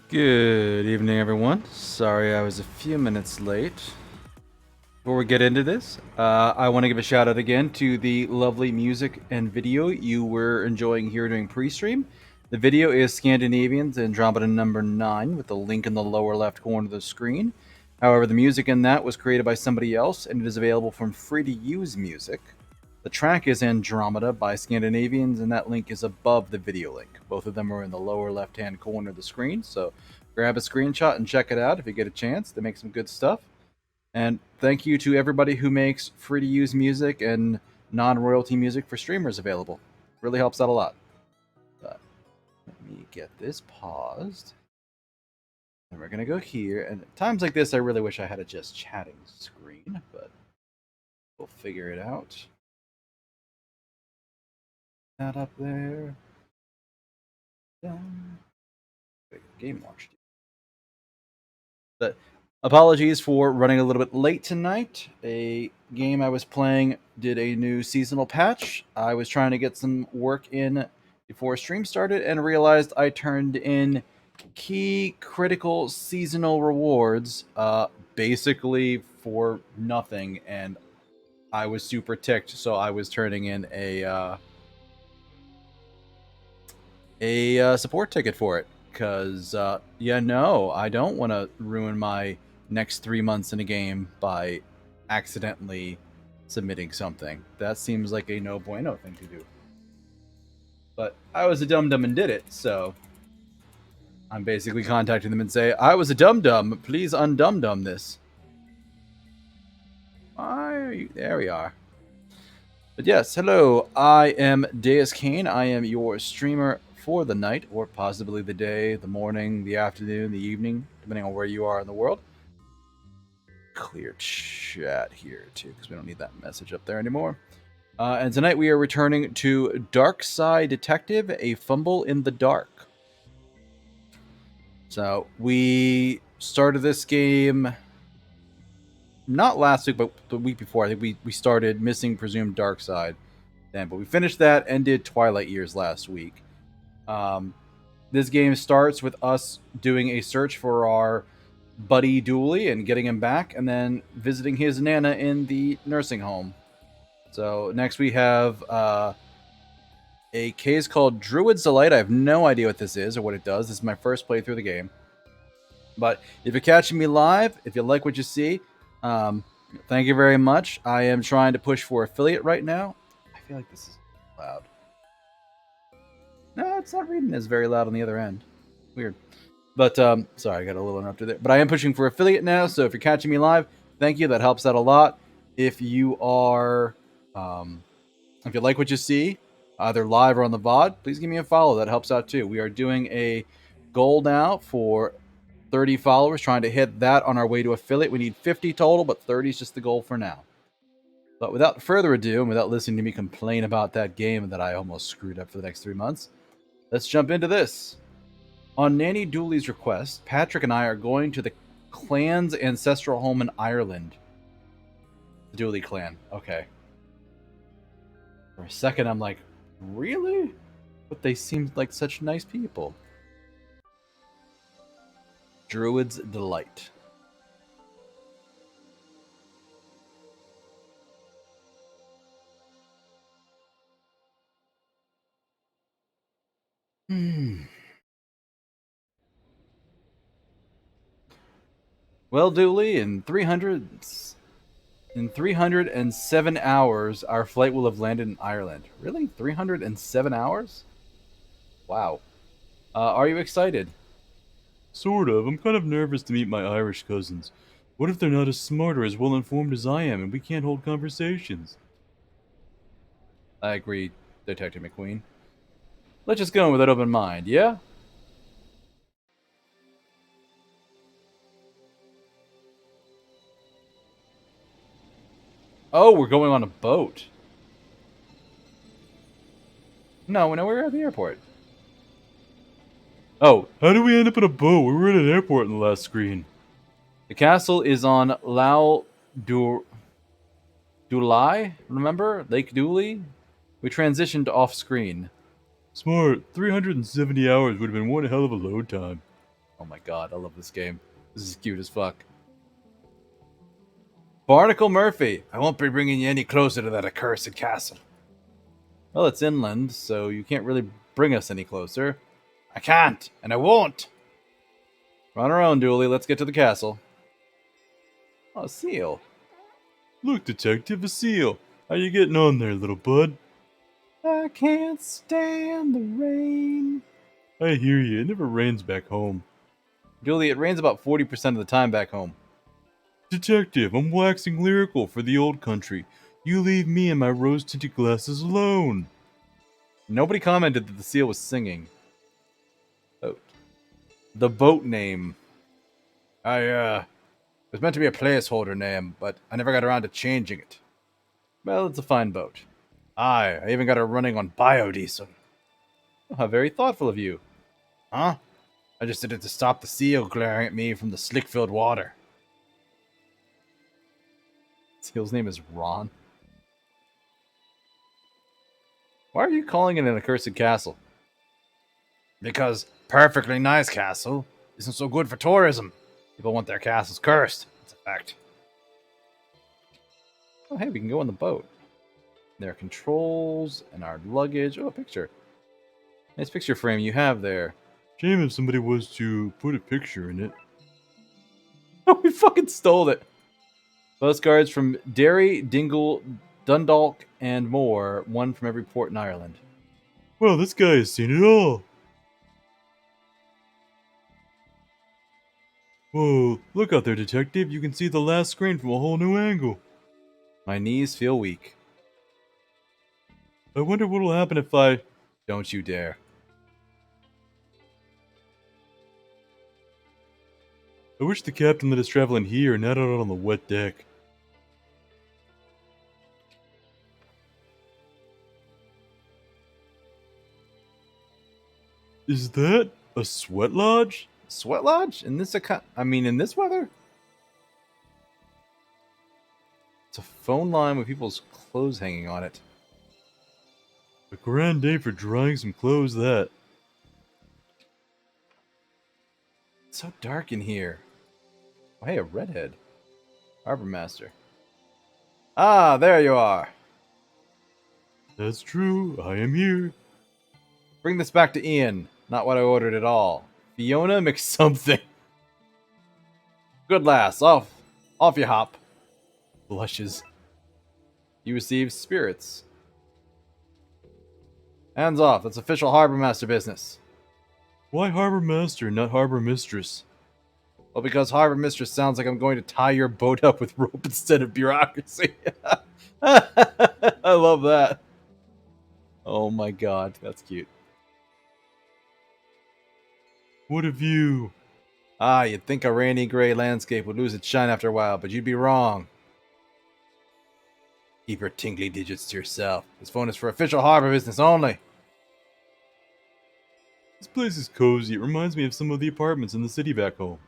Good evening, everyone. Sorry I was a few minutes late. Before we get into this, I want to give a shout out again to the lovely music and video you were enjoying here during pre-stream. The video is Scandinavians Andromeda number 9 with the link in the lower left corner of the screen. However, the music in that was created by somebody else and it is available from free-to-use music. The track is Andromeda by Scandinavians, and that link is above the video link. Both of them are in the lower left-hand corner of the screen, so grab a screenshot and check it out if you get a chance. They make some good stuff. And thank you to everybody who makes free-to-use music and non-royalty music for streamers available. Really helps out a lot. But let me get this paused. And we're going to go here. And at times like this, I really wish I had a just chatting screen, but we'll figure it out. That up there. Game watch. But apologies for running a little bit late tonight. A game I was playing did a new seasonal patch. I was trying to get some work in before stream started and realized I turned in key critical seasonal rewards basically for nothing, and I was super ticked, so I was turning in a support ticket for it. Because, yeah, no, I don't want to ruin my next 3 months in a game by accidentally submitting something. That seems like a no bueno thing to do. But I was a dum-dum and did it, so I'm basically contacting them and say, I was a dum-dum, please undum-dum this. Why are you? There we are. But yes, hello, I am Deuscain. I am your streamer for the night, or possibly the day, the morning, the afternoon, the evening, depending on where you are in the world. Clear chat here, too, because we don't need that message up there anymore. And tonight we are returning to Darkside Detective, a Fumble in the Dark. So, we started this game not last week, but the week before. I think we started Missing Presumed Darkside then, but we finished that and did Twilight Years last week. This game starts with us doing a search for our buddy Dooley and getting him back, and then visiting his nana in the nursing home. So next we have a case called Druid's Delight. I have no idea what this is or what it does. This is my first playthrough of the game. But if you're catching me live, if you like what you see, thank you very much. I am trying to push for affiliate right now. I feel like this is loud. No, it's not reading as very loud on the other end. Weird. But, sorry, I got a little interrupted there. But I am pushing for affiliate now, so if you're catching me live, thank you. That helps out a lot. If you are, if you like what you see, either live or on the VOD, please give me a follow. That helps out too. We are doing a goal now for 30 followers, trying to hit that on our way to affiliate. We need 50 total, but 30 is just the goal for now. But without further ado, and without listening to me complain about that game that I almost screwed up for the next 3 months, let's jump into this. On Nanny Dooley's request, Patrick and I are going to the clan's ancestral home in Ireland. The Dooley clan. Okay. For a second, I'm like, really? But they seemed like such nice people. Druid's Delight. Well, Dooley, in 307 hours, our flight will have landed in Ireland. Really? 307 hours? Wow. Are you excited? Sort of. I'm kind of nervous to meet my Irish cousins. What if they're not as smart or as well informed as I am and we can't hold conversations? I agree, Detective McQueen. Let's just go in with an open mind, yeah? Oh, we're going on a boat. No, we're at the airport. Oh, How do we end up in a boat? We were at an airport in the last screen. the castle is on Dooley, remember? Lake Dooley? We transitioned off screen. Smart. 370 hours would have been one hell of a load time. Oh my god, I love this game. This is cute as fuck. Barnacle Murphy, I won't be bringing you any closer to that accursed castle. Well, it's inland, so you can't really bring us any closer. I can't, and I won't. We're on our own, Dooley. Let's get to the castle. Oh, a seal. Look, Detective, a seal. How you getting on there, little bud? I can't stand the rain. I hear you. It never rains back home. Dooley, it rains about 40% of the time back home. Detective, I'm waxing lyrical for the old country. You leave me and my rose-tinted glasses alone. Nobody commented that the seal was singing. Boat. The boat name. It was meant to be a placeholder name, but I never got around to changing it. Well, it's a fine boat. I even got it running on biodiesel. Oh, how very thoughtful of you. Huh? I just did it to stop the seal glaring at me from the slick-filled water. Seal's name is Ron. Why are you calling it an accursed castle? Because perfectly nice castle isn't so good for tourism. People want their castles cursed. It's a fact. Oh, hey, we can go on the boat. There are controls and our luggage. Oh, a picture. Nice picture frame you have there. Shame if somebody was to put a picture in it. Oh, we fucking stole it. Postcards from Derry, Dingle, Dundalk, and more. One from every port in Ireland. Well, this guy has seen it all. Whoa, look out there, Detective. You can see the last screen from a whole new angle. My knees feel weak. I wonder what'll happen if I... Don't you dare. I wish the captain let us travel in here and not out on the wet deck. Is that a sweat lodge? Sweat lodge? In this in this weather? It's a phone line with people's clothes hanging on it. A grand day for drying some clothes, that. It's so dark in here. Oh, hey, a redhead. Harbor Master. Ah, there you are. That's true, I am here. Bring this back to Ian. Not what I ordered at all. Fiona McSomething. Good lass. Off you hop. Blushes. You receive spirits. Hands off. That's official Harbor Master business. Why Harbor Master, not Harbor Mistress? Well, because Harbor Mistress sounds like I'm going to tie your boat up with rope instead of bureaucracy. I love that. Oh my god, that's cute. What a view. Ah, you'd think a rainy gray landscape would lose its shine after a while, but you'd be wrong. Keep your tingly digits to yourself. This phone is for official harbor business only. This place is cozy. It reminds me of some of the apartments in the city back home.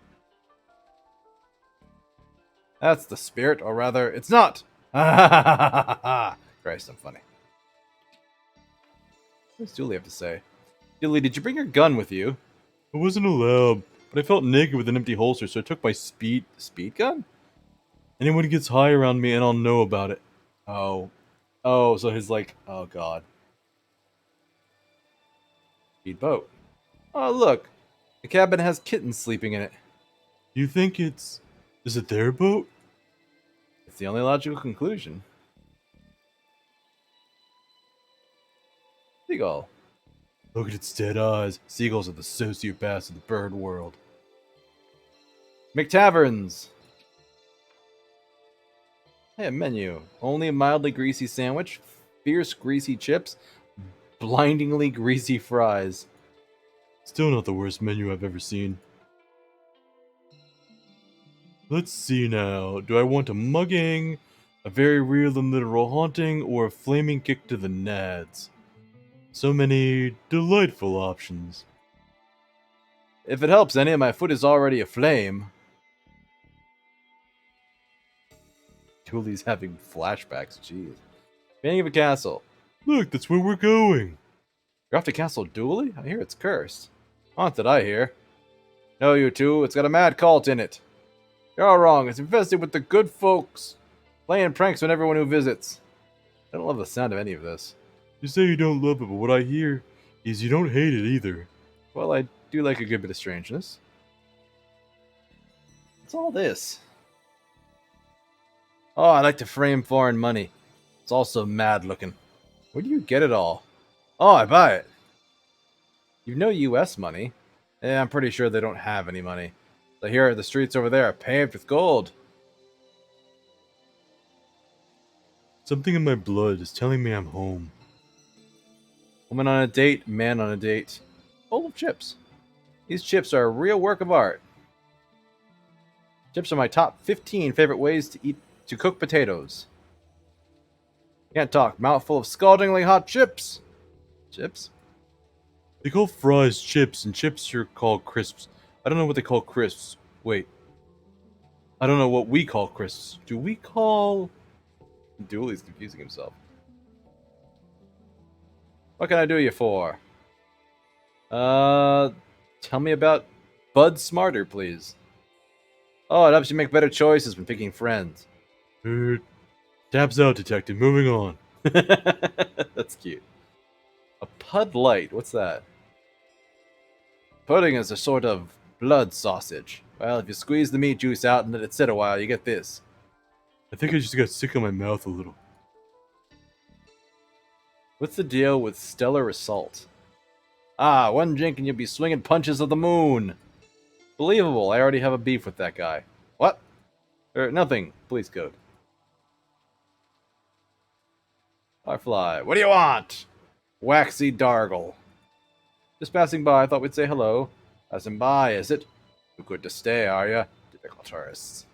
That's the spirit, or rather, it's not. Christ, I'm funny. What does Julie have to say? Julie, did you bring your gun with you? I wasn't allowed, but I felt naked with an empty holster, so I took my Speed gun? Anyone gets high around me and I'll know about it. Oh. Oh, so his oh god. Speedboat. Oh, look. The cabin has kittens sleeping in it. Do you think is it their boat? It's the only logical conclusion. Seagull. Look at its dead eyes. Seagulls are the sociopaths of the bird world. McTaverns. Hey, a menu. Only a mildly greasy sandwich, fierce greasy chips, blindingly greasy fries. Still not the worst menu I've ever seen. Let's see now. Do I want a mugging, a very real and literal haunting, or a flaming kick to the nads? So many delightful options. If it helps any, my foot is already aflame. Julie's having flashbacks, jeez. Beginning of a castle. Look, that's where we're going. You're off to Castle Dooley? I hear it's cursed. Haunted, I hear. No, you two, it's got a mad cult in it. You're all wrong. It's infested with the good folks, playing pranks on everyone who visits. I don't love the sound of any of this. You say you don't love it, but what I hear is you don't hate it either. Well, I do like a good bit of strangeness. What's all this? Oh, I like to frame foreign money. It's also mad looking. Where do you get it all? Oh, I buy it. You've no US money. Yeah, I'm pretty sure they don't have any money. So here, the streets over there are paved with gold. Something in my blood is telling me I'm home. Woman on a date, man on a date. Full of chips. These chips are a real work of art. Chips are my top 15 favorite ways to cook potatoes. Can't talk. Mouthful of scaldingly hot chips. Chips? They call fries chips, and chips are called crisps. I don't know what they call crisps. Wait. I don't know what we call crisps. Do we call... Dooley's confusing himself. What can I do you for? Tell me about Bud Smarter, please. Oh, it helps you make better choices when picking friends. Taps out, detective. Moving on. That's cute. A Pud Light, what's that? Pudding is a sort of blood sausage. Well, if you squeeze the meat juice out and let it sit a while, you get this. I think I just got sick on my mouth a little. What's the deal with Stellar Assault? Ah, one drink and you'll be swinging punches of the moon. Believable, I already have a beef with that guy. What? Nothing. Police code. Firefly, what do you want? Waxy Dargle. Just passing by, I thought we'd say hello. Passing by, is it? Too good to stay, are ya? Typical tourists.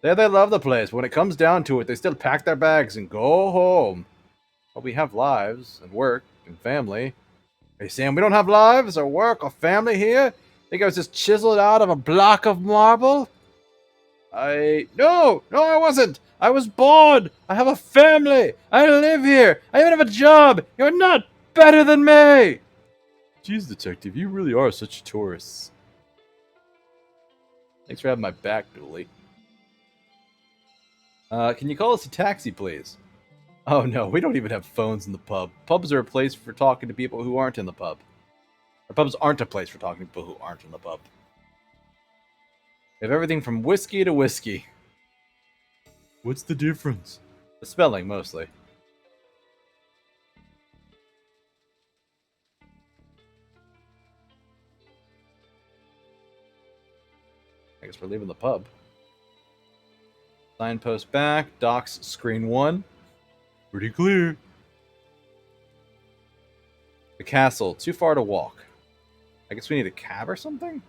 They love the place, but when it comes down to it, they still pack their bags and go home. But we have lives, and work, and family. Are you saying we don't have lives, or work, or family here? Think I was just chiseled out of a block of marble? No, I wasn't. I was born. I have a family. I live here. I even have a job. You're not better than me. Jeez, detective, you really are such a tourist. Thanks for having my back, Dooley. Can you call us a taxi, please? Oh no, we don't even have phones in the pub. Pubs are a place for talking to people who aren't in the pub. Or pubs aren't a place for talking to people who aren't in the pub. We have everything from whiskey to whiskey. What's the difference? The spelling, mostly. I guess we're leaving the pub. Signpost back. Docks screen 1. Pretty clear. The castle. Too far to walk. I guess we need a cab or something?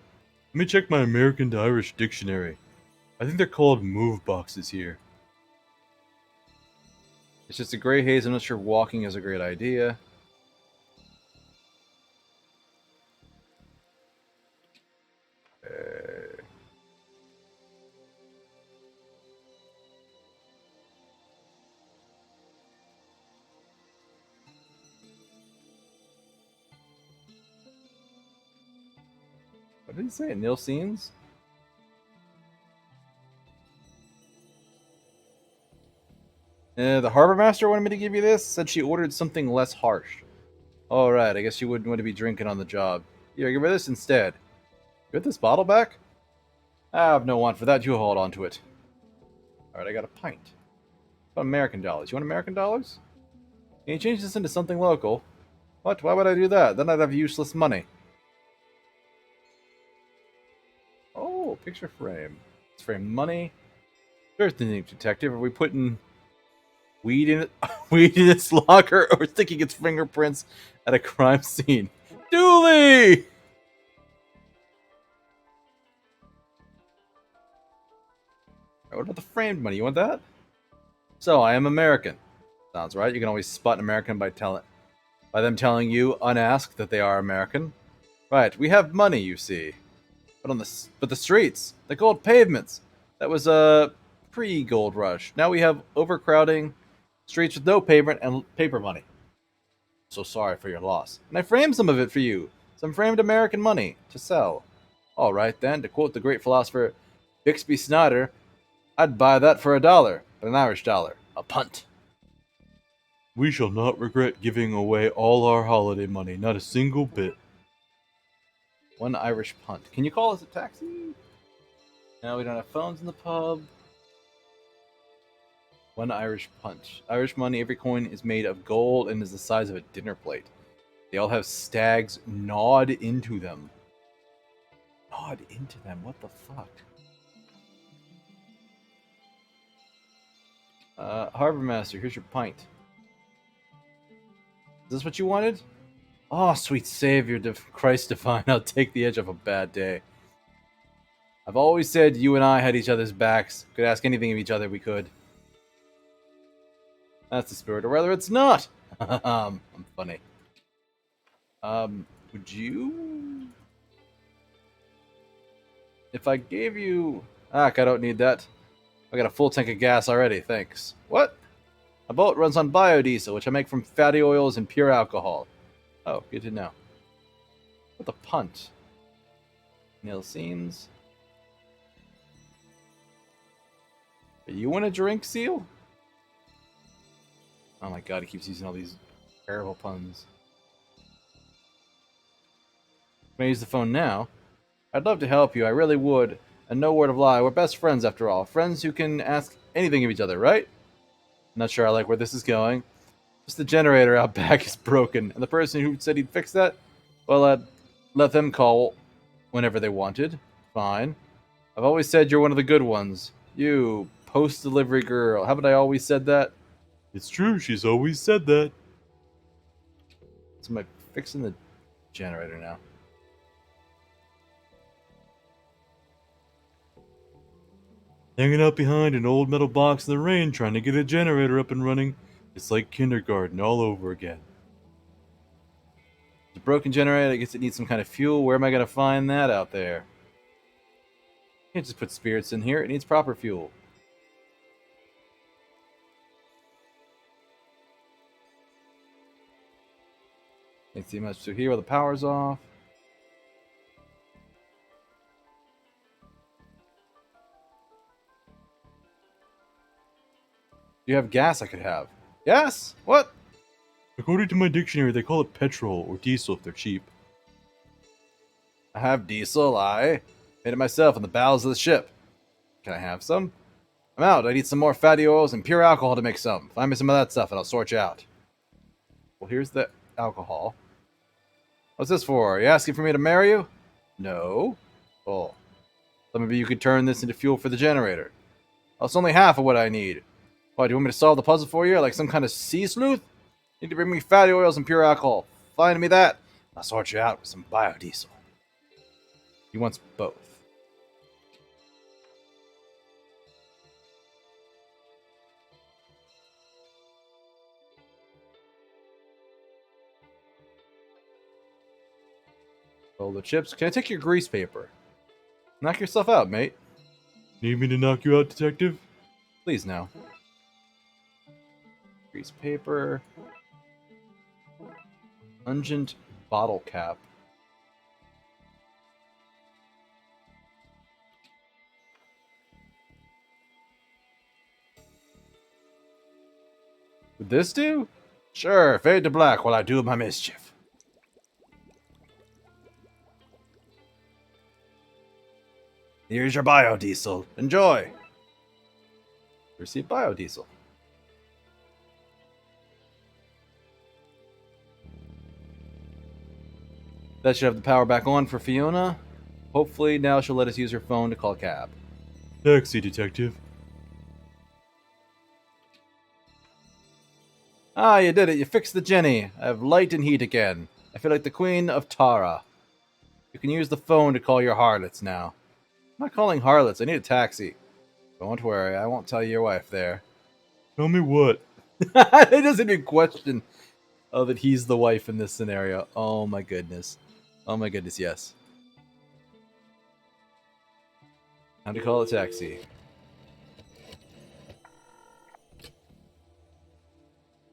Let me check my American to Irish dictionary. I think they're called move boxes here. It's just a gray haze. I'm not sure walking is a great idea. What did he say? Nil scenes? The harbor master wanted me to give you this. Said she ordered something less harsh. Alright, I guess you wouldn't want to be drinking on the job. Here, give her this instead. You want this bottle back? I have no want for that. You hold on to it. Alright, I got a pint. What about American dollars? You want American dollars? Can you change this into something local? What? Why would I do that? Then I'd have useless money. Oh, picture frame. Let's frame money. Sure thing, detective. Are we putting weed in it? Weed in its locker, or sticking its fingerprints at a crime scene? Dooley! What about the framed money? You want that? So, I am American. Sounds right. You can always spot an American by them telling you, unasked, that they are American. Right. We have money, you see. But the streets, the gold pavements. That was a pre-gold rush. Now we have overcrowding, streets with no pavement, and paper money. So sorry for your loss. And I framed some of it for you. Some framed American money to sell. All right then, to quote the great philosopher Bixby Snyder, I'd buy that for $1, but an Irish dollar. A punt. We shall not regret giving away all our holiday money, not a single bit. One Irish punt. Can you call us a taxi? No, we don't have phones in the pub. One Irish punt. Irish money, every coin is made of gold and is the size of a dinner plate. They all have stags gnawed into them. Gnawed into them? What the fuck? Harbor Master, here's your pint. Is this what you wanted? Oh, sweet Savior, Christ divine, I'll take the edge off a bad day. I've always said you and I had each other's backs. Could ask anything of each other we could. That's the spirit, or rather it's not! I'm funny. Would you... If I gave you... I don't need that. I got a full tank of gas already, thanks. What? My boat runs on biodiesel, which I make from fatty oils and pure alcohol. Oh, good to know. What the punt? Nail scenes. You want a drink, Seal? Oh my god, he keeps using all these terrible puns. Can I use the phone now? I'd love to help you, I really would. And no word of lie, we're best friends after all. Friends who can ask anything of each other, right? Not sure I like where this is going. Just the generator out back is broken, and the person who said he'd fix that, well, I'd let them call whenever they wanted. Fine. I've always said you're one of the good ones. You, post-delivery girl. Haven't I always said that? It's true, she's always said that. So am I fixing the generator now? Hanging out behind an old metal box in the rain trying to get a generator up and running. It's like kindergarten all over again. It's a broken generator. I guess it needs some kind of fuel. Where am I going to find that out there? Can't just put spirits in here. It needs proper fuel. Can't see much through here while the power's off. Do you have gas I could have? Gas? What? According to my dictionary, they call it petrol or diesel if they're cheap. I have diesel. I made it myself in the bowels of the ship. Can I have some? I'm out. I need some more fatty oils and pure alcohol to make some. Find me some of that stuff and I'll sort you out. Well, here's the alcohol. What's this for? Are you asking for me to marry you? No. Oh. So maybe you could turn this into fuel for the generator. Oh, it's only half of what I need. What, do you want me to solve the puzzle for you? Like some kind of sea sleuth? You need to bring me fatty oils and pure alcohol. Find me that. I'll sort you out with some biodiesel. He wants both. Roll the chips. Can I take your grease paper? Knock yourself out, mate. Need me to knock you out, detective? Please, now. Grease paper. Ungent bottle cap. Would this do? Sure, fade to black while I do my mischief. Here's your biodiesel. Enjoy. Receive biodiesel. That should have the power back on for Fiona. Hopefully now she'll let us use her phone to call a cab. Taxi, detective. Ah, you did it. You fixed the Jenny. I have light and heat again. I feel like the Queen of Tara. You can use the phone to call your harlots now. I'm not calling harlots. I need a taxi. Don't worry. I won't tell your wife there. Tell me what? It doesn't even question that he's the wife in this scenario. Oh my goodness. Oh my goodness, yes. Time to call a taxi.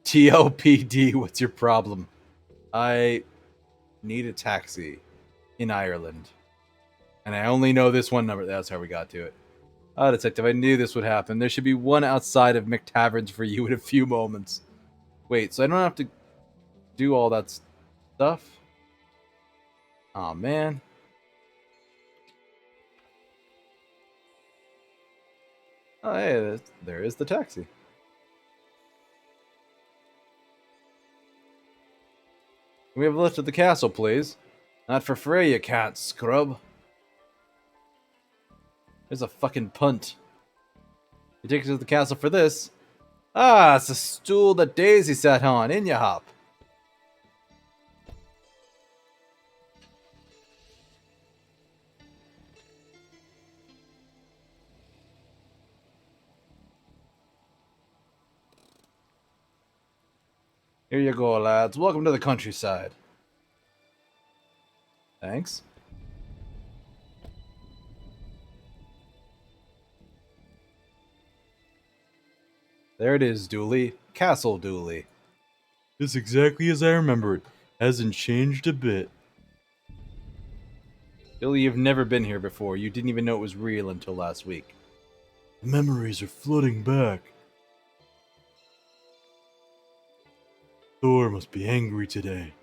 TOPD, what's your problem? I need a taxi in Ireland. And I only know this one number. That's how we got to it. Ah, Detective, I knew this would happen. There should be one outside of McTavern's for you in a few moments. Wait, so I don't have to do all that stuff? Aw, man. Oh, hey, there is the taxi. Can we have a lift to the castle, please? Not for free, you can't, scrub. There's a fucking punt. You take us to the castle for this? Ah, it's the stool that Daisy sat on. In ya hop. Here you go, lads. Welcome to the countryside. Thanks. There it is, Dooley. Castle Dooley. It's exactly as I remember it. Hasn't changed a bit. Billy, you've never been here before. You didn't even know it was real until last week. The memories are flooding back. Thor must be angry today.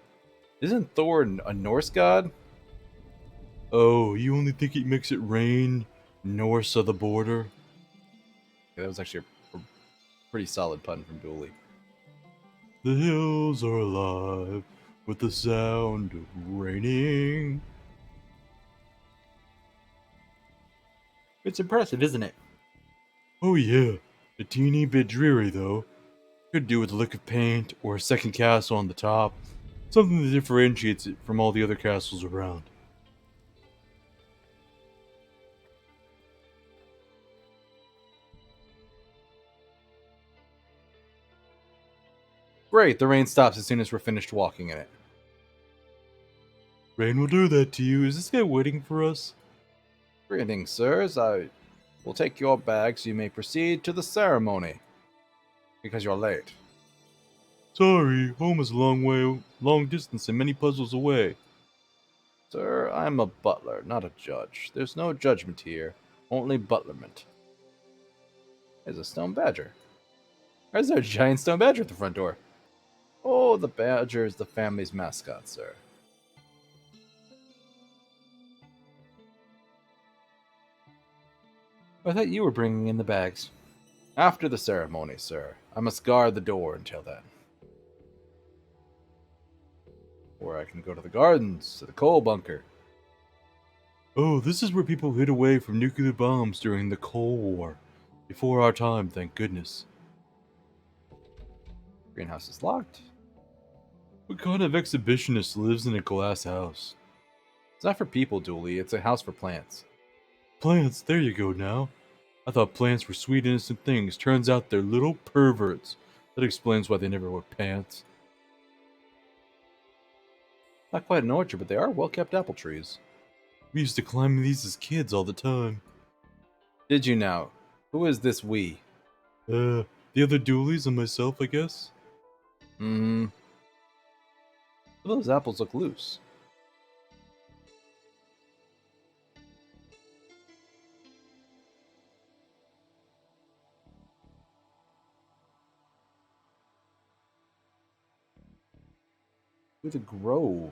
Isn't Thor a Norse god? Oh, you only think it makes it rain north of the border? Yeah, that was actually a pretty solid pun from Dooley. The hills are alive with the sound of raining. It's impressive, isn't it? Oh yeah, a teeny bit dreary though. Could do with a lick of paint or a second castle on the top. Something that differentiates it from all the other castles around. Great, the rain stops as soon as we're finished walking in it. Rain will do that to you. Is this guy waiting for us? Greetings, sirs. I will take your bags. You may proceed to the ceremony. Because you're late. Sorry, home is a long distance and many puzzles away. Sir, I'm a butler, not a judge. There's no judgment here, only butlerment. There's a stone badger. Why is there a giant stone badger at the front door? Oh, the badger is the family's mascot, sir. I thought you were bringing in the bags. After the ceremony, sir. I must guard the door until then. Or I can go to the gardens, to the coal bunker. Oh, this is where people hid away from nuclear bombs during the Cold War. Before our time, thank goodness. Greenhouse is locked. What kind of exhibitionist lives in a glass house? It's not for people, Dooley. It's a house for plants. Plants, there you go now. I thought plants were sweet innocent things. Turns out they're little perverts. That explains why they never wear pants. Not quite an orchard, but they are well-kept apple trees. We used to climb these as kids all the time. Did you now? Who is this we? The other doolies and myself, I guess? Hmm. Those apples look loose. Through the grove.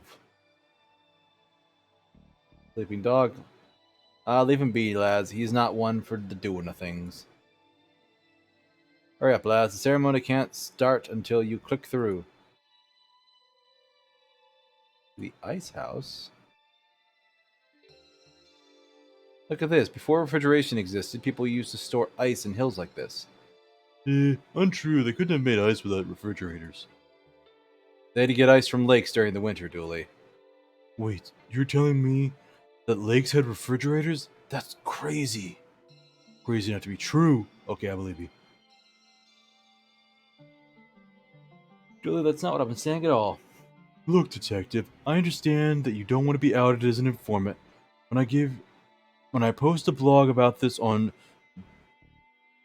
Sleeping dog. Leave him be, lads. He's not one for the doing of things. Hurry up, lads. The ceremony can't start until you click through. The ice house? Look at this. Before refrigeration existed, people used to store ice in hills like this. Untrue. They couldn't have made ice without refrigerators. They had to get ice from lakes during the winter, Dooley. Wait, you're telling me that lakes had refrigerators? That's crazy. Crazy enough to be true. Okay, I believe you. Dooley, that's not what I've been saying at all. Look, detective, I understand that you don't want to be outed as an informant. When I post a blog about this on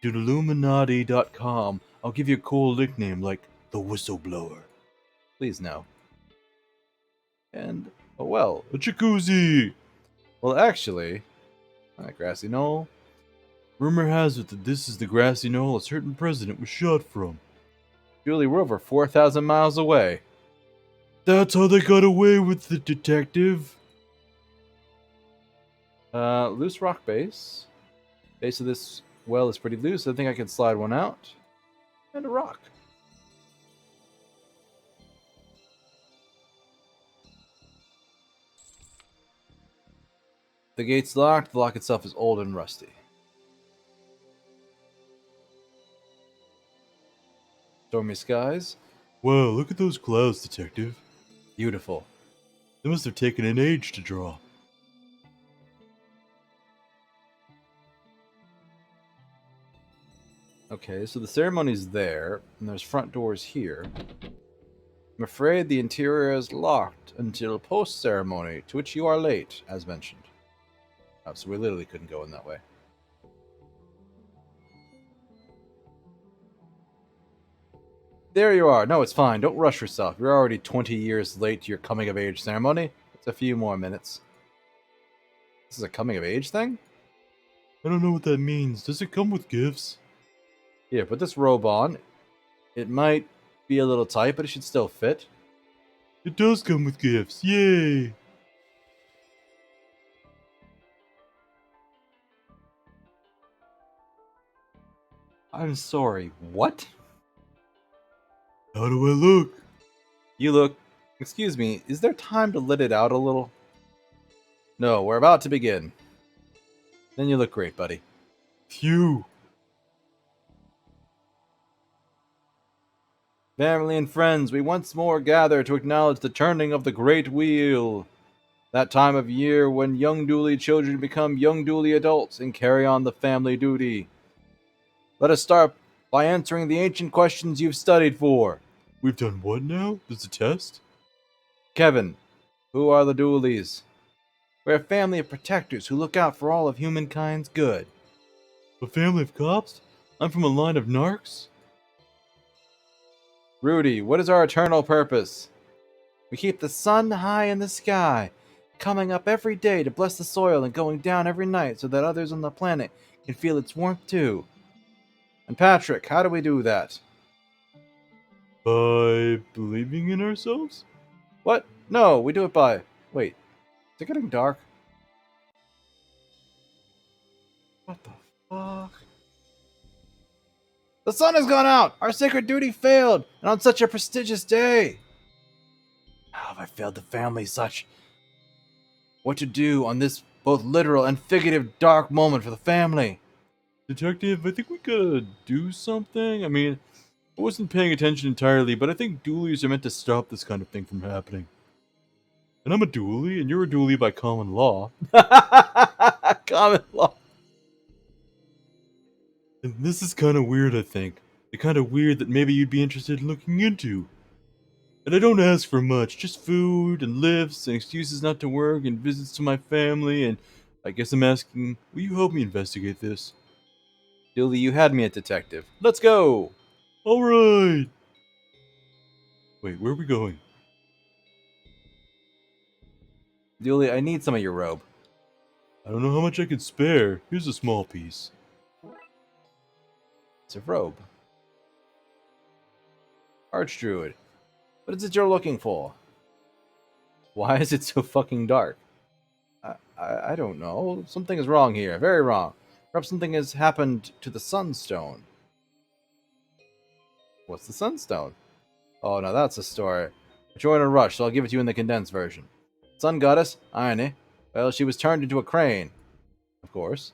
Doodilluminati.com, I'll give you a cool nickname like the Whistleblower. Please no. And, oh well. A jacuzzi! Well, actually, that grassy knoll. Rumor has it that this is the grassy knoll a certain president was shot from. Julie, we're over 4,000 miles away. That's how they got away with the detective. Loose rock base. Base of this well is pretty loose. I think I can slide one out. And a rock. The gate's locked. The lock itself is old and rusty. Stormy skies. Wow, look at those clouds, detective. Beautiful. They must have taken an age to draw. Okay, so the ceremony's there, and there's front doors here. I'm afraid the interior is locked until post-ceremony, to which you are late, as mentioned. Oh, so we literally couldn't go in that way. There you are. No, it's fine. Don't rush yourself. You're already 20 years late to your coming-of-age ceremony. It's a few more minutes. This is a coming-of-age thing? I don't know what that means. Does it come with gifts? Here, put this robe on. It might be a little tight, but it should still fit. It does come with gifts. Yay! I'm sorry, what? How do I look? You look... Excuse me, is there time to let it out a little? No, we're about to begin. Then you look great, buddy. Phew. Family and friends, we once more gather to acknowledge the turning of the Great Wheel. That time of year when young Dooley children become young Dooley adults and carry on the family duty. Let us start by answering the ancient questions you've studied for. We've done what now? There's a test? Kevin, who are the Dooleys? We're a family of protectors who look out for all of humankind's good. A family of cops? I'm from a line of narcs? Rudy, what is our eternal purpose? We keep the sun high in the sky, coming up every day to bless the soil and going down every night so that others on the planet can feel its warmth too. And Patrick, how do we do that? By believing in ourselves? What? No, we do it by... Wait, is it getting dark? What the fuck? The sun has gone out! Our sacred duty failed, and on such a prestigious day! How have I failed the family such... What to do on this both literal and figurative dark moment for the family? Detective, I think we gotta do something. I mean, I wasn't paying attention entirely, but I think dualies are meant to stop this kind of thing from happening. And I'm a dualie, and you're a dualie by common law. Common law. And this is kind of weird, I think. The kind of weird that maybe you'd be interested in looking into. And I don't ask for much, just food and lifts and excuses not to work and visits to my family, and I guess I'm asking, will you help me investigate this? Dooley, you had me at detective. Let's go! Alright! Wait, where are we going? Dooley, I need some of your robe. I don't know how much I can spare. Here's a small piece. It's a robe. Archdruid. What is it you're looking for? Why is it so fucking dark? I don't know. Something is wrong here. Very wrong. Perhaps something has happened to the Sunstone. What's the Sunstone? Oh, now that's a story. But you're in a rush, so I'll give it to you in the condensed version. Sun goddess, Ione. Well, she was turned into a crane. Of course.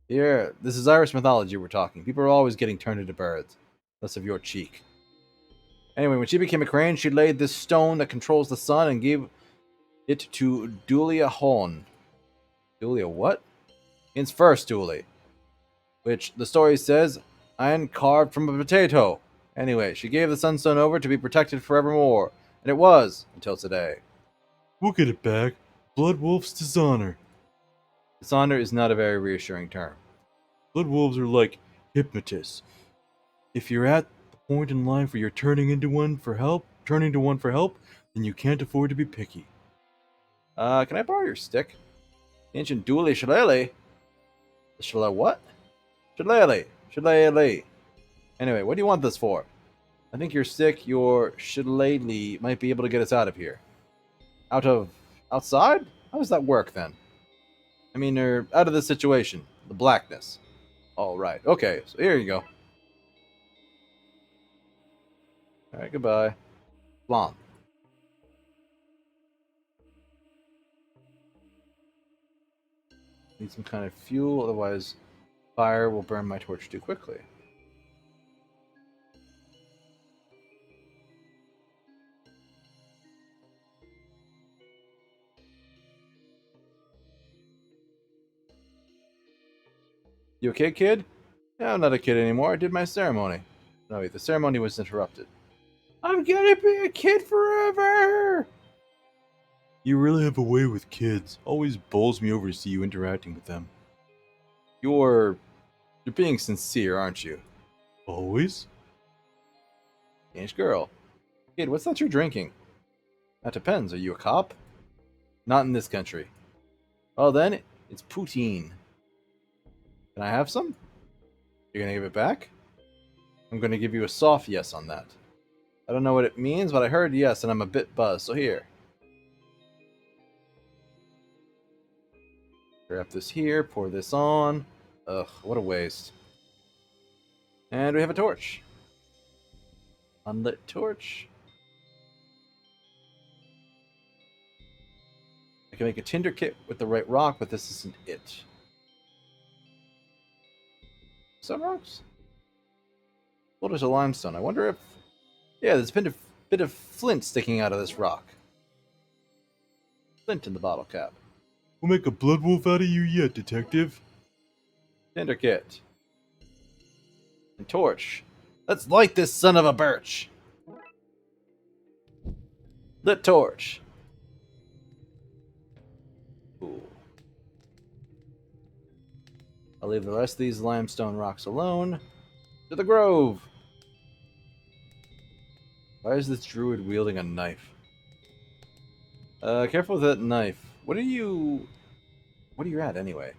Here, this is Irish mythology we're talking. People are always getting turned into birds. Less of your cheek. Anyway, when she became a crane, she laid this stone that controls the sun and gave it to Dulia Horn. Dulia what? Means first Dooley. Which, the story says, iron carved from a potato. Anyway, she gave the Sunstone over to be protected forevermore. And it was, until today. We'll get it back. Blood Wolf's dishonor. Dishonor is not a very reassuring term. Blood Wolves are like hypnotists. If you're at the point in life where you're turning to one for help, then you can't afford to be picky. Can I borrow your stick? Ancient Dooley Shillelagh? Shillelagh what? Shillelagh. Shillelagh. Anyway, what do you want this for? I think you're sick. Your Shillelagh might be able to get us out of here. Outside? How does that work then? I mean, or out of this situation. The blackness. All right. Okay, so here you go. All right, goodbye. Blom. Need some kind of fuel, otherwise fire will burn my torch too quickly. You okay, kid? Yeah, I'm not a kid anymore. I did my ceremony. No, wait, the ceremony was interrupted. I'm gonna be a kid forever! You really have a way with kids. Always bowls me over to see you interacting with them. You're being sincere, aren't you? Always? Teenage girl. Kid, what's that you're drinking? That depends. Are you a cop? Not in this country. Oh, then it's poutine. Can I have some? You're gonna give it back? I'm gonna give you a soft yes on that. I don't know what it means, but I heard yes, and I'm a bit buzzed, so here. Grab this here, pour this on. Ugh, what a waste. And we have a torch. Unlit torch. I can make a tinder kit with the right rock, but this isn't it. Some rocks? Well, there's a limestone. I wonder if... Yeah, there's a bit of flint sticking out of this rock. Flint in the bottle cap. We'll make a blood wolf out of you yet, detective. Tinder kit. And torch. Let's light this son of a birch. Lit torch. Cool. I'll leave the rest of these limestone rocks alone. To the grove. Why is this druid wielding a knife? Careful with that knife. What are you at anyway?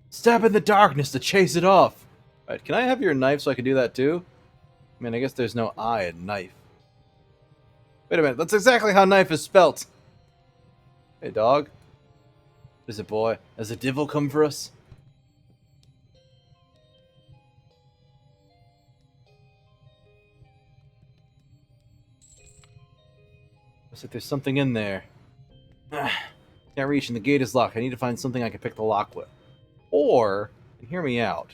Stab in the darkness to chase it off. Alright, can I have your knife so I can do that too? I mean, I guess there's no I in knife. Wait a minute, that's exactly how knife is spelt. Hey, dog. What is it, boy? Has the devil come for us? Looks like there's something in there. Can't reach and the gate is locked. I need to find something I can pick the lock with. Or, and hear me out.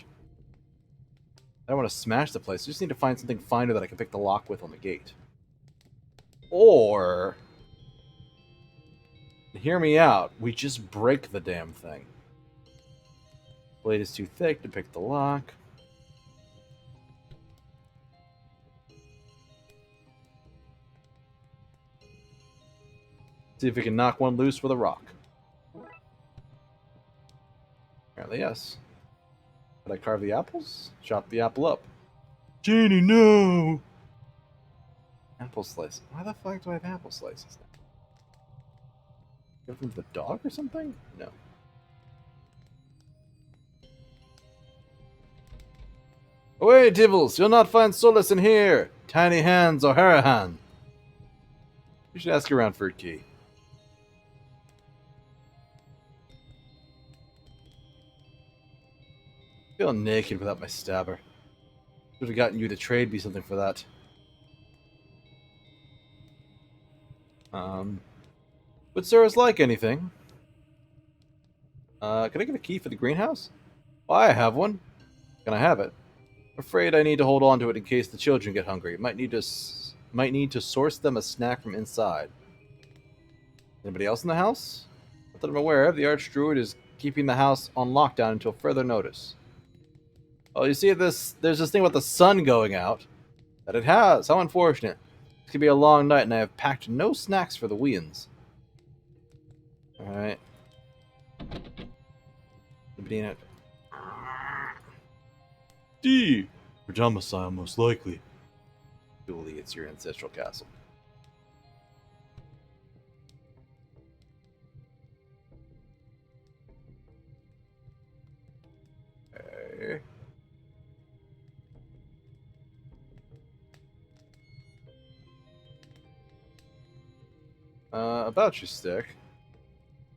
I don't want to smash the place. I just need to find something finer that I can pick the lock with on the gate. Or, and hear me out. We just break the damn thing. Blade is too thick to pick the lock. See if we can knock one loose with a rock. Apparently, yes. Did I carve the apples? Chop the apple up. Janie, no! Apple slice. Why the fuck do I have apple slices? Give them to the dog or something? No. Away, devils! You'll not find solace in here! Tiny hands or Harahan! You should ask around for a key. I feel naked without my stabber. Should have gotten you to trade me something for that. Would Sarah's like anything? Can I get a key for the greenhouse? Well, I have one. Can I have it? I'm afraid I need to hold on to it in case the children get hungry. Might need to source them a snack from inside. Anybody else in the house? Not that I'm aware of. The Archdruid is keeping the house on lockdown until further notice. Oh, you see this? There's this thing about the sun going out. That it has. How unfortunate. It's gonna be a long night, and I have packed no snacks for the weans. Alright. Anybody in it? D! For domicile, most likely. Julie, it's your ancestral castle. Okay. About your stick.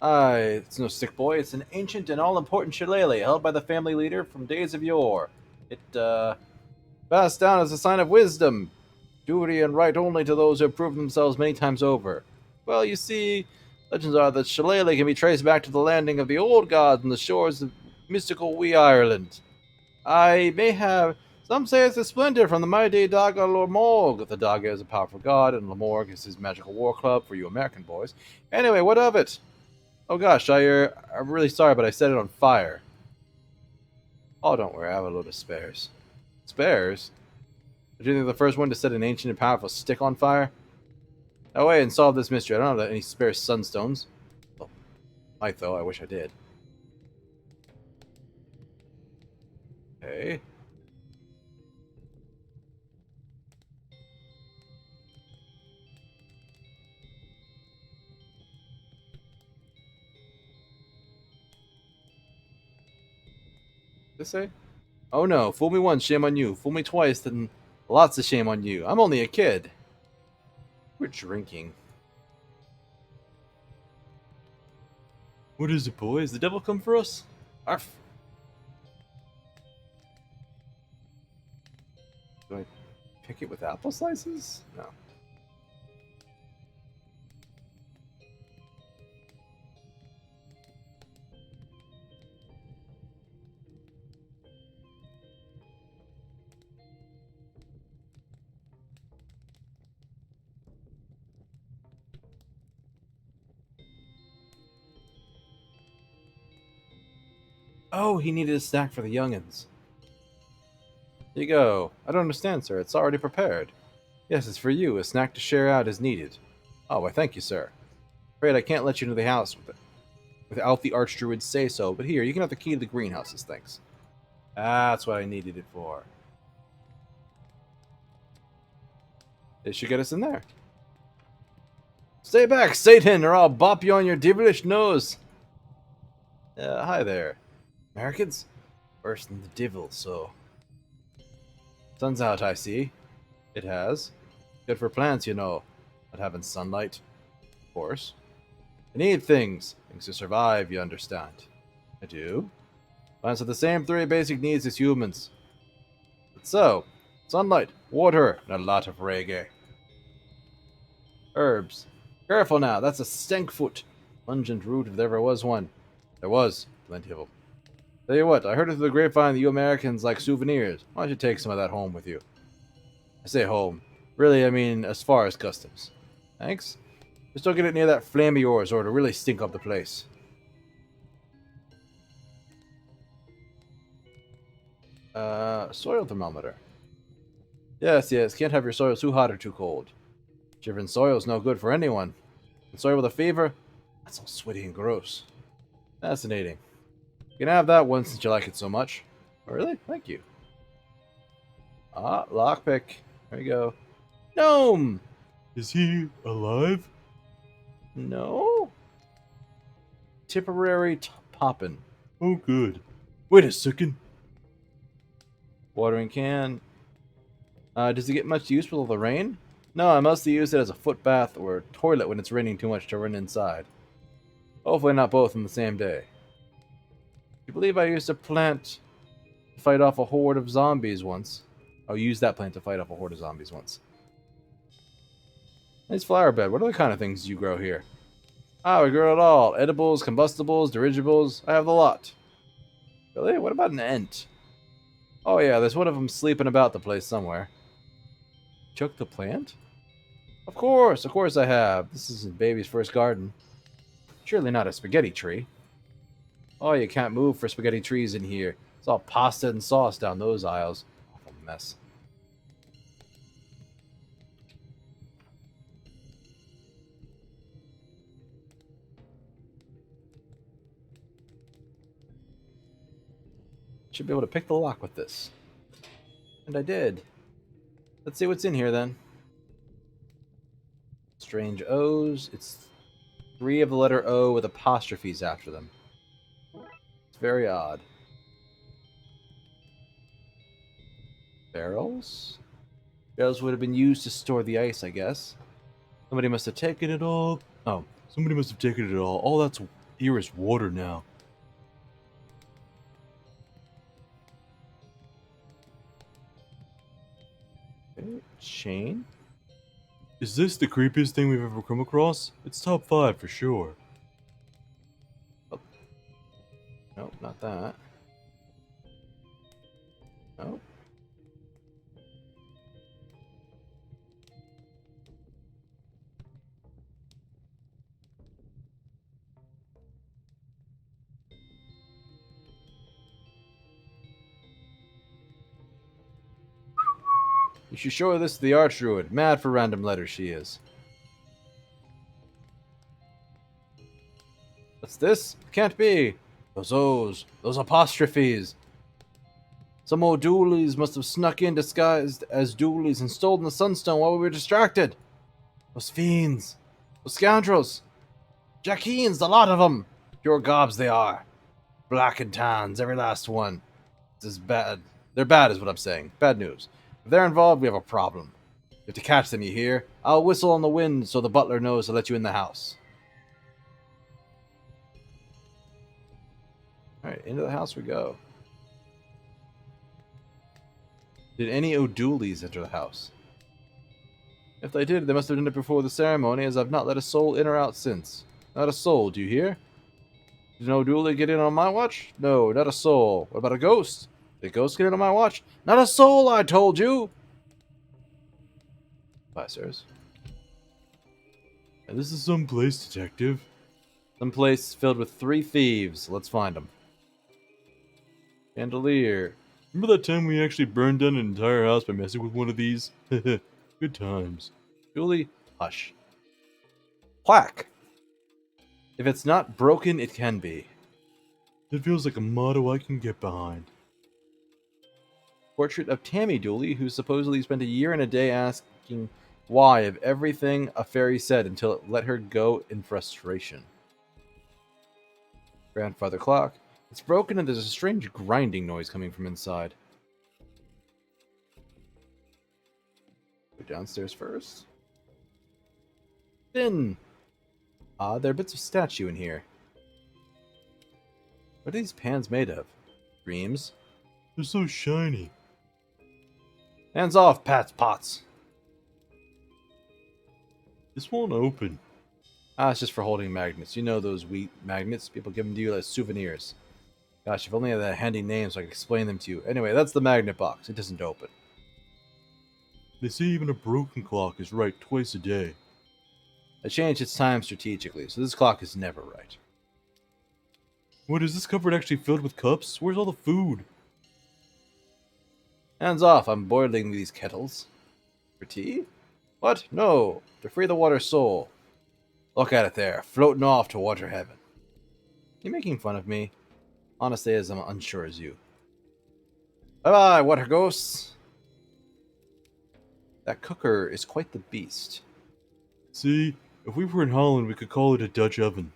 It's no stick, boy. It's an ancient and all-important shillelagh held by the family leader from days of yore. It, passed down as a sign of wisdom, duty, and right only to those who have proved themselves many times over. Well, you see, legends are that shillelagh can be traced back to the landing of the old gods on the shores of mystical Wee Ireland. I may have. Some say it's a splinter from the mighty Daga Lormorg. The Daga is a powerful god, and Lormorg is his magical war club for you American boys. Anyway, what of it? Oh gosh, I'm really sorry, but I set it on fire. Oh, don't worry, I have a load of spares. Spares? Did you think the first one to set an ancient and powerful stick on fire? Away and solve this mystery. I don't have any spare sunstones. Well, might though. I wish I did. Okay. This say? Oh no, fool me once, shame on you. Fool me twice, then lots of shame on you. I'm only a kid. We're drinking. What is it, boys? The devil come for us? Arf. Do I pick it with apple slices? No. Oh, he needed a snack for the youngins. Here you go. I don't understand, sir. It's already prepared. Yes, it's for you. A snack to share out is needed. Oh, why, thank you, sir. Afraid I can't let you into the house without the Archdruid say so, but here, you can have the key to the greenhouses, thanks. That's what I needed it for. It should get us in there. Stay back, Satan, or I'll bop you on your devilish nose. Hi there. Americans? Worse than the devil, so. Sun's out, I see. It has. Good for plants, you know. Not having sunlight. Of course. I need things. Things to survive, you understand. I do. Plants have the same three basic needs as humans. But so, sunlight, water, and a lot of reggae. Herbs. Careful now, that's a stinkfoot. Pungent root if there ever was one. There was. Plenty of them. Tell you what, I heard it through the grapevine that you Americans like souvenirs. Why don't you take some of that home with you? I say home. Really, I mean as far as customs. Thanks. Just don't get it near that flame of yours or it'll really stink up the place. Soil thermometer. Yes, can't have your soil too hot or too cold. Shivering soil's no good for anyone. And soil with a fever? That's all sweaty and gross. Fascinating. You can have that one since you like it so much. Oh, really? Thank you. Ah, lockpick. There you go. Gnome! Is he alive? No? Tipperary poppin'. Oh, good. Wait a second. Watering can. Does it get much use with all the rain? No, I mostly use it as a foot bath or a toilet when it's raining too much to run inside. Hopefully not both in the same day. You believe I used a plant to fight off a horde of zombies once? I'll use that plant to fight off a horde of zombies once. Nice flower bed. What other kind of things do you grow here? Ah, we grow it all. Edibles, combustibles, dirigibles. I have the lot. Really? What about an ent? Oh yeah, there's one of them sleeping about the place somewhere. Chuck the plant? Of course I have. This isn't baby's first garden. Surely not a spaghetti tree. Oh, you can't move for spaghetti trees in here. It's all pasta and sauce down those aisles. Awful mess. Should be able to pick the lock with this. And I did. Let's see what's in here then. Strange O's. It's 3 of the letter O with apostrophes after them. It's very odd. Barrels? Barrels would have been used to store the ice, I guess. Somebody must have taken it all. Oh, somebody must have taken it all. All that's here is water now. Okay, chain. Is this the creepiest thing we've ever come across? It's top 5 for sure. Oh. Nope, not that. Nope. You should show this to the Archdruid. Mad for random letters she is. What's this? Can't be. Those O's. Those apostrophes. Some old doolies must have snuck in disguised as doolies and stolen the sunstone while we were distracted. Those fiends. Those scoundrels. Jackeens, the lot of them. Pure gobs they are. Black and tans, every last one. This is bad. They're bad is what I'm saying. Bad news. If they're involved, we have a problem. You have to catch them, you hear? I'll whistle on the wind so the butler knows to let you in the house. Alright, into the house we go. Did any O'Dooleys enter the house? If they did, they must have done it before the ceremony, as I've not let a soul in or out since. Not a soul, do you hear? Did an O'Dooley get in on my watch? No, not a soul. What about a ghost? Did a ghost get in on my watch? Not a soul, I told you! Bye, sirs. And this is some place, detective. Some place filled with 3 thieves. Let's find them. Chandelier. Remember that time we actually burned down an entire house by messing with one of these? Good times. Julie, hush. Plaque. If it's not broken, it can be. That feels like a motto I can get behind. Portrait of Tammy Dooley, who supposedly spent a year and a day asking why of everything a fairy said until it let her go in frustration. Grandfather clock. It's broken and there's a strange grinding noise coming from inside. Go downstairs first. Then, there are bits of statue in here. What are these pans made of? Dreams? They're so shiny. Hands off, pots. This won't open. It's just for holding magnets. You know those wheat magnets? People give them to you as souvenirs. Gosh, if only I had a handy name so I could explain them to you. Anyway, that's the magnet box. It doesn't open. They say even a broken clock is right twice a day. I changed its time strategically, so this clock is never right. What, is this cupboard actually filled with cups? Where's all the food? Hands off, I'm boiling these kettles. For tea? What? No, to free the water soul. Look at it there, floating off to water heaven. You making fun of me? Honestly, as I'm unsure as you. Bye-bye, water ghosts. That cooker is quite the beast. See, if we were in Holland, we could call it a Dutch oven.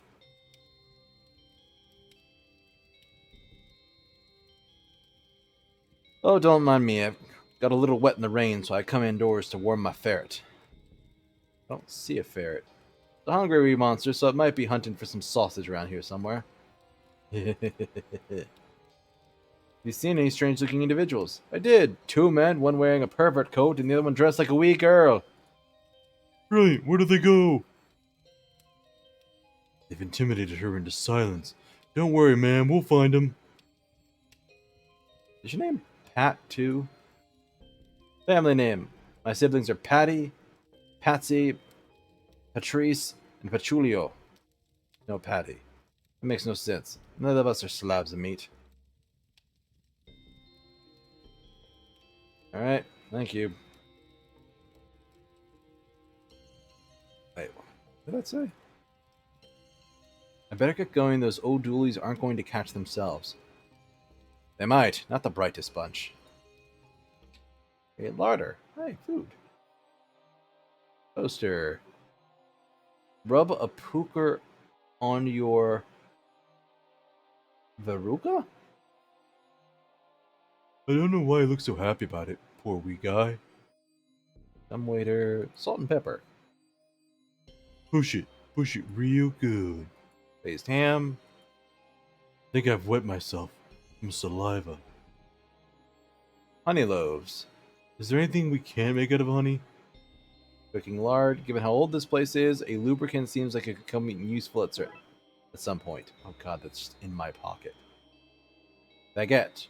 Oh, don't mind me. I got a little wet in the rain, so I come indoors to warm my ferret. I don't see a ferret. It's a hungry wee monster, so it might be hunting for some sausage around here somewhere. Have you seen any strange-looking individuals? I did. 2 men, one wearing a pervert coat and the other one dressed like a wee girl. Brilliant, where did they go? They've intimidated her into silence. Don't worry, ma'am, we'll find them. Is your name Pat, too? Family name. My siblings are Patty, Patsy, Patrice, and Patchoulio. No Patty. That makes no sense. None of us are slabs of meat. Alright, thank you. Wait, what did that say? I better get going, those old doolies aren't going to catch themselves. They might, not the brightest bunch. Hey, larder. Hey, food. Toaster. Rub a pooker on your verruca? I don't know why he looks so happy about it. Poor wee guy. Dumbwaiter, salt and pepper. Push it real good. Based ham. Think I've wet myself. From saliva. Honey loaves. Is there anything we can't make out of honey? Cooking lard. Given how old this place is, a lubricant seems like it could come useful at some point. Oh god, that's just in my pocket. Baguette.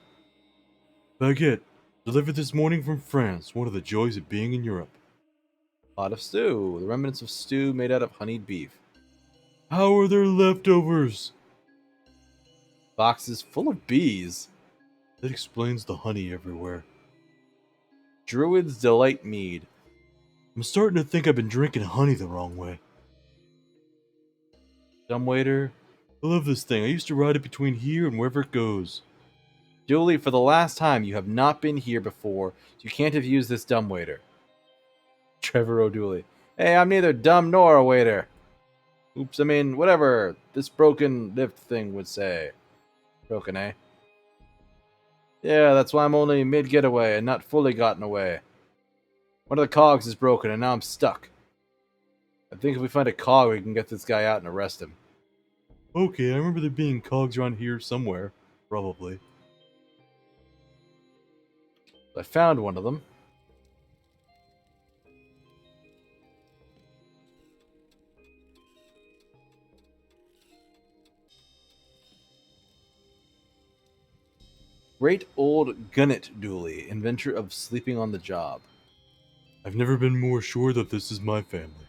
Baguette. Delivered this morning from France. One of the joys of being in Europe. Pot of stew. The remnants of stew made out of honeyed beef. How are there leftovers? Boxes full of bees. That explains the honey everywhere. Druid's Delight Mead. I'm starting to think I've been drinking honey the wrong way. Dumbwaiter. I love this thing. I used to ride it between here and wherever it goes. Julie, for the last time, you have not been here before, so you can't have used this dumbwaiter. Trevor O'Dooley. Hey, I'm neither dumb nor a waiter. Oops, I mean, whatever this broken lift thing would say. Broken, eh? Yeah, that's why I'm only mid-getaway and not fully gotten away. One of the cogs is broken and now I'm stuck. I think if we find a cog, we can get this guy out and arrest him. Okay, I remember there being cogs around here somewhere. Probably. I found one of them. Great old Gunnet Dooley, inventor of sleeping on the job. I've never been more sure that this is my family.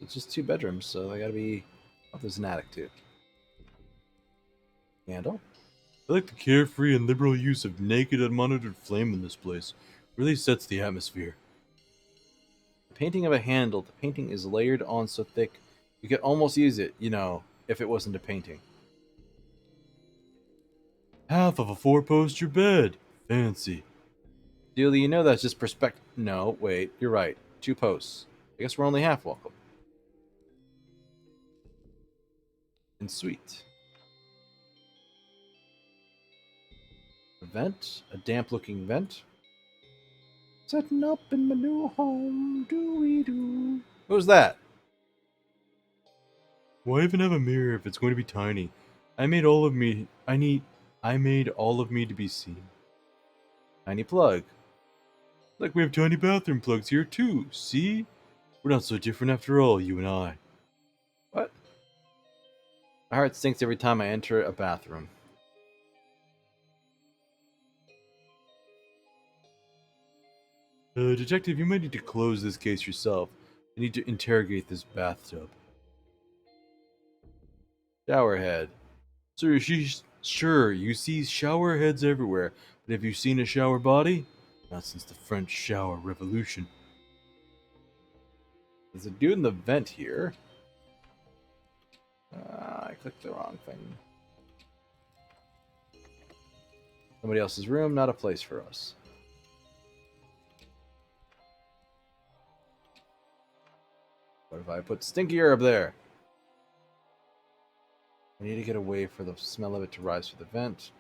It's just 2 bedrooms, so they gotta be... Oh, there's an attic, too. Candle? I like the carefree and liberal use of naked unmonitored flame in this place. Really sets the atmosphere. Painting of a handle. The painting is layered on so thick you could almost use it, you know, if it wasn't a painting. Half of a 4-poster bed. Fancy. Dealey, you know that's just perspective. No, wait, you're right. 2 posts. I guess we're only half welcome. And sweet. A vent, a damp-looking vent. Setting up in my new home, do-we-do. Who's that? Why even have a mirror if it's going to be tiny? I made all of me to be seen. Tiny plug. Like we have tiny bathroom plugs here too, see? We're not so different after all, you and I. What? My heart sinks every time I enter a bathroom. Detective, you might need to close this case yourself. I need to interrogate this bathtub. Shower head. Sure, you see shower heads everywhere, but have you seen a shower body? Not since the French shower revolution. There's a dude in the vent here. I clicked the wrong thing. Somebody else's room, not a place for us. What if I put stinky herb there? I need to get away for the smell of it to rise through the vent.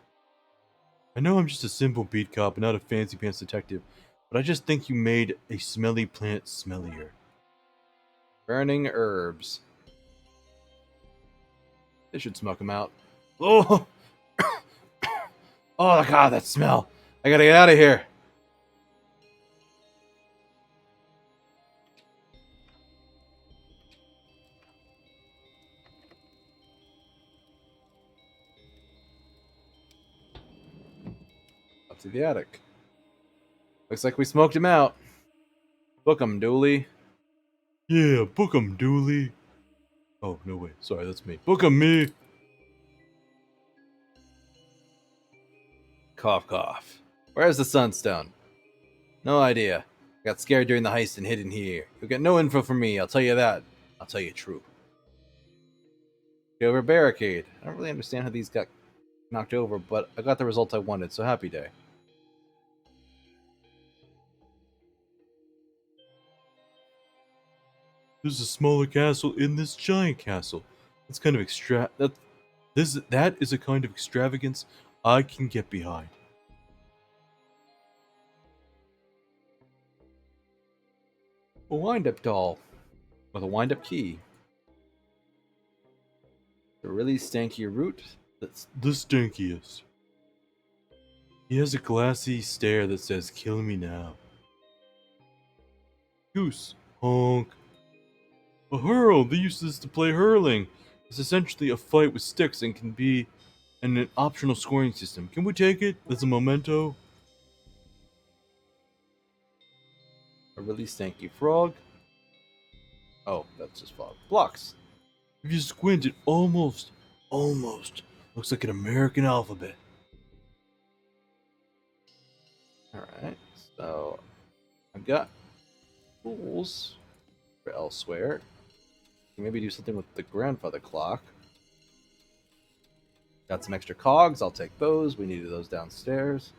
I know I'm just a simple beat cop and not a fancy pants detective, but I just think you made a smelly plant smellier. Burning herbs. They should smoke them out. Oh! Oh god, that smell! I gotta get out of here! Up to the attic. Looks like we smoked him out. Book 'em, Dooley. Yeah, book 'em, Dooley. Oh, no way. Sorry, that's me. Book 'em, me! Cough, cough. Where's the sunstone? No idea. I got scared during the heist and hid in here. You'll get no info from me, I'll tell you that. I'll tell you true. Get over barricade. I don't really understand how these got knocked over, but I got the result I wanted, so happy day. There's a smaller castle in this giant castle. That's kind of that is a kind of extravagance I can get behind. A wind-up doll with a wind-up key. A really stanky root. That's the stankiest. He has a glassy stare that says, "Kill me now." Goose. Honk. A hurl! They use this to play hurling. It's essentially a fight with sticks and can be an optional scoring system. Can we take it as a memento? A really stanky frog. Oh, that's just fog. Blocks. If you squint, it almost looks like an American alphabet. Alright, so I've got tools for elsewhere. Maybe do something with the grandfather clock. Got some extra cogs, I'll take those. We needed those downstairs.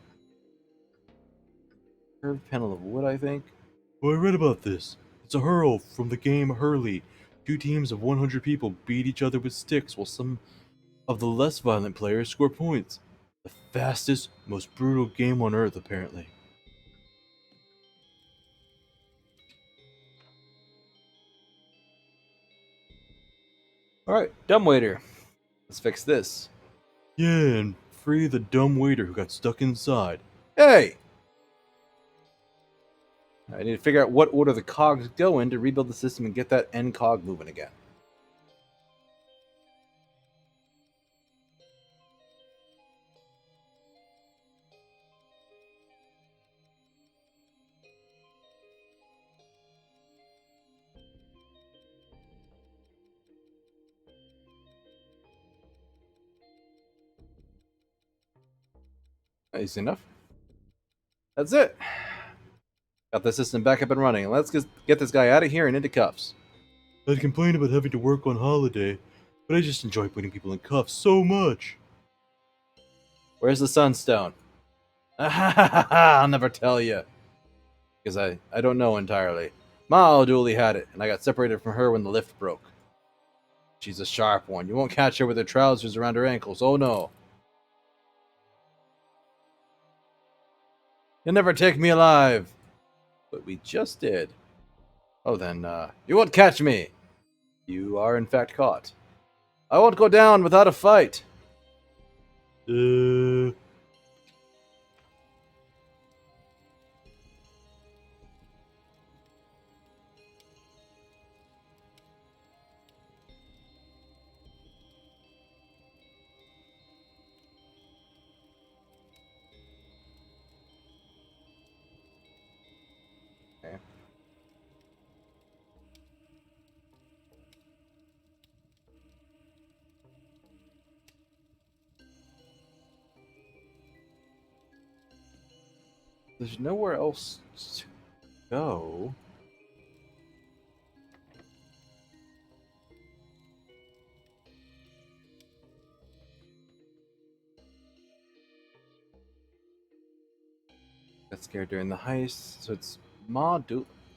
Curved panel of wood, I think. Oh, I read about this. It's a hurl from the game Hurley. 2 teams of 100 people beat each other with sticks while some of the less violent players score points. The fastest, most brutal game on Earth, apparently. Alright, dumbwaiter. Let's fix this. Yeah, and free the dumb waiter who got stuck inside. Hey! I need to figure out what order the cogs go in to rebuild the system and get that end cog moving again. Easy enough. That's it. Got the system back up and running. Let's get this guy out of here and into cuffs. I'd complain about having to work on holiday, but I just enjoy putting people in cuffs so much. Where's the sunstone? I'll never tell you. Because I don't know entirely. Ma Dooley had it, and I got separated from her when the lift broke. She's a sharp one. You won't catch her with her trousers around her ankles. Oh no. You'll never take me alive. But we just did. Oh then, you won't catch me. You are in fact caught. I won't go down without a fight. Okay. There's nowhere else to go. Got scared during the heist, so it's mod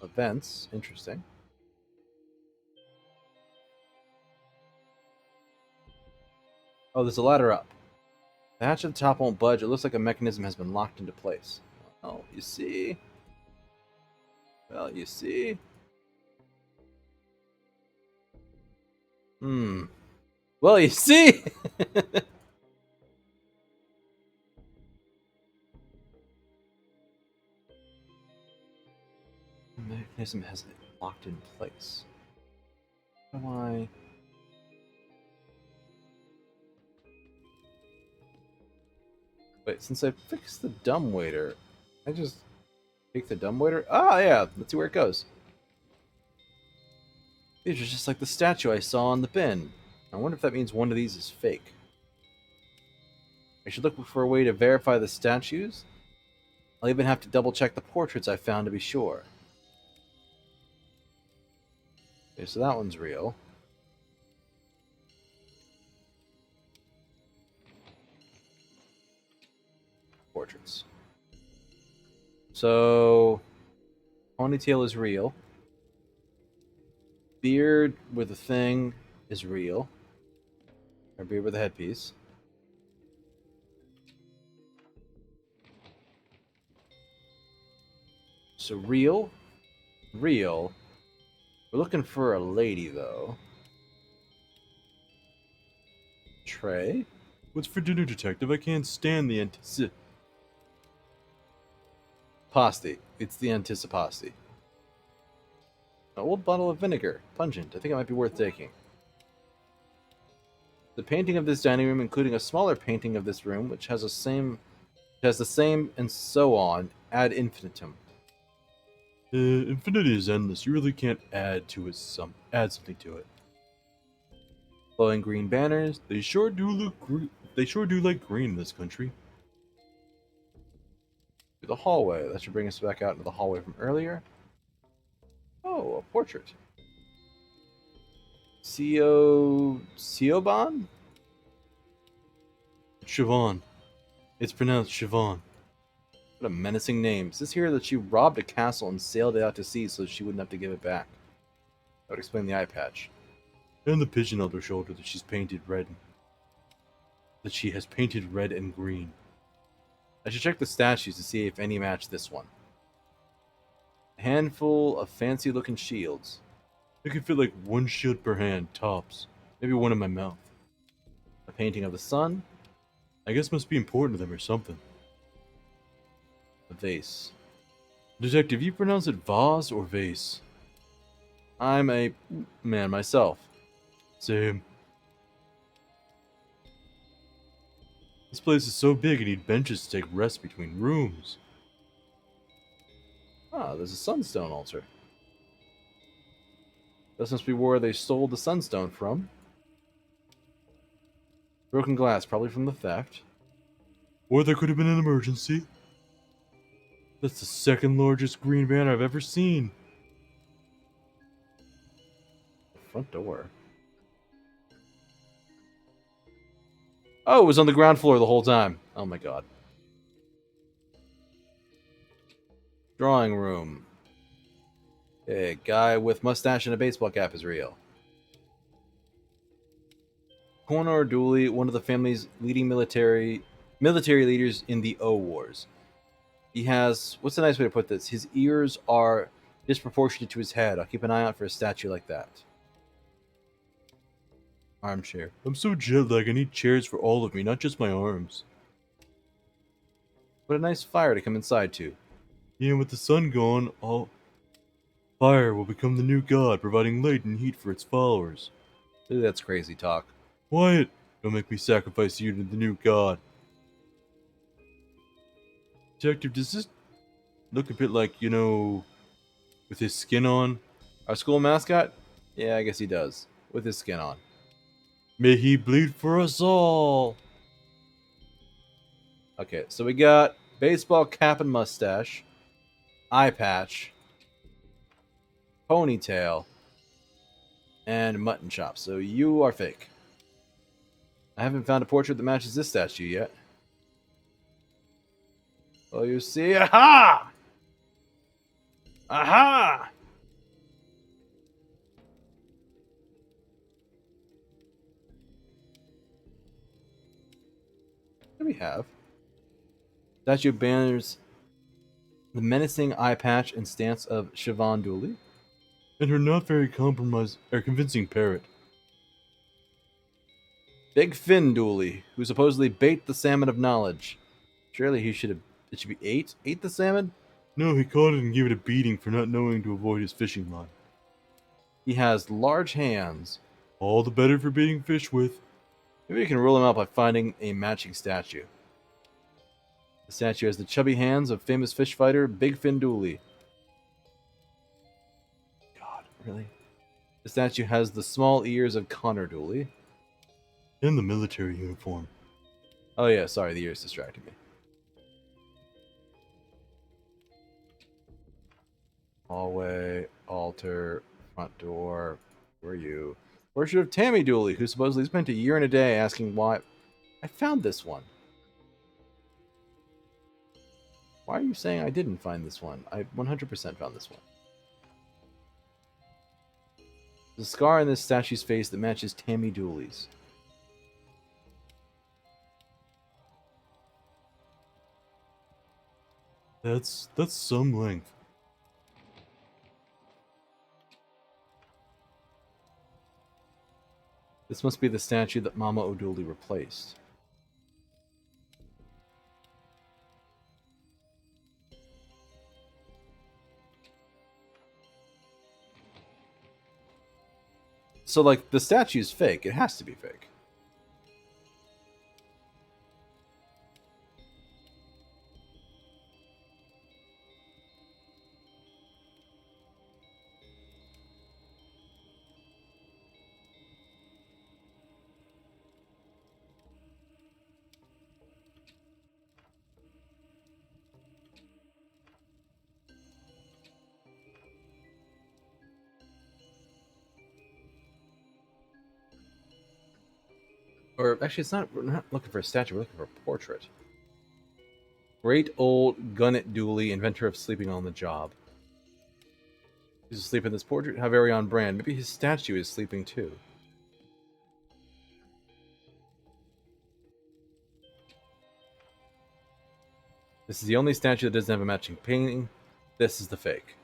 events. Interesting. Oh, there's a ladder up. The hatch at the top won't budge. It looks like a mechanism has been locked into place. Oh, you see? Well, you see? Well, you see? The mechanism has it locked in place. How do I... Wait, since I fixed the dumbwaiter, I just take the dumbwaiter? Ah, yeah, let's see where it goes. These are just like the statue I saw on the bin. I wonder if that means one of these is fake. I should look for a way to verify the statues. I'll even have to double check the portraits I found to be sure. Okay, so that one's real. Portraits. So, ponytail is real. Beard with a thing is real. Or beard with a headpiece. So real, real, We're looking for a lady, though. Trey? What's for dinner, detective? I can't stand the Pasty. It's the anticipasti. An old bottle of vinegar. Pungent. I think it might be worth taking. The painting of this dining room, including a smaller painting of this room, which has the same, and so on, ad infinitum. Infinity is endless. You really can't add something to it. Glowing green banners. They sure do like green in this country. Through the hallway. That should bring us back out into the hallway from earlier. Oh, a portrait. Siobhan? Siobhan. It's pronounced Siobhan. What a menacing name. It says here that she robbed a castle and sailed it out to sea so she wouldn't have to give it back. That would explain the eye patch. And the pigeon on her shoulder that she has painted red and green. I should check the statues to see if any match this one. A handful of fancy looking shields. It could fit like one shield per hand, tops. Maybe one in my mouth. A painting of the sun. I guess must be important to them or something. A vase. Detective, you pronounce it vase or vase? I'm a man myself. Same. This place is so big I need benches to take rest between rooms. Ah, there's a sunstone altar. This must be where they stole the sunstone from. Broken glass, probably from the theft. Or there could have been an emergency. That's the second largest green banner I've ever seen. Front door. Oh, it was on the ground floor the whole time. Oh my god. Drawing room. A guy with mustache and a baseball cap is real. Cornor Dooley, one of the family's leading military leaders in the O Wars. He has, what's a nice way to put this? His ears are disproportionate to his head. I'll keep an eye out for a statue like that. Armchair. I'm so jet lagged I need chairs for all of me, not just my arms. What a nice fire to come inside to. Yeah, with the sun gone, all fire will become the new god, providing light and heat for its followers. Ooh, that's crazy talk. Wyatt, don't make me sacrifice you to the new god. Detective, does this look a bit like, with his skin on? Our school mascot? Yeah, I guess he does. With his skin on. May he bleed for us all. Okay, so we got baseball cap and mustache, eye patch, ponytail, and mutton chop. So you are fake. I haven't found a portrait that matches this statue yet. Oh, you see? Aha! Aha! What do we have? Statue banners the menacing eye patch and stance of Siobhan Dooley. And her not very convincing parrot. Big Fin Dooley, who supposedly bait the salmon of knowledge. Surely it should be ate the salmon? No, he caught it and gave it a beating for not knowing to avoid his fishing line. He has large hands. All the better for beating fish with. Maybe we can rule him out by finding a matching statue. The statue has the chubby hands of famous fish fighter Big Fin Dooley. God, really? The statue has the small ears of Connor Dooley. In the military uniform. Oh yeah, sorry, the ears distracted me. Hallway, altar, front door. Where are you? Worship of Tammy Dooley, who supposedly spent a year and a day asking why. I found this one. Why are you saying I didn't find this one? I 100% found this one. There's a scar in this statue's face that matches Tammy Dooley's. That's some length. This must be the statue that Mama O'Dooley replaced. So, like, the statue's fake. It has to be fake. Or, actually, it's not. We're not looking for a statue. We're looking for a portrait. Great old Gunnet Dooley, inventor of sleeping on the job. He's asleep in this portrait? How very on brand. Maybe his statue is sleeping too. This is the only statue that doesn't have a matching painting. This is the fake.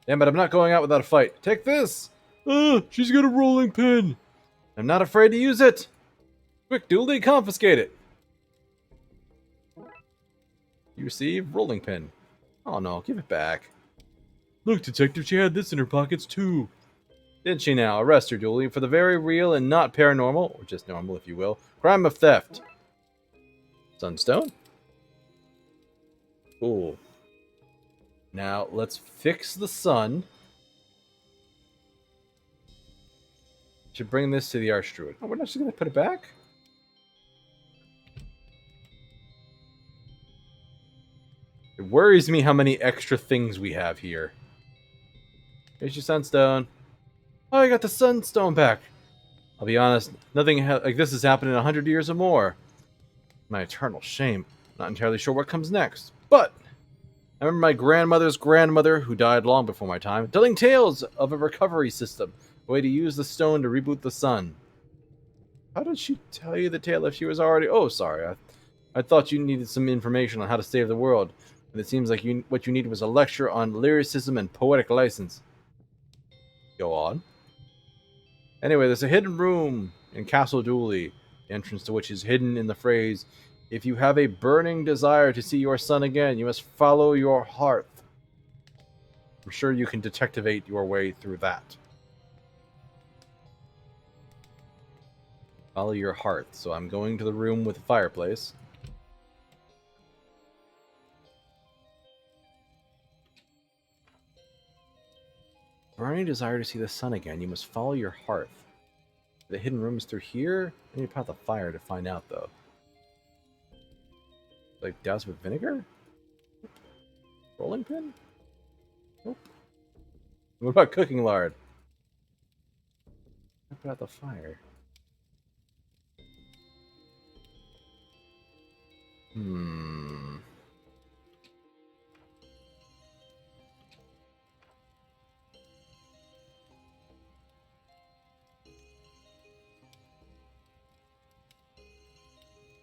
Damn it, I'm not going out without a fight. Take this! Ah, she's got a rolling pin. I'm not afraid to use it! Quick, Dooley, confiscate it! You receive rolling pin. Oh no, give it back. Look, Detective, she had this in her pockets too. Did she now? Arrest her, Dooley, for the very real and not paranormal, or just normal if you will, crime of theft. Sunstone? Cool. Now, let's fix the sun. Should bring this to the Archdruid. Oh, we're not just going to put it back? It worries me how many extra things we have here. Here's your sunstone. Oh, I got the sunstone back. I'll be honest, nothing like this has happened in 100 years or more. My eternal shame. Not entirely sure what comes next. But I remember my grandmother's grandmother, who died long before my time, telling tales of a recovery system, a way to use the stone to reboot the sun. How did she tell you the tale if she was already... Oh, sorry. I thought you needed some information on how to save the world. And it seems like what you needed was a lecture on lyricism and poetic license. Go on. Anyway, there's a hidden room in Castle Dooley, the entrance to which is hidden in the phrase, "If you have a burning desire to see your son again, you must follow your heart." I'm sure you can detectivate your way through that. Follow your heart. So I'm going to the room with the fireplace. Burning desire to see the sun again, you must follow your hearth. The hidden room is through here. I need to put out the fire to find out, though. Like, douse with vinegar? Rolling pin? Nope. What about cooking lard? I put out the fire.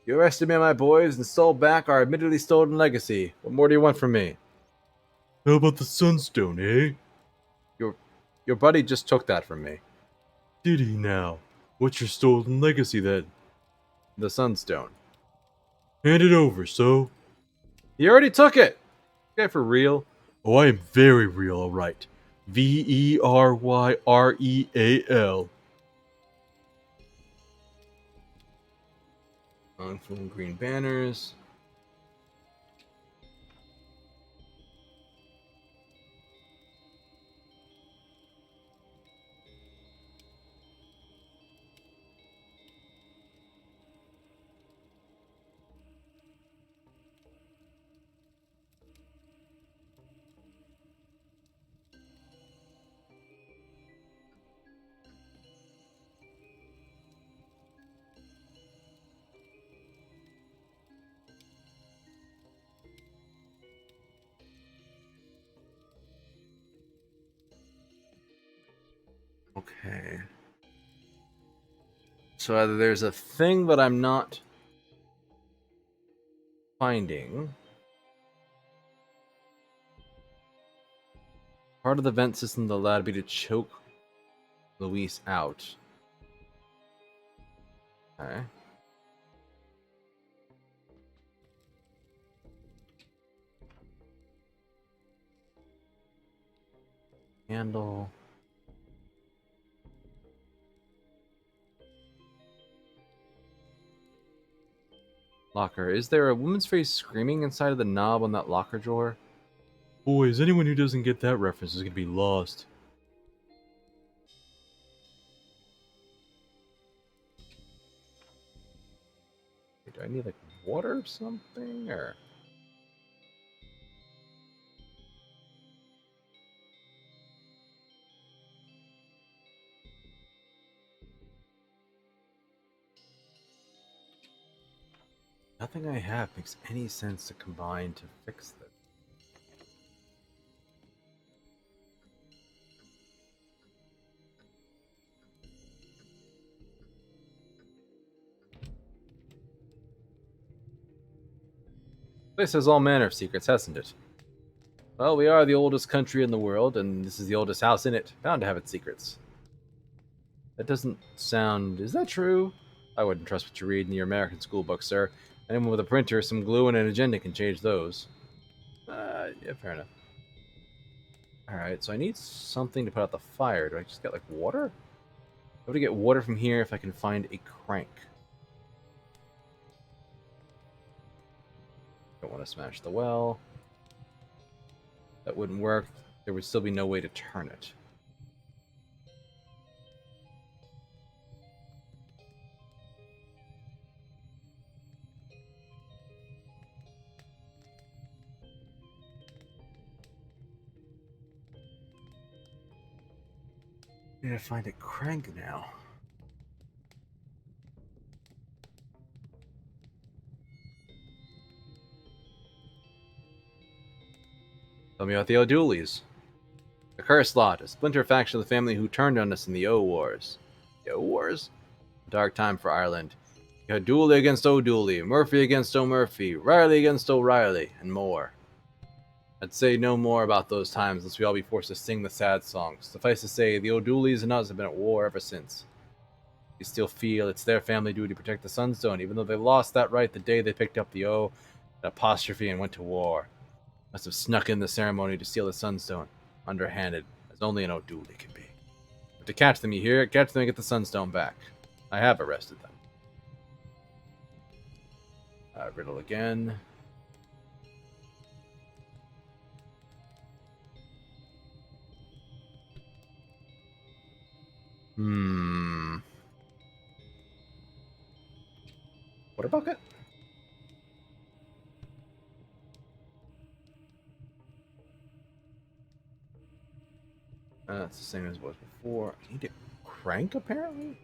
You arrested me and my boys and stole back our admittedly stolen legacy. What more do you want from me? How about the sunstone, eh? Your buddy just took that from me. Did he now? What's your stolen legacy then? The sunstone. Hand it over, so. He already took it! Okay, for real? Oh, I am very real, alright. Veryreal. Unfilmed green banners. Okay. So either there's a thing that I'm not finding. Part of the vent system that allowed me to choke Luis out. Okay. Candle. Locker. Is there a woman's face screaming inside of the knob on that locker drawer? Boys, anyone who doesn't get that reference is gonna be lost. Do I need like water or something? Or nothing I have makes any sense to combine to fix this. This has all manner of secrets, hasn't it? Well, we are the oldest country in the world, and this is the oldest house in it. Bound to have its secrets. That doesn't sound... Is that true? I wouldn't trust what you read in your American school book, sir. Anyone with a printer, some glue, and an agenda can change those. Yeah, fair enough. Alright, so I need something to put out the fire. Do I just get, like, water? How would I get water from here if I can find a crank? Don't want to smash the well. That wouldn't work. There would still be no way to turn it. I need to find a crank now. Tell me about the O'Dooleys. The Cursed Lot, a splinter faction of the family who turned on us in the O-Wars. The O-Wars? A dark time for Ireland. You had Dooley against O'Dooley, Murphy against O'Murphy, Riley against O'Reilly, and more. I'd say no more about those times lest we all be forced to sing the sad songs. Suffice to say, the O'Dooleys and us have been at war ever since. We still feel it's their family duty to protect the Sunstone, even though they lost that right the day they picked up the O, an apostrophe, and went to war. Must have snuck in the ceremony to steal the Sunstone, underhanded, as only an O'Dooley can be. But to catch them, you hear? Catch them and get the Sunstone back. I have arrested them. Riddle again. Water bucket? That's the same as it was before. I need a crank, apparently?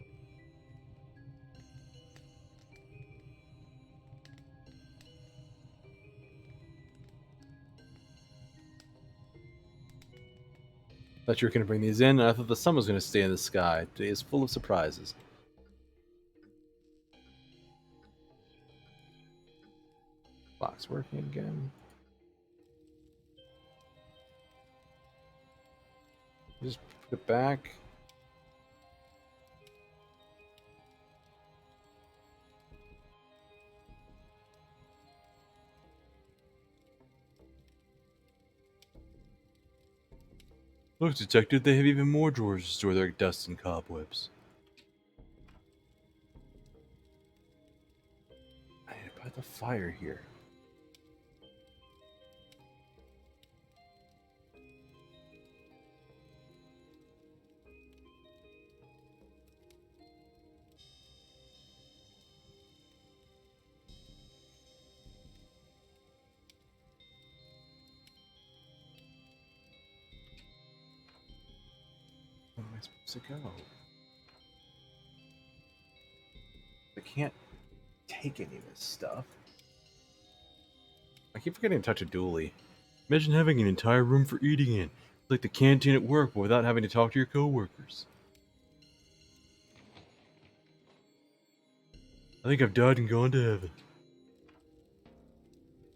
Thought you were going to bring these in, and I thought the sun was going to stay in the sky. Today is full of surprises. Clock's working again. Just put it back. Look, Detective, they have even more drawers to store their dust and cobwebs. I need to put the fire here. Where am I supposed to go? I can't take any of this stuff. I keep forgetting to touch a dually. Imagine having an entire room for eating in. It's like the canteen at work, but without having to talk to your coworkers. I think I've died and gone to heaven.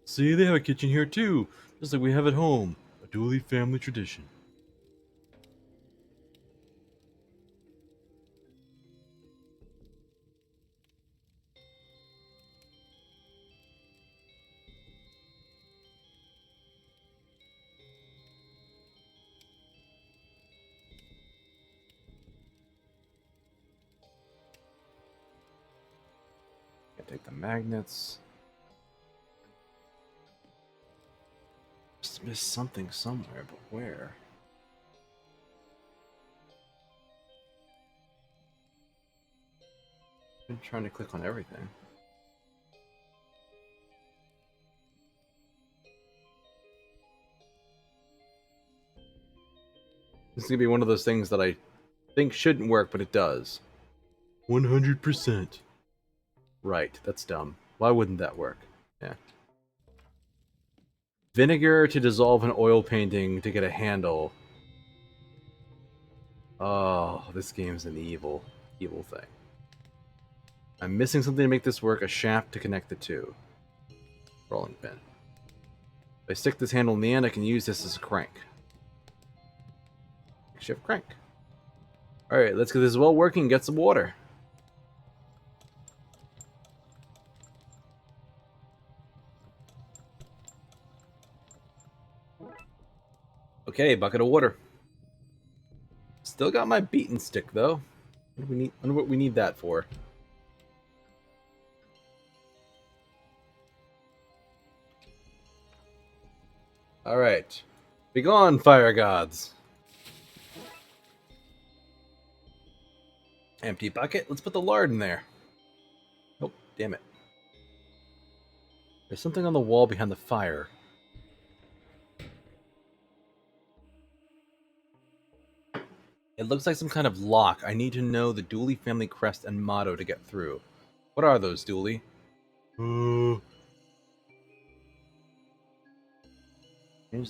See, they have a kitchen here too, just like we have at home. A Dooley family tradition. take the magnets. Just missed something somewhere, but where? I'm trying to click on everything. This is gonna be one of those things that I think shouldn't work, but it does. 100%. Right, that's dumb. Why wouldn't that work? Yeah. Vinegar to dissolve an oil painting to get a handle. Oh, this game's an evil thing. I'm missing something to make this work, a shaft to connect the two. Rolling pin. If I stick this handle in the end, I can use this as a crank. Shift crank. Alright, let's get this well working and get some water. Okay, bucket of water. Still got my beaten stick though. What do we need? Wonder what we need that for. Alright. Begone, fire gods. Empty bucket. Let's put the lard in there. Oh, damn it. There's something on the wall behind the fire. It looks like some kind of lock. I need to know the Dooley family crest and motto to get through. What are those, Dooley? Here's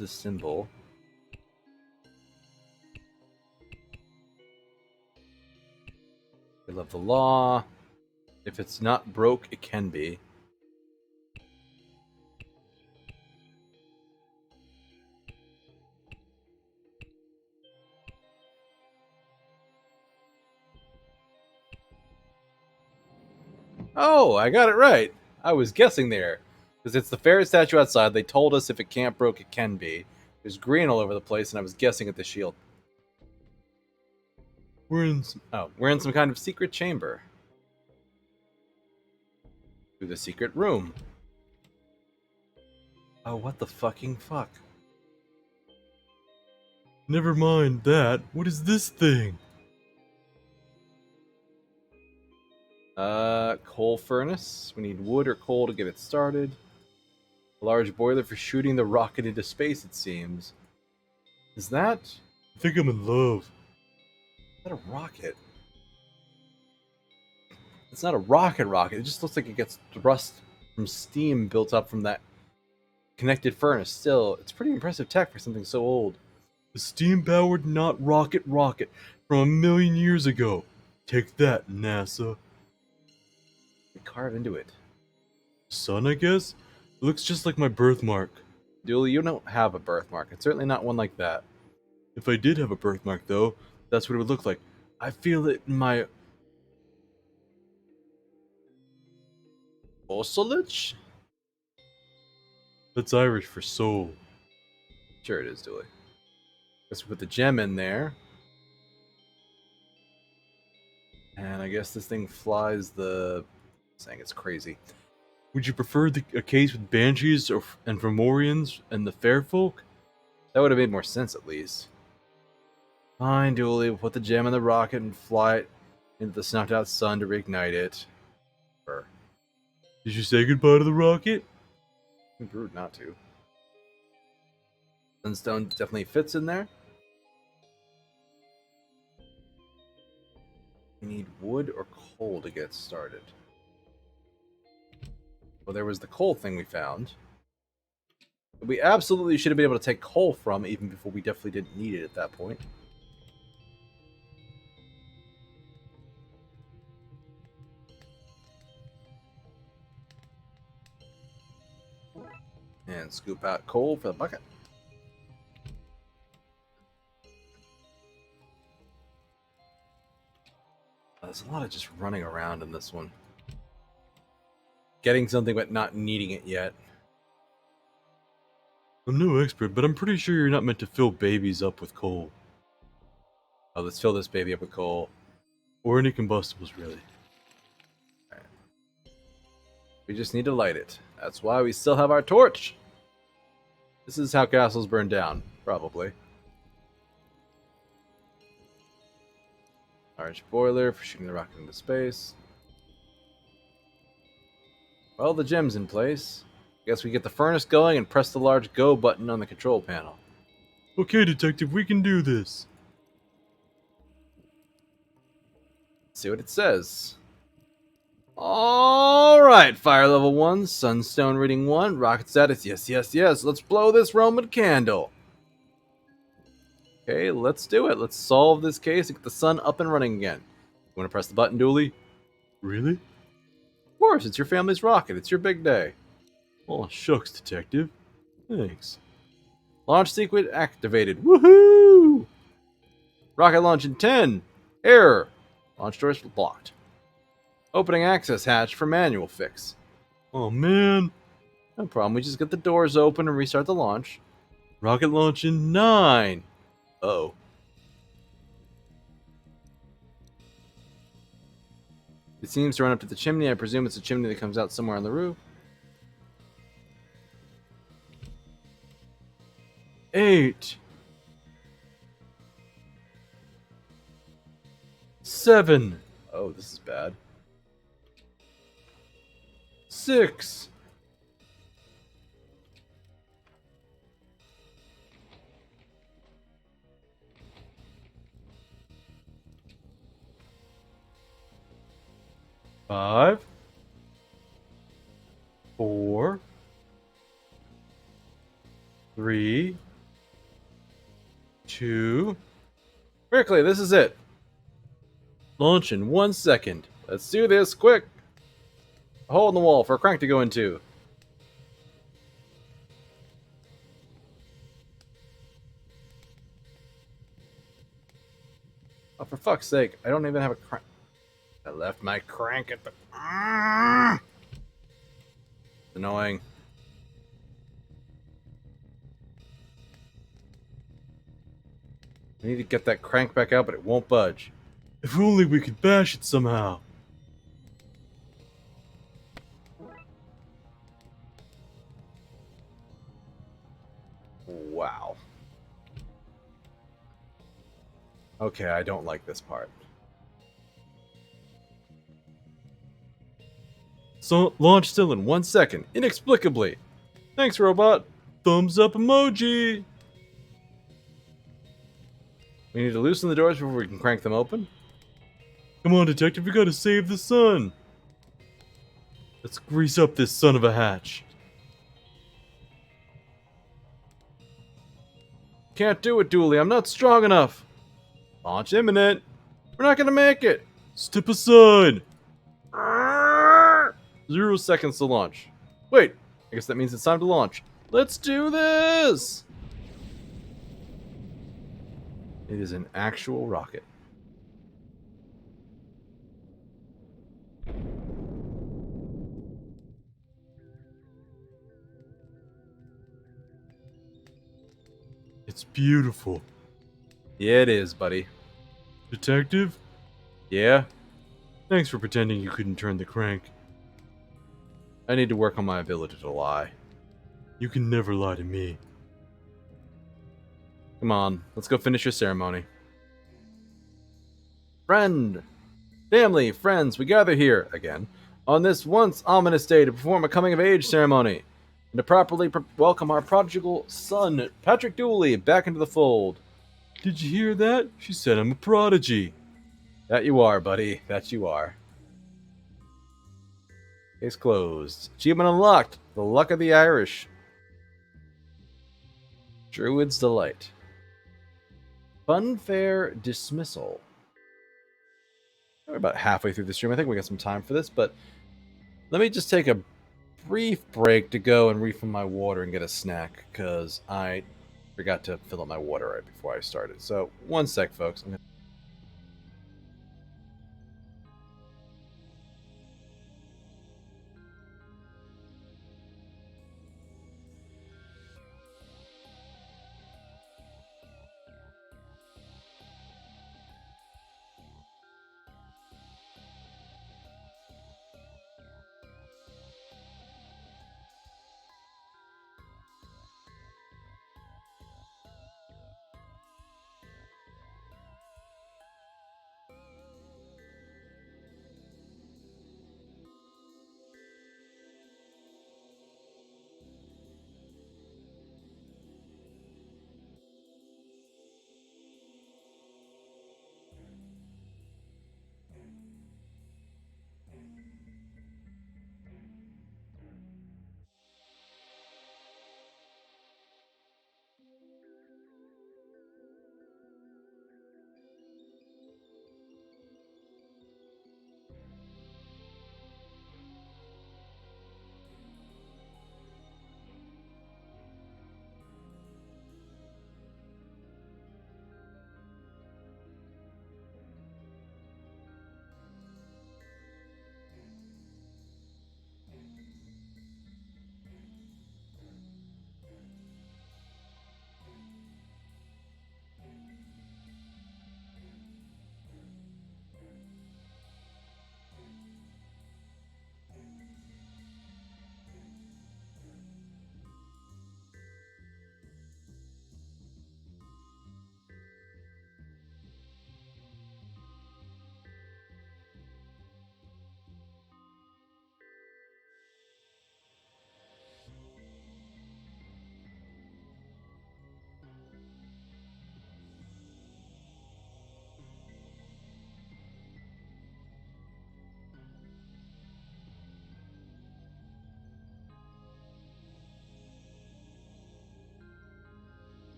the symbol. We love the law. If it's not broke, it can be. Oh, I got it right. I was guessing there. Because it's the ferret statue outside. They told us if it can't broke, it can be. There's green all over the place, and I was guessing at the shield. We're in some kind of secret chamber. Through the secret room. Oh, what the fucking fuck? Never mind that. What is this thing? Coal furnace. We need wood or coal to get it started. A large boiler for shooting the rocket into space, it seems. Is that... I think I'm in love. Is that a rocket? It's not a rocket. It just looks like it gets thrust from steam built up from that connected furnace. Still, it's pretty impressive tech for something so old. A steam-powered not rocket from 1,000,000 years ago. Take that, NASA. We carve into it. Sun, I guess? It looks just like my birthmark. Dooley, you don't have a birthmark. It's certainly not one like that. If I did have a birthmark, though, that's what it would look like. I feel it in my... Ossolage? That's Irish for soul. Sure it is, Dooley. Let's put the gem in there. And I guess this thing flies the... Saying it's crazy. Would you prefer a case with banshees and Fomorians and the fair folk? That would have made more sense, at least. Fine, Dooley. We'll put the gem in the rocket and fly it into the snuffed out sun to reignite it. Did you say goodbye to the rocket? It'd be rude not to. Sunstone definitely fits in there. We need wood or coal to get started. Well, there was the coal thing we found. We absolutely should have been able to take coal from, even before we definitely didn't need it at that point. And scoop out coal for the bucket. There's a lot of just running around in this one. Getting something but not needing it yet. I'm no expert, but I'm pretty sure you're not meant to fill babies up with coal. Oh, let's fill this baby up with coal. Or any combustibles, really. Right. We just need to light it. That's why we still have our torch. This is how castles burn down, probably. Large boiler for shooting the rocket into space. Well, the gem's in place. Guess we get the furnace going and press the large go button on the control panel. Okay, Detective, we can do this. Let's see what it says. Alright, fire level 1, sunstone reading 1, rocket status, yes, yes, yes. Let's blow this Roman candle. Okay, let's do it. Let's solve this case and get the sun up and running again. You want to press the button, Dooley? Really? Of course, it's your family's rocket. It's your big day. Oh, shucks, Detective. Thanks. Launch sequence activated. Woohoo! Rocket launch in 10. Error. Launch doors blocked. Opening access hatch for manual fix. Oh, man. No problem. We just get the doors open and restart the launch. Rocket launch in 9. Uh-oh. It seems to run up to the chimney. I presume it's a chimney that comes out somewhere on the roof. 8. 7. Oh, this is bad. 6. 5. 4. 3. 2. Quickly, this is it. Launch in 1 second. Let's do this, quick. A hole in the wall for a crank to go into. Oh, for fuck's sake, I don't even have a crank. I left my crank at the... Annoying. I need to get that crank back out, but it won't budge. If only we could bash it somehow. Wow. Okay, I don't like this part. So, Launch still in 1 second, inexplicably. Thanks, robot. thumbs up emoji. We need to loosen the doors before we can crank them open. Come on, Detective, we gotta save the sun. Let's grease up this son of a hatch. Can't do it, Dooley. I'm not strong enough. Launch imminent. We're not gonna make it. Step aside. 0 seconds to launch. Wait, I guess that means it's time to launch. Let's do this! It is an actual rocket. It's beautiful. Yeah, it is, buddy. Detective, Yeah? thanks for pretending you couldn't turn the crank. I need to work on my ability to lie. You can never lie to me. Come on, let's go finish your ceremony. Friend! Family, friends, we gather here, again, on this once ominous day to perform a coming-of-age ceremony, and to properly welcome our prodigal son, Patrick Dooley, back into the fold. Did you hear that? She said I'm a prodigy. That you are, buddy. That you are. Case closed. Achievement unlocked. The luck of the Irish. Druid's Delight. Funfair Dismissal. We're about halfway through the stream. I think we got some time for this, but let me just take a brief break to go and refill my water and get a snack, because I forgot to fill up my water right before I started. So, 1 sec, folks.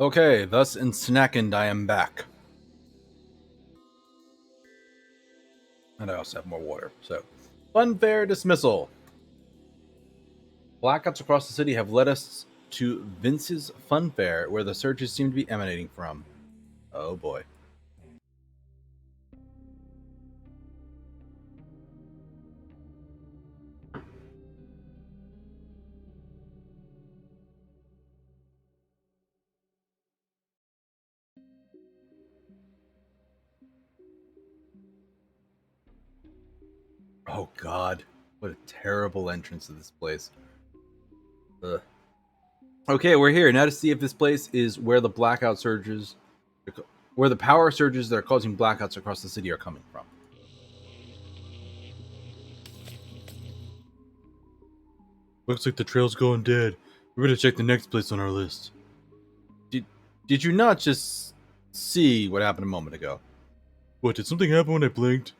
Okay, thus in Snackend I am back. And I also have more water, so. Funfair dismissal. Blackouts across the city have led us to Vince's Funfair, where the surges seem to be emanating from. Oh boy. Oh god. What a terrible entrance to this place. Ugh. Okay, we're here now to see if this place is where the blackout surges, where the power surges that are causing blackouts across the city are coming from. Looks like the trail's going dead. We better check the next place on our list. Did you not just see what happened a moment ago? What, did something happen when I blinked?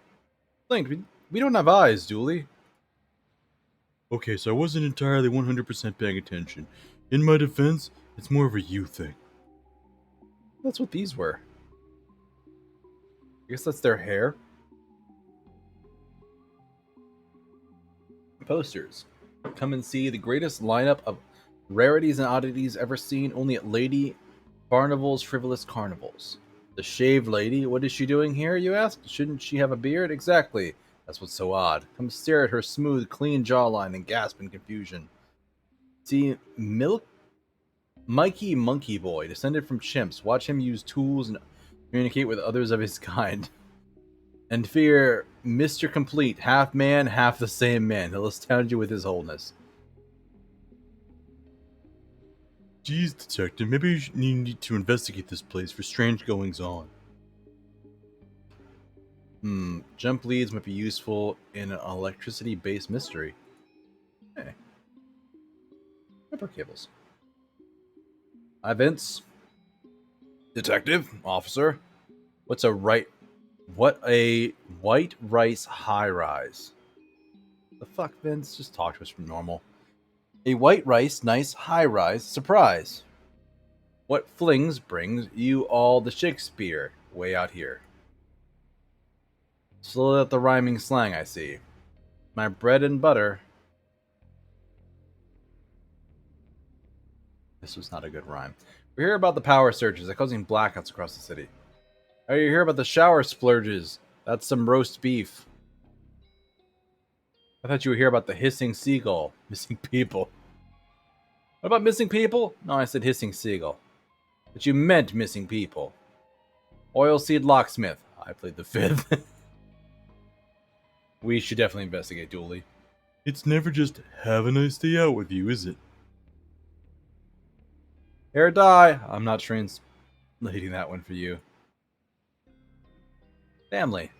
Link, we don't have eyes, Dooley. Okay, so I wasn't entirely 100% paying attention. In my defense, it's more of a you thing. That's what these were. I guess that's their hair. Posters. Come and see the greatest lineup of rarities and oddities ever seen only at Lady Barnival's Frivolous Carnivals. The shaved lady, what is she doing here, you ask? Shouldn't she have a beard? Exactly. That's what's so odd. Come stare at her smooth, clean jawline and gasp in confusion. See, Mikey Monkey Boy, descended from chimps. Watch him use tools and communicate with others of his kind. And fear Mr. Complete, half man, half the same man. He'll astound you with his wholeness. Geez, detective, maybe you need to investigate this place for strange goings on. Jump leads might be useful in an electricity-based mystery. Hey. Pepper cables. Hi, Vince. Detective, officer. What a white rice high rise. The fuck, Vince? Just talk to us from normal. A white rice, nice high rise surprise. What flings brings you all the Shakespeare way out here? Slow out the rhyming slang, I see. My bread and butter. This was not a good rhyme. We hear about the power surges that causing blackouts across the city. Oh, you hear about the shower splurges? That's some roast beef. I thought you would hear about the hissing seagull. Missing people. What about missing people? No, I said hissing seagull. But you meant missing people. Oilseed locksmith. I played the fifth. We should definitely investigate, Dooley. It's never just have a nice day out with you, is it? Hair dye. I'm not translating that one for you. Family.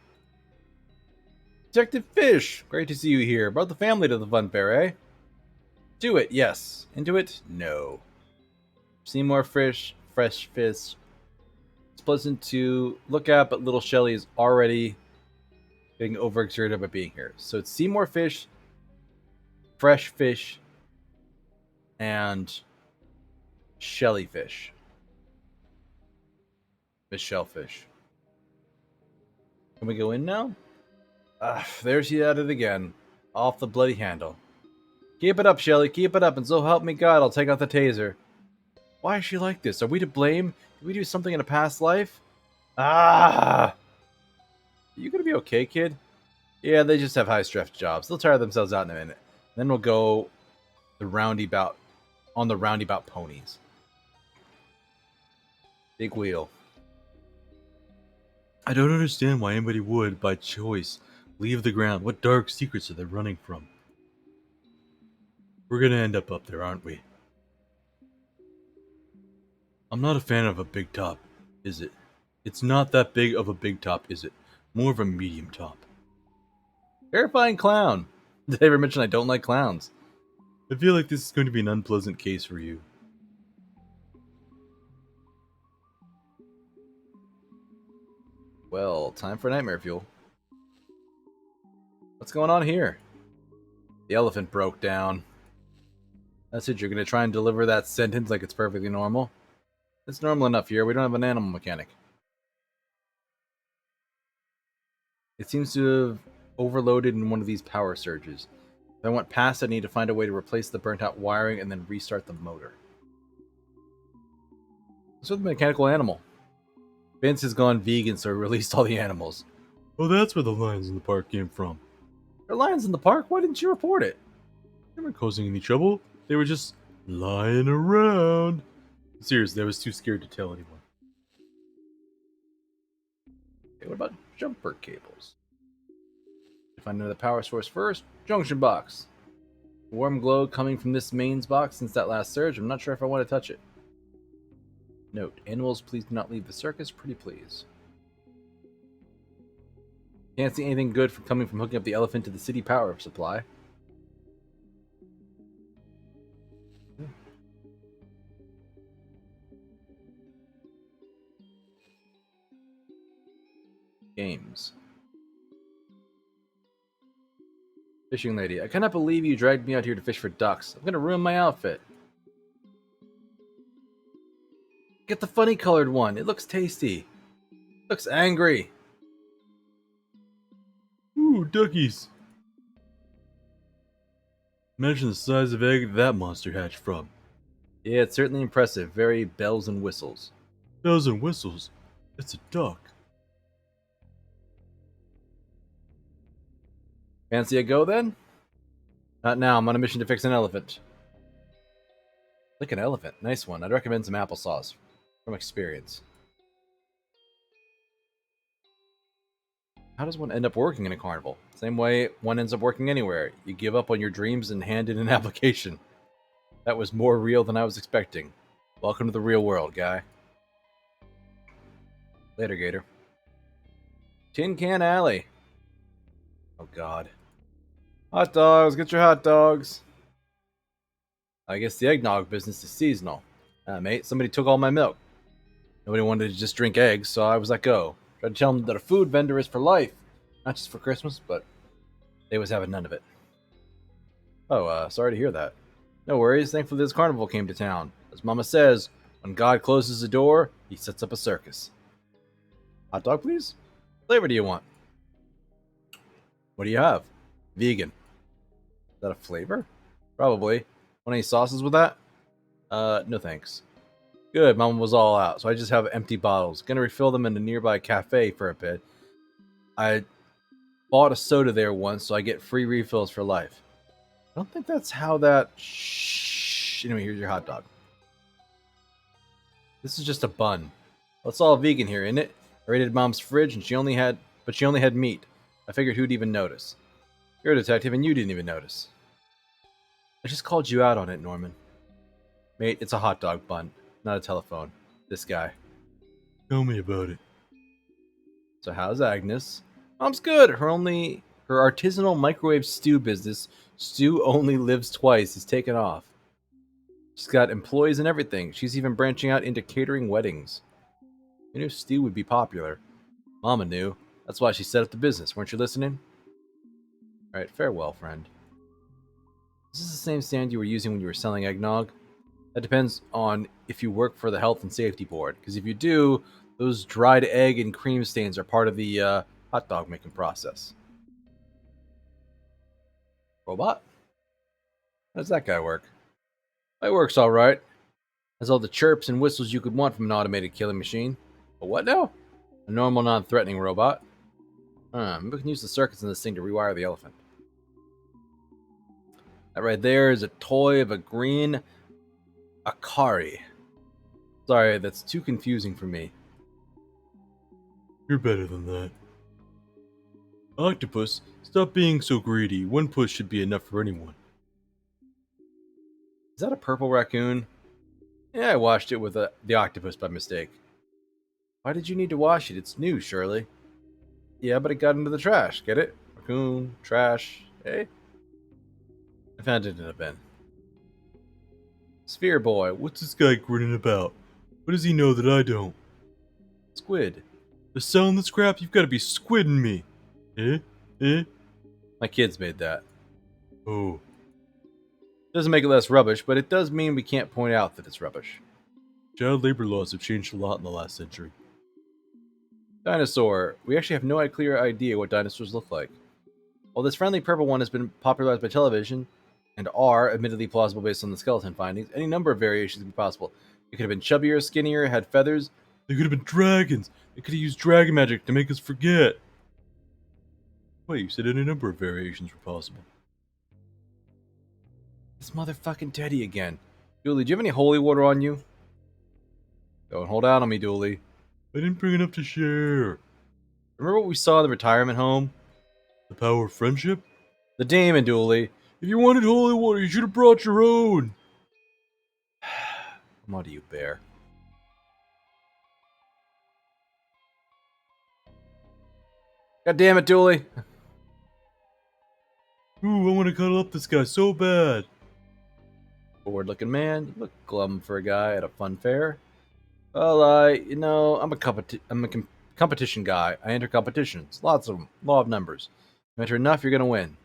Detective Fish. Great to see you here. Brought the family to the fun fair, eh? Do it, yes. Into it, no. Seymour Fish, fresh fish. It's pleasant to look at, but little Shelly is already getting overexerted about being here. So it's Seymour Fish, fresh fish, and Shelly Fish. Miss Shellfish. Can we go in now? There she at it again. Off the bloody handle. Keep it up, Shelly. Keep it up, and so help me God, I'll take out the taser. Why is she like this? Are we to blame? Did we do something in a past life? Ah! You gonna be okay, kid? Yeah, they just have high-stress jobs. They'll tire themselves out in a minute. Then we'll go the roundabout on the roundabout ponies. Big wheel. I don't understand why anybody would, by choice, leave the ground. What dark secrets are they running from? We're gonna end up there, aren't we? I'm not a fan of a big top, is it? It's not that big of a big top, is it? More of a medium top. Terrifying clown. Did I ever mention I don't like clowns? I feel like this is going to be an unpleasant case for you. Well, time for nightmare fuel. What's going on here? The elephant broke down. That's it, you're gonna try and deliver that sentence like it's perfectly normal? It's normal enough here. We don't have an animal mechanic. It seems to have overloaded in one of these power surges. If I went past, I need to find a way to replace the burnt-out wiring and then restart the motor. What's with the mechanical animal? Vince has gone vegan, so he released all the animals. Oh, that's where the lions in the park came from. There are lions in the park? Why didn't you report it? They weren't causing any trouble. They were just lying around. Seriously, I was too scared to tell anyone. Okay, what about jumper cables? Find another power source first. Junction box. Warm glow coming from this mains box since that last surge. I'm not sure if I want to touch it. Note, animals, please do not leave the circus. Pretty please. Can't see anything good coming from hooking up the elephant to the city power supply. Games. Fishing lady. I cannot believe you dragged me out here to fish for ducks. I'm gonna ruin my outfit. Get the funny colored one. It looks tasty. It looks angry. Ooh, duckies. Imagine the size of egg that monster hatched from. Yeah, it's certainly impressive. Very bells and whistles. Bells and whistles. It's a duck. Fancy a go then? Not now. I'm on a mission to fix an elephant. Like an elephant. Nice one. I'd recommend some applesauce. From experience. How does one end up working in a carnival? Same way one ends up working anywhere. You give up on your dreams and hand in an application. That was more real than I was expecting. Welcome to the real world, guy. Later, Gator. Tin Can Alley. Oh, God. Hot dogs. Get your hot dogs. I guess the eggnog business is seasonal. Mate, somebody took all my milk. Nobody wanted to just drink eggs, so I was let go. Tried to tell them that a food vendor is for life. Not just for Christmas, but they was having none of it. Oh, sorry to hear that. No worries, thankfully this carnival came to town. As Mama says, when God closes a door, he sets up a circus. Hot dog, please? What flavor do you want? What do you have? Vegan. Is that a flavor? Probably. Want any sauces with that? No thanks. Good, Mama was all out, so I just have empty bottles. Gonna refill them in a nearby cafe for a bit. I bought a soda there once, so I get free refills for life. I don't think that's how that... Shh. Anyway, here's your hot dog. This is just a bun. Well, it's all vegan here, isn't it? I raided Mom's fridge, and she only had meat. I figured who'd even notice. You're a detective, and you didn't even notice. I just called you out on it, Norman. Mate, it's a hot dog bun, not a telephone. This guy. Tell me about it. So how's Agnes? Mom's good. Her artisanal microwave stew business, Stew Only Lives Twice, is taken off. She's got employees and everything. She's even branching out into catering weddings. I knew Stew would be popular. Mama knew. That's why she set up the business. Weren't you listening? Alright, farewell, friend. Is this the same stand you were using when you were selling eggnog? That depends on if you work for the Health and Safety Board, because if you do, those dried egg and cream stains are part of the hot dog making process. Robot? How does that guy work? It works alright. Has all the chirps and whistles you could want from an automated killing machine. But what now? A normal, non-threatening robot. Maybe we can use the circuits in this thing to rewire the elephant. That right there is a toy of a green Akari. Sorry, that's too confusing for me. You're better than that. Octopus, stop being so greedy. One push should be enough for anyone. Is that a purple raccoon? Yeah, I washed it with the octopus by mistake. Why did you need to wash it? It's new, surely. Yeah, but it got into the trash. Get it? Raccoon, trash, hey? I found it in a bin. Sphere boy, What's this guy grinning about? What does he know that I don't? squid. The selling the scrap? You've got to be squidding me. Eh? My kids made that. Oh. Doesn't make it less rubbish, but it does mean we can't point out that it's rubbish. Child labor laws have changed a lot in the last century. Dinosaur. We actually have no clear idea what dinosaurs look like. While this friendly purple one has been popularized by television, and are admittedly plausible based on the skeleton findings, any number of variations could be possible. It could have been chubbier, skinnier, had feathers. They could have been dragons. They could have used dragon magic to make us forget. Wait, you said any number of variations were possible. This motherfucking Teddy again. Dooley, do you have any holy water on you? Don't hold out on me, Dooley. I didn't bring enough to share. Remember what we saw in the retirement home? The power of friendship? The demon, Dooley. If you wanted holy water, you should have brought your own. I'm on to you, bear. God damn it, Dooley. Ooh, I want to cuddle up this guy so bad. Forward-looking man. You look glum for a guy at a fun fair. Well, I'm a competition guy. I enter competitions. Lots of them. Law of numbers. You enter enough, you're going to win.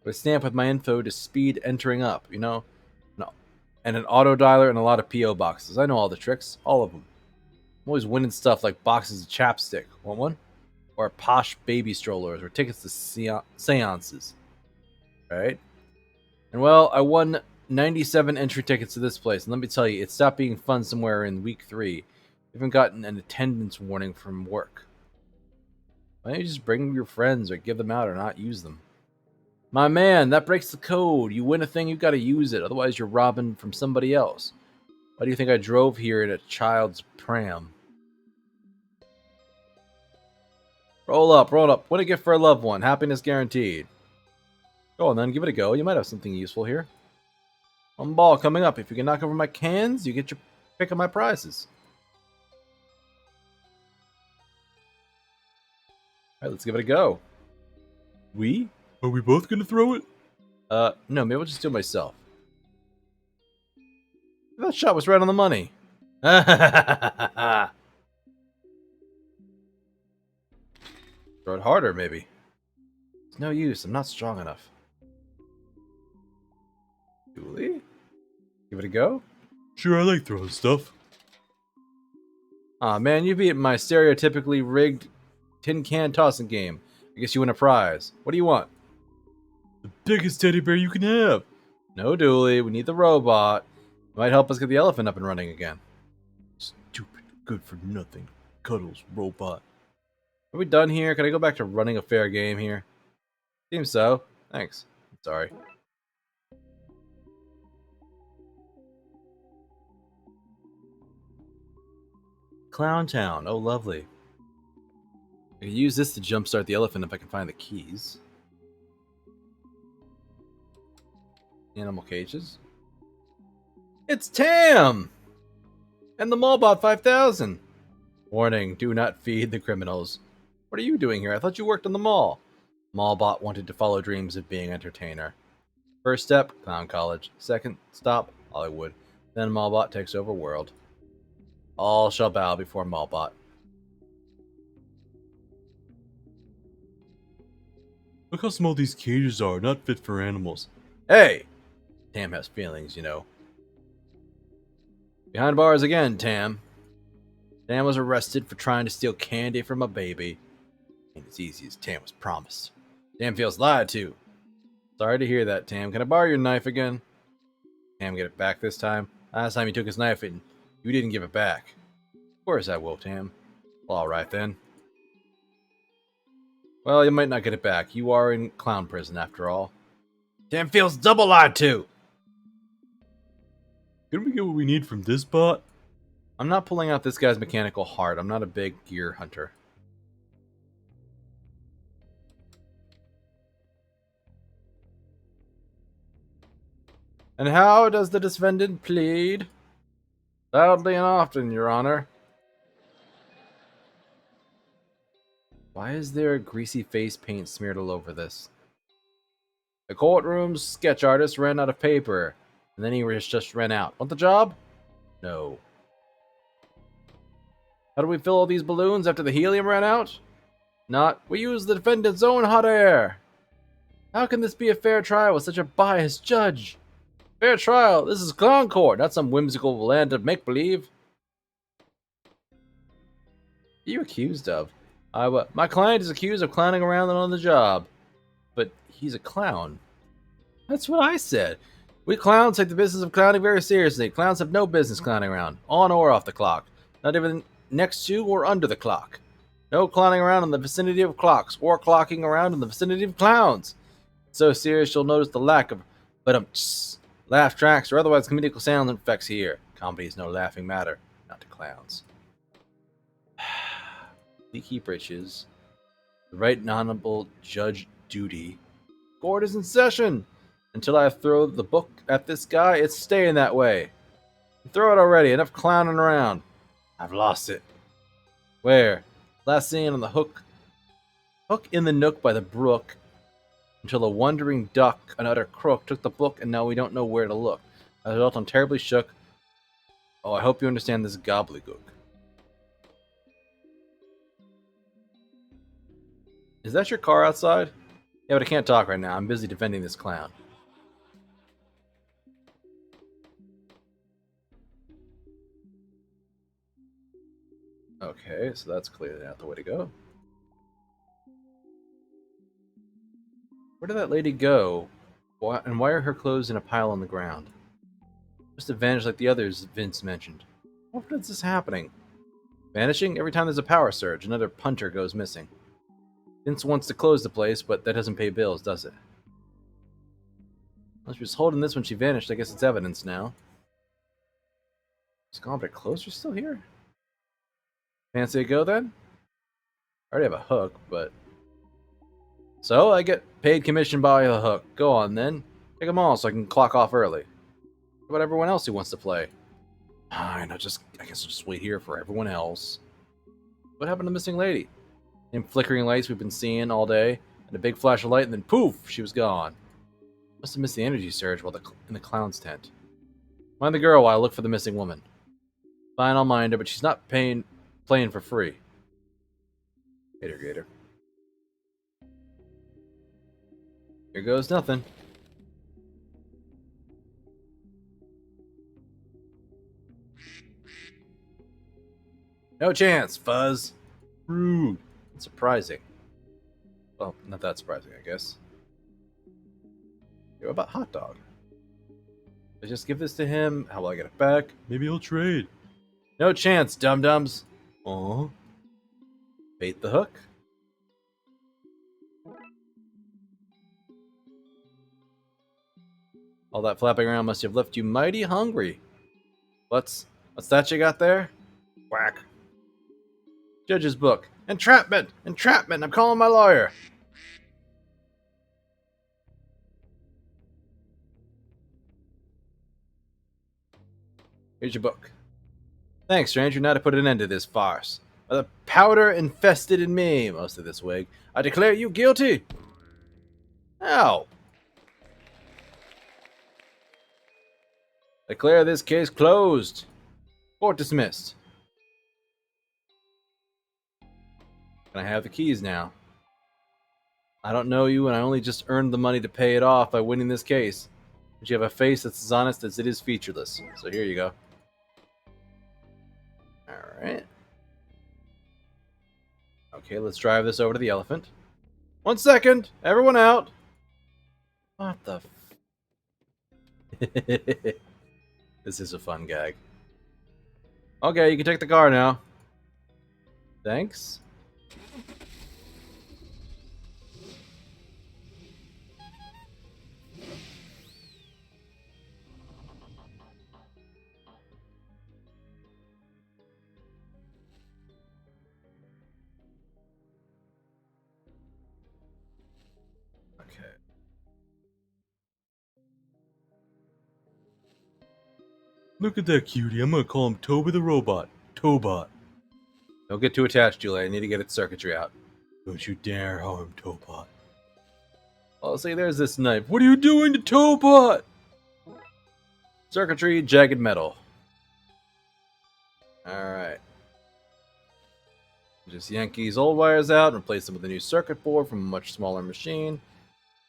With a stamp with my info to speed entering up, No. And an auto dialer and a lot of P.O. boxes. I know all the tricks. All of them. I'm always winning stuff like boxes of chapstick. Want one? Or posh baby strollers or tickets to seances. Right? And well, I won 97 entry tickets to this place. And let me tell you, it stopped being fun somewhere in week 3. I even gotten an attendance warning from work. Why don't you just bring your friends or give them out or not use them? My man, that breaks the code. You win a thing, you gotta use it. Otherwise, you're robbing from somebody else. Why do you think I drove here in a child's pram? Roll up, roll up. Win a gift for a loved one. Happiness guaranteed. Go on then, give it a go. You might have something useful here. One ball coming up. If you can knock over my cans, you get your pick of my prizes. Alright, let's give it a go. We? Are we both going to throw it? No, maybe I'll just do it myself. That shot was right on the money. Throw it harder, maybe. It's no use. I'm not strong enough. Julie? Give it a go? Sure, I like throwing stuff. Aw, man, you beat my stereotypically rigged tin can tossing game. I guess you win a prize. What do you want? The biggest teddy bear you can have. No, Dooley. We need the robot. It might help us get the elephant up and running again. Stupid, good for nothing. Cuddles, robot. Are we done here? Can I go back to running a fair game here? Seems so. Thanks. Sorry. Clown Town. Oh, lovely. I can use this to jumpstart the elephant if I can find the keys. Animal cages. It's Tam! And the Mallbot 5000! Warning, do not feed the criminals. What are you doing here? I thought you worked on the mall. Mallbot wanted to follow dreams of being an entertainer. First step, Clown College. Second stop, Hollywood. Then Mallbot takes over world. All shall bow before Mallbot. Look how small these cages are, not fit for animals. Hey! Tam has feelings, Behind bars again, Tam. Tam was arrested for trying to steal candy from a baby. Ain't as easy as Tam was promised. Tam feels lied to. Sorry to hear that, Tam. Can I borrow your knife again? Tam get it back this time? Last time he took his knife and you didn't give it back. Of course I will, Tam. Well, alright then. Well, you might not get it back. You are in clown prison after all. Tam feels double lied to! Can we get what we need from this bot? I'm not pulling out this guy's mechanical heart. I'm not a big gear hunter. And how does the defendant plead? Loudly and often, Your Honor. Why is there a greasy face paint smeared all over this? The courtroom's sketch artist ran out of paper, and then he just ran out. Want the job? No. How do we fill all these balloons after the helium ran out? Not. We use the defendant's own hot air. How can this be a fair trial with such a biased judge? Fair trial? This is clown court, not some whimsical land of make-believe. are you accused of? My client is accused of clowning around on the job. But he's a clown. That's what I said. We clowns take the business of clowning very seriously. Clowns have no business clowning around, on or off the clock. Not even next to or under the clock. No clowning around in the vicinity of clocks, or clocking around in the vicinity of clowns. So serious you'll notice the lack of laugh tracks or otherwise comedical sound effects here. Comedy is no laughing matter, not to clowns. Leaky britches. The right and honorable Judge Duty. Court is in session! Until I throw the book at this guy, it's staying that way. Throw it already, enough clowning around. I've lost it. Where? Last seen on the hook. Hook in the nook by the brook. Until a wandering duck, an utter crook, took the book and now we don't know where to look. As a result, I'm terribly shook. Oh, I hope you understand this gobbledygook. Is that your car outside? Yeah, but I can't talk right now. I'm busy defending this clown. Okay, so that's clearly not the way to go. Where did that lady go? And why are her clothes in a pile on the ground? Must have vanished like the others Vince mentioned. How often is this happening? Vanishing? Every time there's a power surge, another punter goes missing. Vince wants to close the place, but that doesn't pay bills, does it? Well, she was holding this when she vanished. I guess it's evidence now. Is Gone a bit closer still here? Fancy a go then? I already have a hook, but... So, I get paid commission by the hook. Go on then. Take them all so I can clock off early. What about everyone else who wants to play? Fine, I guess I'll just wait here for everyone else. What happened to the missing lady? Them flickering lights we've been seeing all day, and a big flash of light, and then poof, she was gone. Must have missed the energy surge while in the clown's tent. Mind the girl while I look for the missing woman. Fine, I'll mind her, but she's not playing for free. Gator. Here goes nothing. No chance, Fuzz. Rude. It's surprising. Well, not that surprising, I guess. What about hot dog? I just give this to him. How will I get it back? Maybe he'll trade. No chance, dum-dums. Aw. Bait the hook. All that flapping around must have left you mighty hungry. What's that you got there? Whack. Judge's book. Entrapment! Entrapment! I'm calling my lawyer! Here's your book. Thanks, stranger. Now to put an end to this farce. By the powder infested in me, most of this wig, I declare you guilty! Ow! Declare this case closed. Court dismissed. Can I have the keys now? I don't know you, and I only just earned the money to pay it off by winning this case. But you have a face that's as honest as it is featureless. So here you go. Alright. Okay, let's drive this over to the elephant. 1 second! Everyone out! What the This is a fun gag. Okay, you can take the car now. Thanks. Okay. Look at that cutie. I'm gonna call him Toby the Robot. Tobot. Don't get too attached, Julie. I need to get its circuitry out. Don't you dare harm Tobot. Oh, see, there's this knife. What are you doing to Tobot? Circuitry, jagged metal. Alright. Just yank these old wires out and replace them with a new circuit board from a much smaller machine.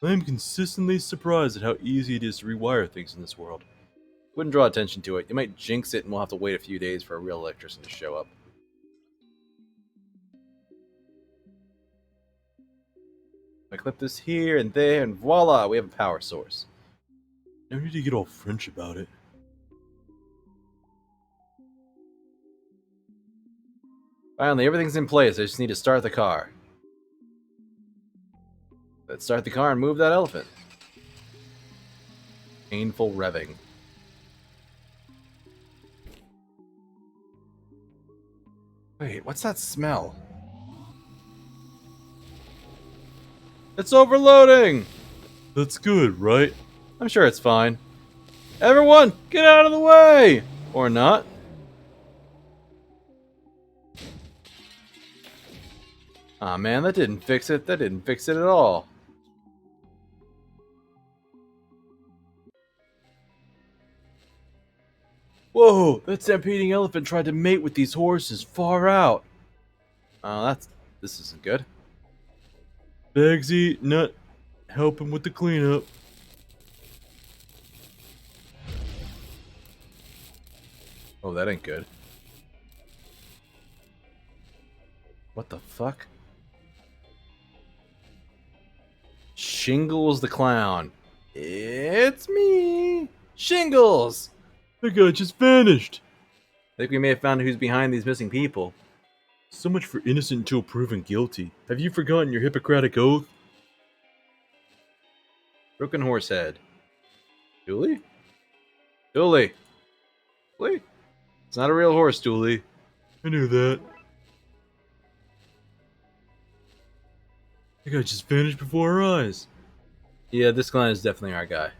I am consistently surprised at how easy it is to rewire things in this world. Wouldn't draw attention to it. You might jinx it and we'll have to wait a few days for a real electrician to show up. I clip this here and there, and voila, we have a power source. No need to get all French about it. Finally, everything's in place. I just need to start the car. Let's start the car and move that elephant. Painful revving. Wait, what's that smell? It's overloading! That's good, right? I'm sure it's fine. Everyone, get out of the way! Or not. Aw, man, that didn't fix it. That didn't fix it at all. Whoa, that stampeding elephant tried to mate with these horses far out. Oh, this isn't good. Bagsy, Nut, help him with the cleanup. Oh, that ain't good. What the fuck? Shingles the clown. It's me, Shingles. The guy just vanished. I think we may have found who's behind these missing people. So much for innocent until proven guilty. Have you forgotten your Hippocratic oath? Broken horse head. Dooley? Dooley. Dooley? It's not a real horse, Dooley. I knew that. The guy just vanished before our eyes. Yeah, this clown is definitely our guy.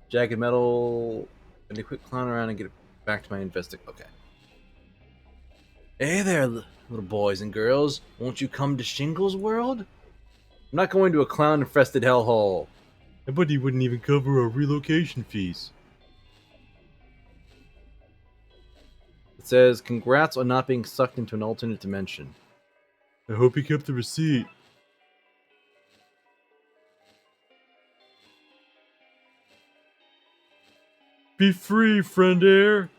Jagged metal. Let me quick clown around and get back to my investigation. Okay. Hey there, little boys and girls. Won't you come to Shingles World? I'm not going to a clown-infested hellhole. I bet he wouldn't even cover our relocation fees. It says, congrats on not being sucked into an alternate dimension. I hope he kept the receipt. Be free, friend air.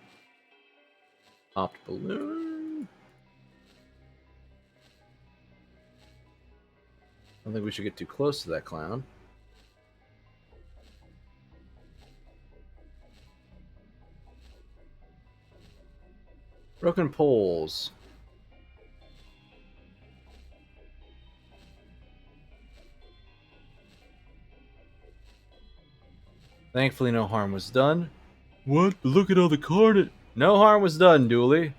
Popped balloon. I don't think we should get too close to that clown. Broken poles. Thankfully, no harm was done. What? But look at all the carnage. No harm was done, Dooley.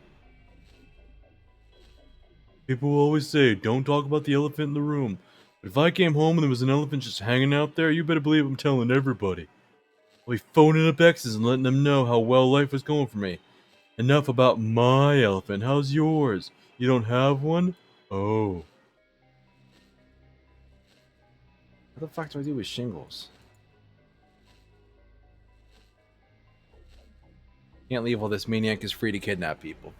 People will always say, don't talk about the elephant in the room. But if I came home and there was an elephant just hanging out there, you better believe I'm telling everybody. I'll be phoning up exes and letting them know how well life was going for me. Enough about my elephant. How's yours? You don't have one? Oh. What the fuck do I do with Shingles? Can't leave while this maniac is free to kidnap people.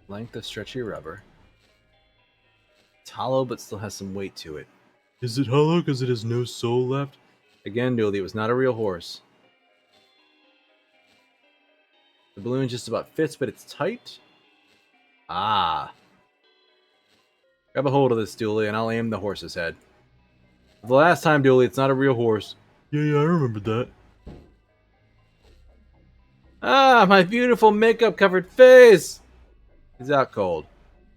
Length of stretchy rubber. It's hollow, but still has some weight to it. Is it hollow because it has no soul left? Again, Dooley, it was not a real horse. The balloon just about fits, but it's tight. Ah. Grab a hold of this, Dooley, and I'll aim the horse's head. For the last time, Dooley, it's not a real horse. Yeah, I remember that. Ah, my beautiful makeup-covered face! He's out cold.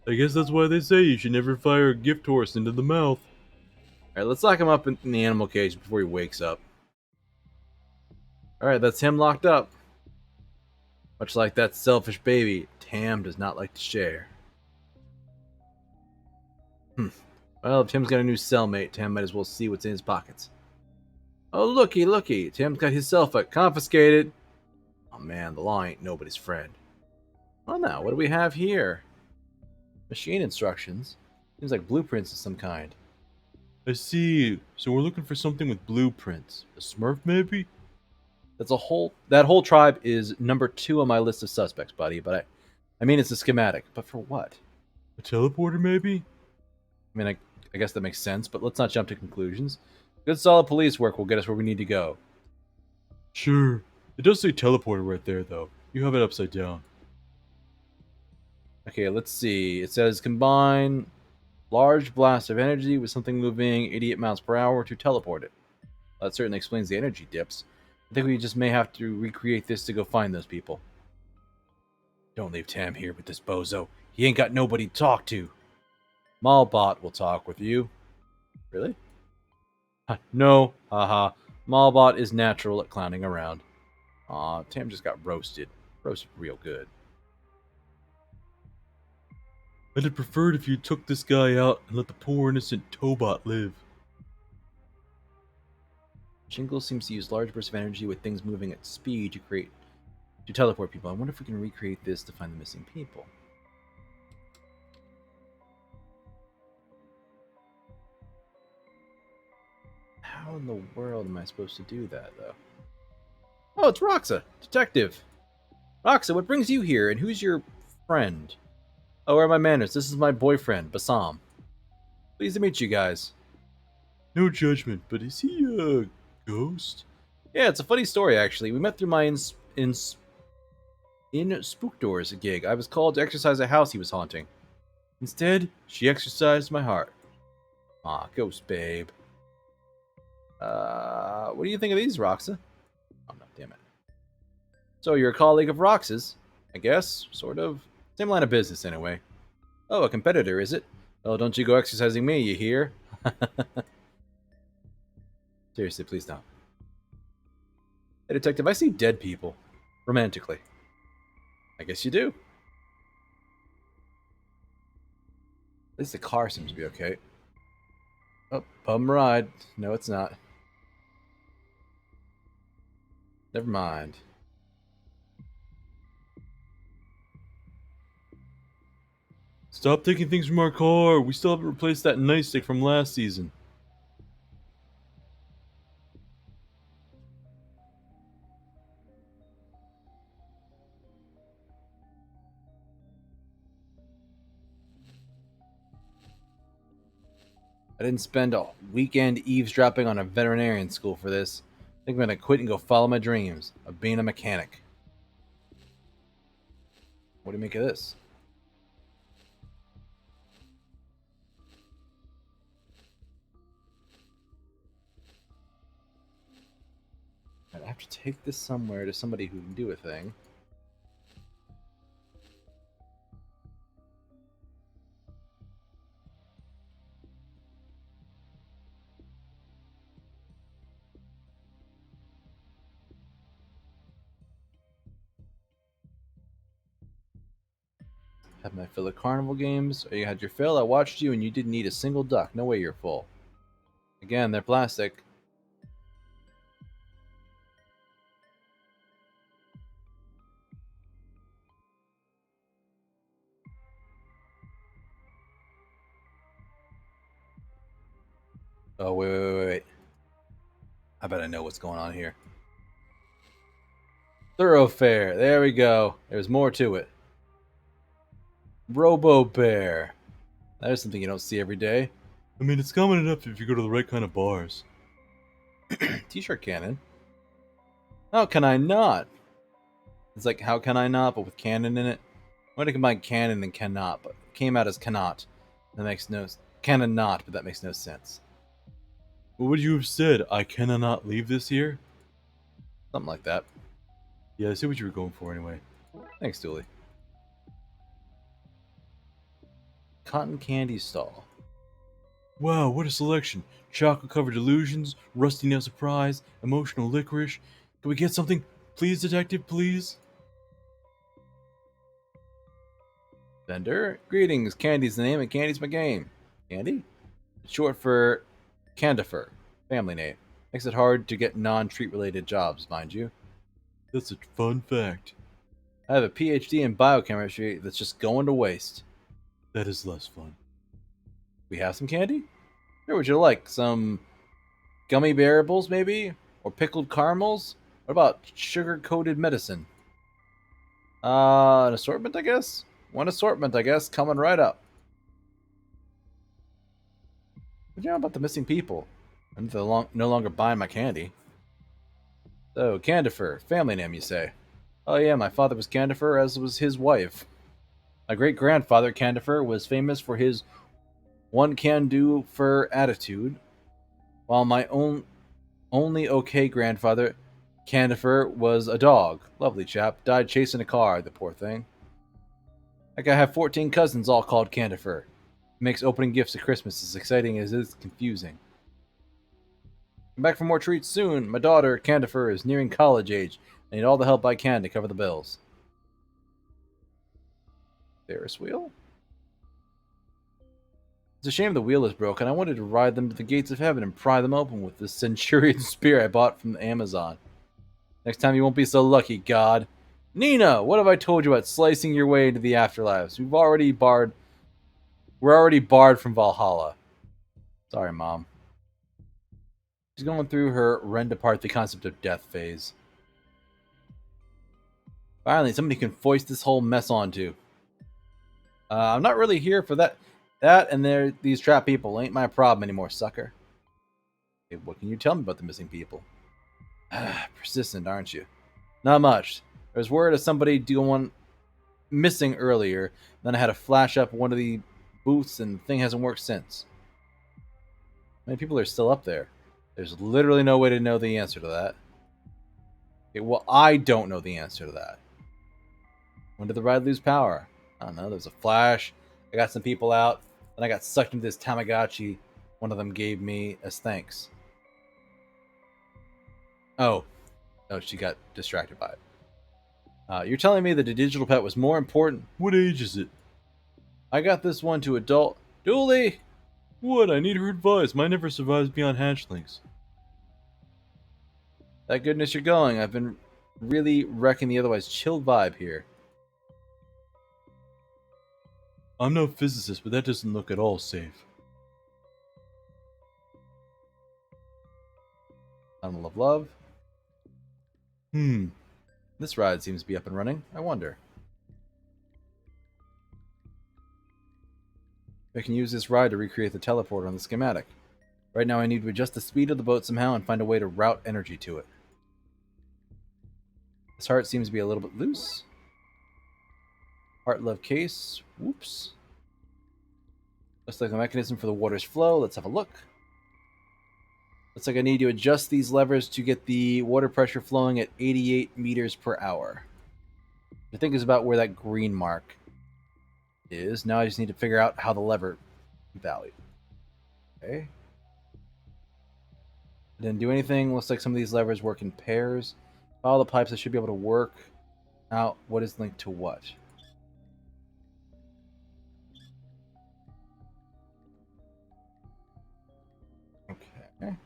I guess that's why they say you should never fire a gift horse into the mouth. Alright, let's lock him up in the animal cage before he wakes up. Alright, that's him locked up. Much like that selfish baby, Tam does not like to share. Well, if Tim's got a new cellmate, Tam might as well see what's in his pockets. Oh, looky, looky. Tim's got his cell phone confiscated. Oh man, the law ain't nobody's friend. Well now, what do we have here? Machine instructions. Seems like blueprints of some kind. I see. So we're looking for something with blueprints. A Smurf, maybe? That whole tribe is number 2 on my list of suspects, buddy, but I mean it's a schematic. But for what? A teleporter, maybe? I mean, I guess that makes sense, but let's not jump to conclusions. Good solid police work will get us where we need to go. Sure. It does say teleporter right there, though. You have it upside down. Okay, let's see. It says combine large blast of energy with something moving 88 miles per hour to teleport it. Well, that certainly explains the energy dips. I think we just may have to recreate this to go find those people. Don't leave Tam here with this bozo. He ain't got nobody to talk to. Malbot will talk with you. Really? No, haha. Malbot is natural at clowning around. Aw, Tam just got roasted. Roasted real good. I'd have preferred if you took this guy out and let the poor innocent Tobot live. Shingle seems to use large bursts of energy with things moving at speed to teleport people. I wonder if we can recreate this to find the missing people. How in the world am I supposed to do that, though? Oh, it's Roxa, detective. Roxa, what brings you here, and who's your friend? Oh, where are my manners? This is my boyfriend, Basam. Pleased to meet you guys. No judgment, but is he a ghost? Yeah, it's a funny story, actually. We met through my in Spook Doors gig. I was called to exercise a house he was haunting. Instead, she exercised my heart. Aw, ghost babe. What do you think of these, Roxa? Oh, no, damn it. So, you're a colleague of Rox's? I guess, sort of. Same line of business, anyway. Oh, a competitor, is it? Oh, don't you go exercising me, you hear? Seriously, please don't. Hey, detective, I see dead people. Romantically. I guess you do. At least the car seems to be okay. Oh, bum ride. No, it's not. Never mind. Stop taking things from our car. We still haven't replaced that nightstick from last season. I didn't spend a weekend eavesdropping on a veterinarian school for this. I think I'm gonna quit and go follow my dreams of being a mechanic. What do you make of this? I have to take this somewhere to somebody who can do a thing. Have my fill of carnival games. Or you had your fill. I watched you and you didn't eat a single duck. No way you're full. Again, they're plastic. Oh, wait. I bet I know what's going on here. Thoroughfare. There we go. There's more to it. Robo Bear. There's something you don't see every day. I mean, it's common enough if you go to the right kind of bars. T-shirt cannon. How can I not? It's like, how can I not, but with cannon in it? I'm going to combine cannon and cannot, but it came out as cannot. That makes no... Canon not, but that makes no sense. What would you have said? I cannot leave this here? Something like that. Yeah, I see what you were going for anyway. Thanks, Dooley. Cotton candy stall. Wow, what a selection. Chocolate-covered illusions, rusty nail surprise, emotional licorice. Can we get something? Please, detective, please? Vendor. Greetings. Candy's the name and candy's my game. Candy? It's short for Candifer. Family name. Makes it hard to get non-treat related jobs, mind you. That's a fun fact. I have a PhD in biochemistry that's just going to waste. That is less fun. We have some candy? Sure, would you like? Some gummy bearables, maybe? Or pickled caramels? What about sugar-coated medicine? An assortment, I guess? One assortment, I guess, coming right up. What do you know about the missing people? I'm no longer buying my candy. So, Candifer, family name, you say? Oh yeah, my father was Candifer, as was his wife. My great-grandfather, Candifer, was famous for his one-can-do-for attitude, while my only okay grandfather, Candifer, was a dog. Lovely chap. Died chasing a car, the poor thing. Like I have 14 cousins all called Candifer. Makes opening gifts at Christmas as exciting as it is confusing. Come back for more treats soon. My daughter, Candifer, is nearing college age. I need all the help I can to cover the bills. Ferris wheel? It's a shame the wheel is broken. I wanted to ride them to the gates of heaven and pry them open with this centurion spear I bought from Amazon. Next time you won't be so lucky, God. Nina, what have I told you about slicing your way into the afterlives? We're already barred from Valhalla. Sorry, Mom. She's going through her rend apart the concept of death phase. Finally, somebody can foist this whole mess onto. I'm not really here for that. That and these trap people ain't my problem anymore, sucker. Hey, what can you tell me about the missing people? Persistent, aren't you? Not much. There's word of somebody going missing earlier. Then I had a flash up one of the booths, and the thing hasn't worked since. Many people are still up there. There's literally no way to know the answer to that. Okay, well, I don't know the answer to that. When did the ride lose power? I don't know. There's a flash. I got some people out. Then I got sucked into this Tamagotchi one of them gave me as thanks. Oh, she got distracted by it. You're telling me that a digital pet was more important? What age is it? I got this one to adult. Dooley! What? I need her advice. Mine never survives beyond hatchlings. Thank goodness you're going. I've been really wrecking the otherwise chill vibe here. I'm no physicist, but that doesn't look at all safe. Tunnel of Love. This ride seems to be up and running. I wonder if I can use this ride to recreate the teleporter on the schematic. Right now I need to adjust the speed of the boat somehow and find a way to route energy to it. This heart seems to be a little bit loose. Heart love case. Whoops. Looks like a mechanism for the water's flow. Let's have a look. Looks like I need to adjust these levers to get the water pressure flowing at 88 meters per hour. I think is about where that green mark is. Now I just need to figure out how the lever value. Okay. Didn't do anything. Looks like some of these levers work in pairs. Follow the pipes. I should be able to work out what is linked to what. Okay.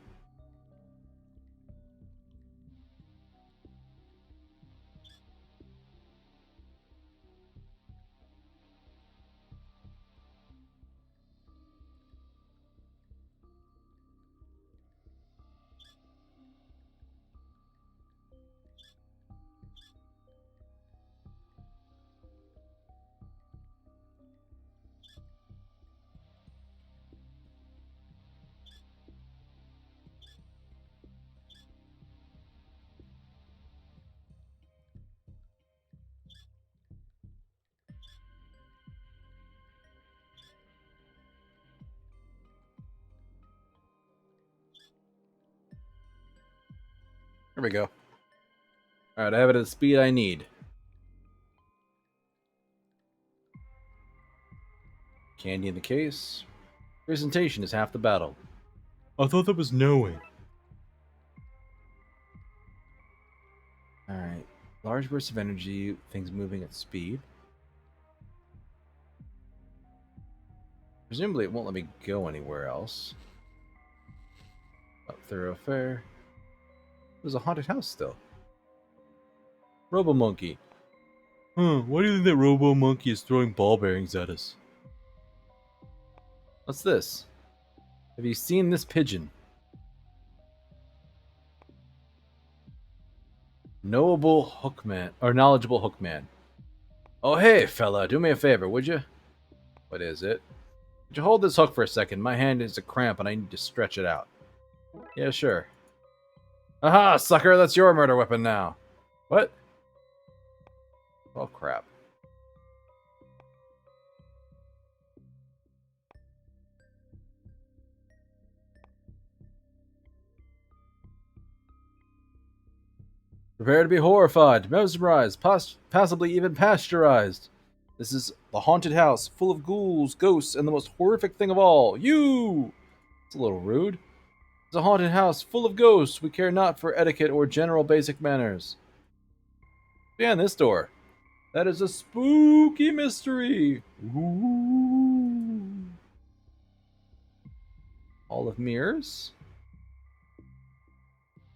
Here we go. Alright, I have it at the speed I need. Candy in the case. Presentation is half the battle. I thought that was knowing. Alright. Large bursts of energy, things moving at speed. Presumably it won't let me go anywhere else. Up thoroughfare. There's a haunted house still. Robo Monkey. Why do you think that Robo Monkey is throwing ball bearings at us? What's this? Have you seen this pigeon? Knowable hookman, or knowledgeable hookman. Oh hey, fella, do me a favor, would you? What is it? Could you hold this hook for a second? My hand is a cramp and I need to stretch it out. Yeah, sure. Aha, sucker, that's your murder weapon now. What? Oh, crap. Prepare to be horrified, mesmerized, possibly even pasteurized. This is the haunted house, full of ghouls, ghosts, and the most horrific thing of all, you! It's a little rude. It's a haunted house, full of ghosts. We care not for etiquette or general basic manners. Behind this door. That is a spooky mystery. Ooh. Hall of mirrors.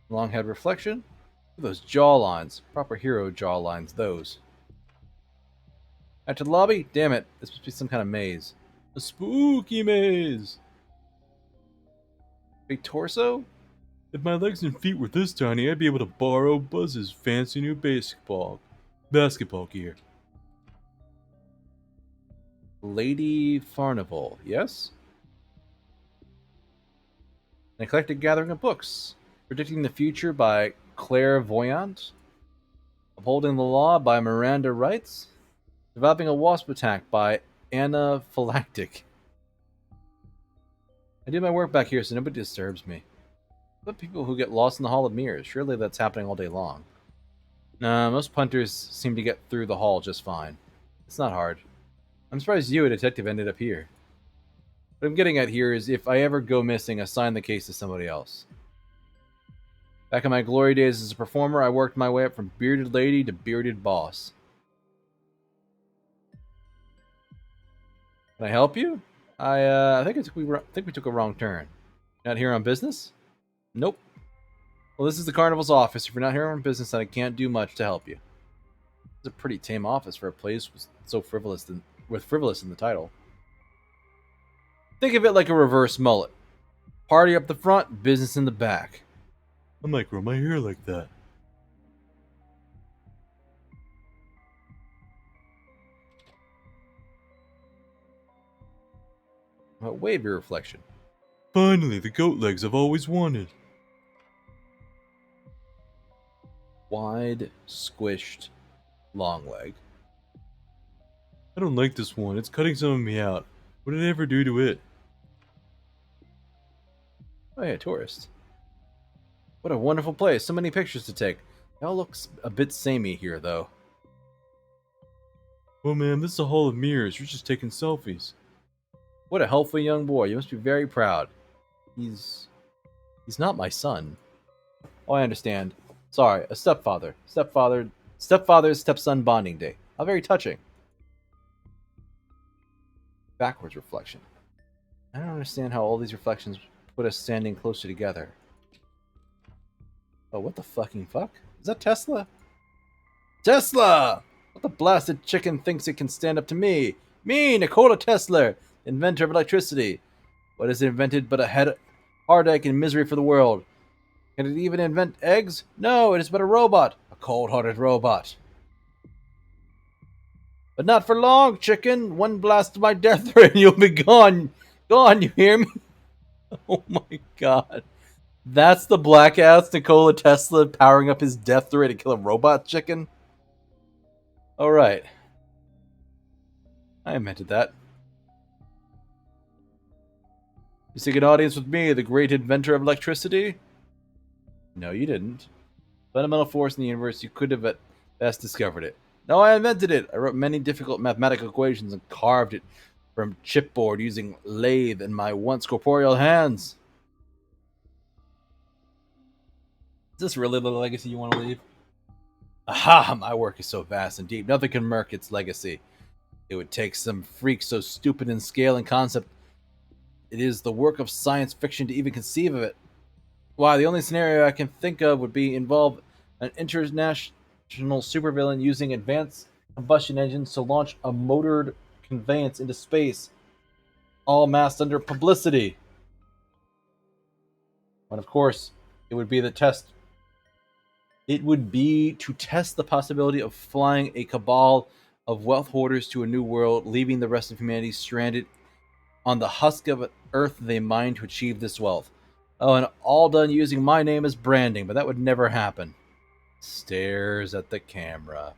Long head reflection. Those jawlines. Proper hero jawlines, those. Back to the lobby? Damn it. This must be some kind of maze. A spooky maze. Big torso? If my legs and feet were this tiny, I'd be able to borrow Buzz's fancy new basketball gear. Lady Farnival, yes? An eclectic gathering of books. Predicting the Future by Clairvoyant. Upholding the Law by Miranda Wrights. Developing a Wasp Attack by Anaphylactic. I do my work back here so nobody disturbs me. What people who get lost in the Hall of Mirrors? Surely that's happening all day long. Nah, most punters seem to get through the hall just fine. It's not hard. I'm surprised you, a detective, ended up here. What I'm getting at here is if I ever go missing, assign the case to somebody else. Back in my glory days as a performer, I worked my way up from bearded lady to bearded boss. Can I help you? I think we took a wrong turn. Not here on business? Nope. Well, this is the carnival's office. If you're not here on business, then I can't do much to help you. It's a pretty tame office for a place with frivolous in the title. Think of it like a reverse mullet. Party up the front, business in the back. I might grow my hair like that. Wave your reflection. Finally, the goat legs I've always wanted. Wide, squished, long leg. I don't like this one. It's cutting some of me out. What did I ever do to it? Oh yeah, tourist. What a wonderful place. So many pictures to take. It all looks a bit samey here, though. Oh man, this is a hall of mirrors. You're just taking selfies. What a helpful young boy. You must be very proud. He's not my son. Oh, I understand. Sorry, a stepfather. Stepfather's stepson bonding day. How very touching. Backwards reflection. I don't understand how all these reflections put us standing closer together. Oh, what the fucking fuck? Is that Tesla? Tesla! What the blasted chicken thinks it can stand up to me? Me, Nikola Tesla, inventor of electricity. What is it invented but a heartache and misery for the world? Can it even invent eggs? No, it is but a robot. A cold-hearted robot. But not for long, chicken. One blast of my death ray and you'll be gone. Gone, you hear me? Oh my god. That's the black-ass Nikola Tesla powering up his death ray to kill a robot chicken? Alright. I invented that. You seek an audience with me, the great inventor of electricity? No, you didn't. Fundamental force in the universe, you could have at best discovered it. No, I invented it! I wrote many difficult mathematical equations and carved it from chipboard using lathe in my once corporeal hands. Is this really the legacy you want to leave? Aha! My work is so vast and deep, nothing can murk its legacy. It would take some freak so stupid in scale and concept. It is the work of science fiction to even conceive of it. Why, the only scenario I can think of would be involve an international supervillain using advanced combustion engines to launch a motored conveyance into space, all masked under publicity. And of course, it would be to test the possibility of flying a cabal of wealth hoarders to a new world, leaving the rest of humanity stranded On the husk of earth they mine to achieve this wealth. Oh, and all done using my name as branding, but that would never happen. Stares at the camera.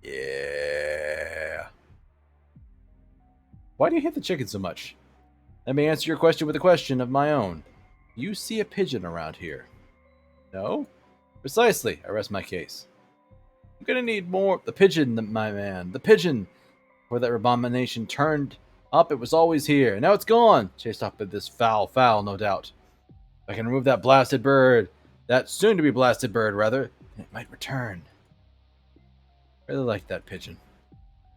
Yeah. Why do you hate the chicken so much? Let me answer your question with a question of my own. You see a pigeon around here? No? Precisely. I rest my case. I'm gonna need more. The pigeon, my man. The pigeon. Where that abomination turned up, it was always here. And now it's gone. Chased off by this foul, no doubt. If I can remove that blasted bird, that soon-to-be blasted bird, rather, it might return. Really like that pigeon.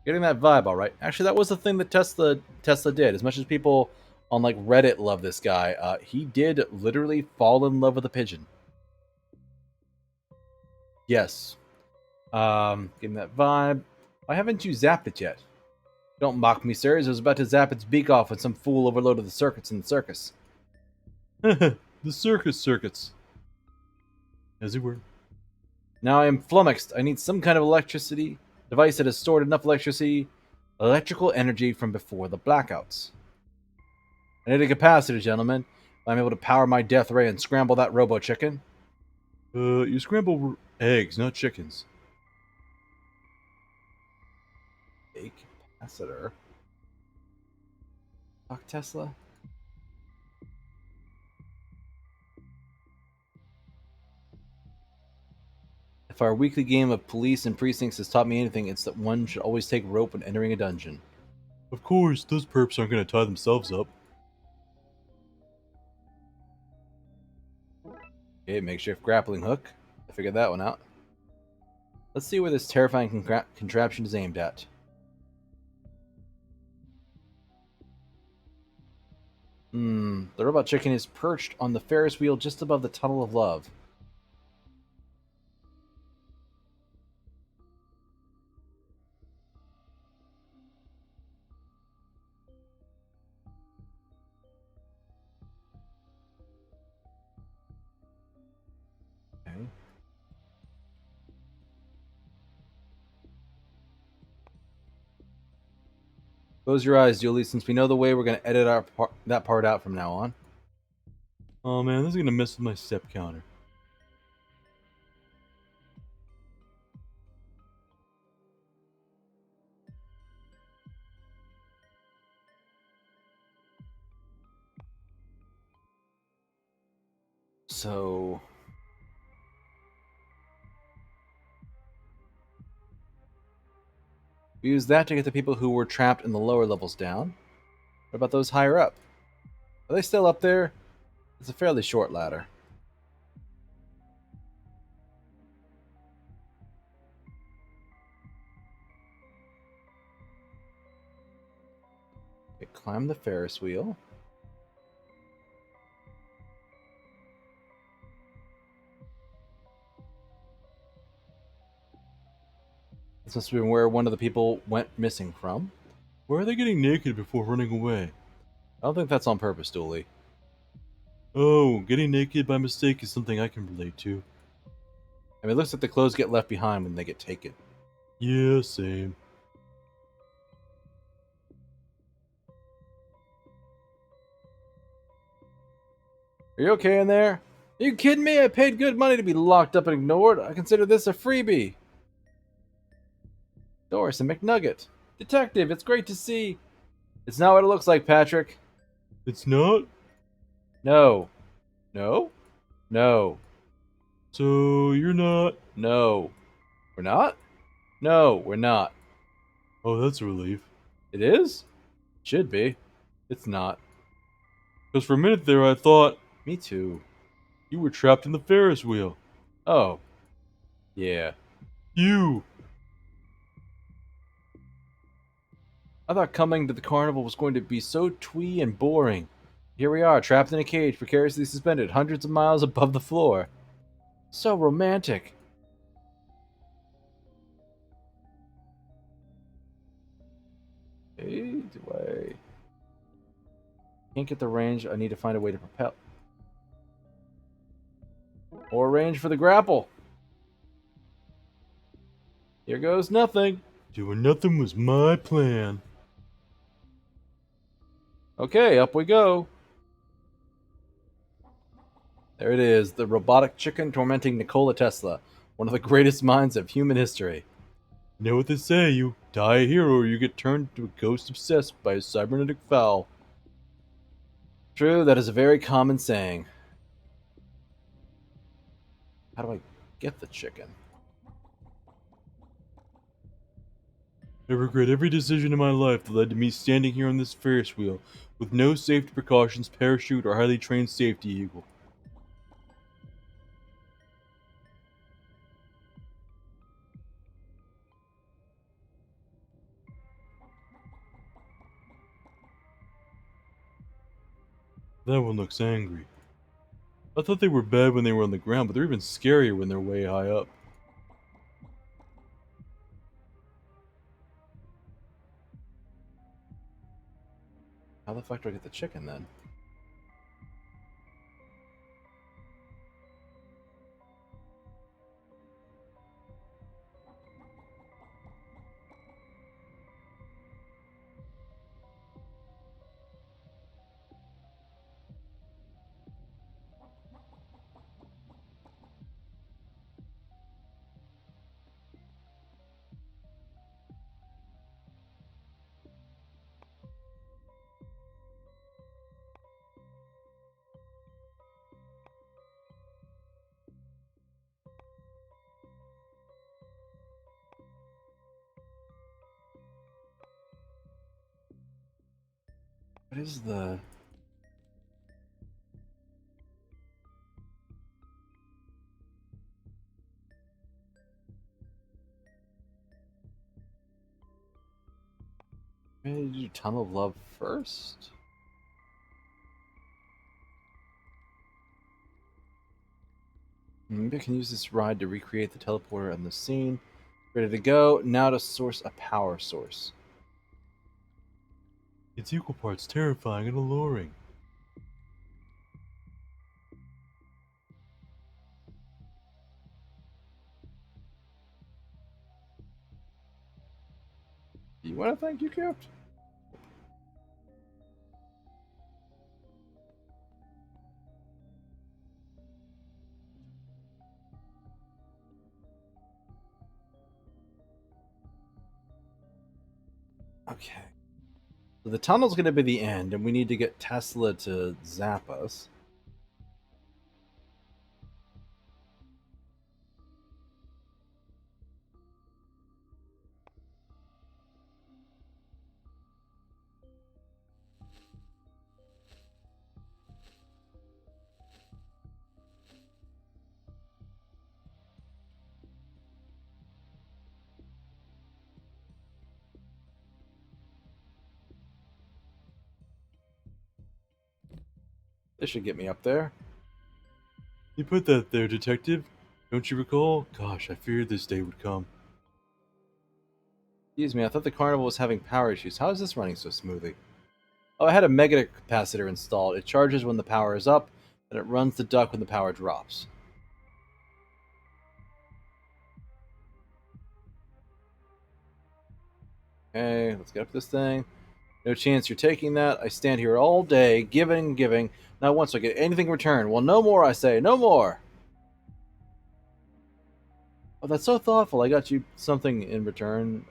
Getting that vibe, all right. Actually, that was the thing that Tesla did. As much as people on like Reddit love this guy, he did literally fall in love with a pigeon. Yes. Getting that vibe. Why haven't you zapped it yet? Don't mock me, sirs. I was about to zap its beak off when some fool overloaded the circuits in the circus. The circuits. As it were. Now I am flummoxed. I need some kind of electricity device that has stored enough electrical energy from before the blackouts. I need a capacitor, gentlemen. I'm able to power my death ray and scramble that robo chicken. You scramble eggs, not chickens. A capacitor. Fuck Tesla. If our weekly game of police and precincts has taught me anything, it's that one should always take rope when entering a dungeon. Of course, those perps aren't going to tie themselves up. Okay, makeshift grappling hook. I figured that one out. Let's see where this terrifying contraption is aimed at. The robot chicken is perched on the Ferris wheel just above the Tunnel of Love. Okay. Close your eyes, Julie. Since we know the way, we're going to edit that part out from now on. Oh man, this is going to mess with my step counter. So... we use that to get the people who were trapped in the lower levels down. What about those higher up? Are they still up there? It's a fairly short ladder. Okay, climb the Ferris wheel. This must have been where one of the people went missing from. Why are they getting naked before running away? I don't think that's on purpose, Dooley. Oh, getting naked by mistake is something I can relate to. I mean, it looks like the clothes get left behind when they get taken. Yeah, same. Are you okay in there? Are you kidding me? I paid good money to be locked up and ignored. I consider this a freebie. Doris and McNugget. Detective, it's great to see. It's not what it looks like, Patrick. It's not? No. No? No. So, you're not? No. We're not? No, we're not. Oh, that's a relief. It is? Should be. It's not. Because for a minute there I thought Me too. you were trapped in the Ferris wheel. Oh. Yeah. You! I thought coming to the carnival was going to be so twee and boring. Here we are, trapped in a cage, precariously suspended, hundreds of miles above the floor. So romantic. Hey, do I... can't get the range. I need to find a way to propel. More range for the grapple. Here goes nothing. Doing nothing was my plan. Okay, up we go. There it is, the robotic chicken tormenting Nikola Tesla, one of the greatest minds of human history. You know what they say, you die a hero or you get turned into a ghost obsessed by a cybernetic fowl. True, that is a very common saying. How do I get the chicken? I regret every decision in my life that led to me standing here on this Ferris wheel with no safety precautions, parachute, or highly trained safety eagle. That one looks angry. I thought they were bad when they were on the ground, but they're even scarier when they're way high up. How the fuck do I get the chicken then? What is the... Maybe do Tunnel of Love first? Maybe I can use this ride to recreate the teleporter and the scene. Ready to go. Now to source a power source. It's equal parts terrifying and alluring. You want to thank you, Capt? Okay. So the tunnel's going to be the end, and we need to get Tesla to zap us. This should get me up there. You put that there, detective. Don't you recall? Gosh, I feared this day would come. Excuse me, I thought the carnival was having power issues. How is this running so smoothly? Oh, I had a mega capacitor installed. It charges when the power is up, and it runs the duck when the power drops. Okay, let's get up this thing. No chance you're taking that. I stand here all day, giving and giving. Not once do I get anything in return. Well, no more, I say. No more! Oh, that's so thoughtful. I got you something in return.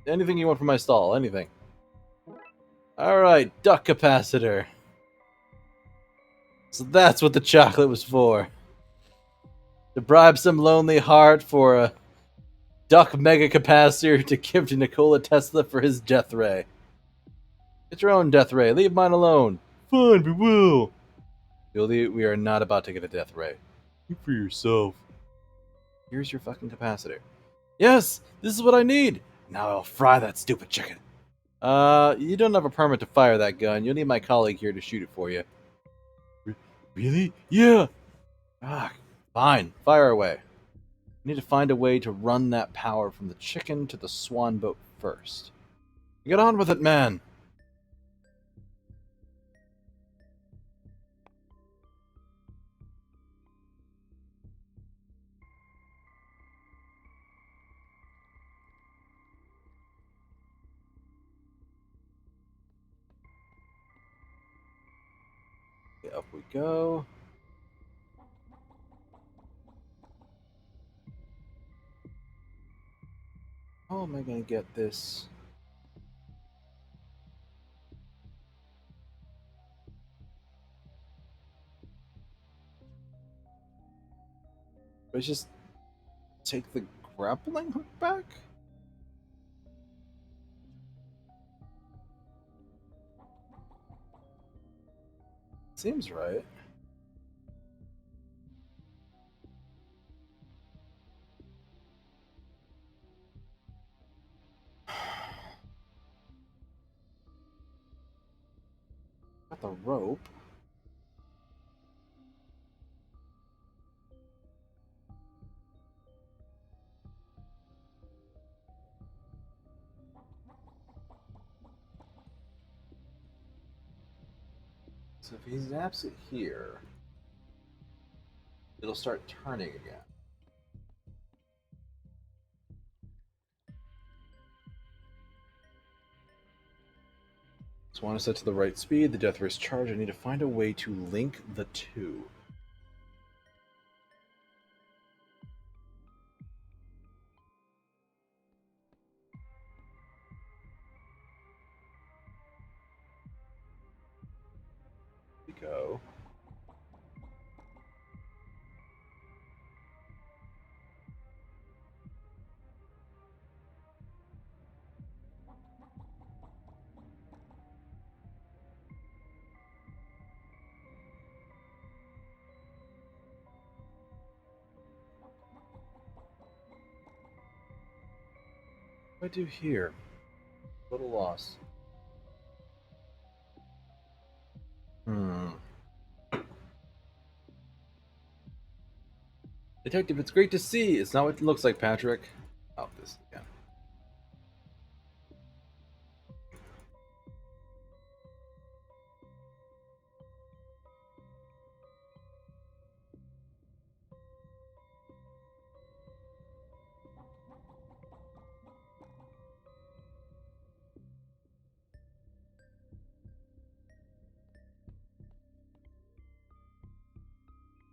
Anything you want from my stall. Anything. Alright, duck capacitor. So that's what the chocolate was for. To bribe some lonely heart for a duck mega capacitor to give to Nikola Tesla for his death ray. Get your own death ray. Leave mine alone. Fine, we will. Julie, we are not about to get a death ray. Speak for yourself. Here's your fucking capacitor. Yes, this is what I need. Now I'll fry that stupid chicken. You don't have a permit to fire that gun. You'll need my colleague here to shoot it for you. Really? Yeah. Ah, fine. Fire away. We need to find a way to run that power from the chicken to the swan boat first. Get on with it, man. Okay, up we go. How am I gonna get this? Let's just take the grappling hook back? Seems right. Got the rope. So if he zaps it here, it'll start turning again. So I want to set to the right speed, the death race charge. I need to find a way to link the two. Here we go. What do I do here? Little loss. Detective, it's great to see. It's not what it looks like, Patrick. Oh, this again.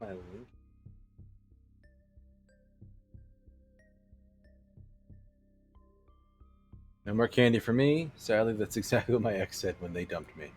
My link. No more candy for me. Sadly, that's exactly what my ex said when they dumped me.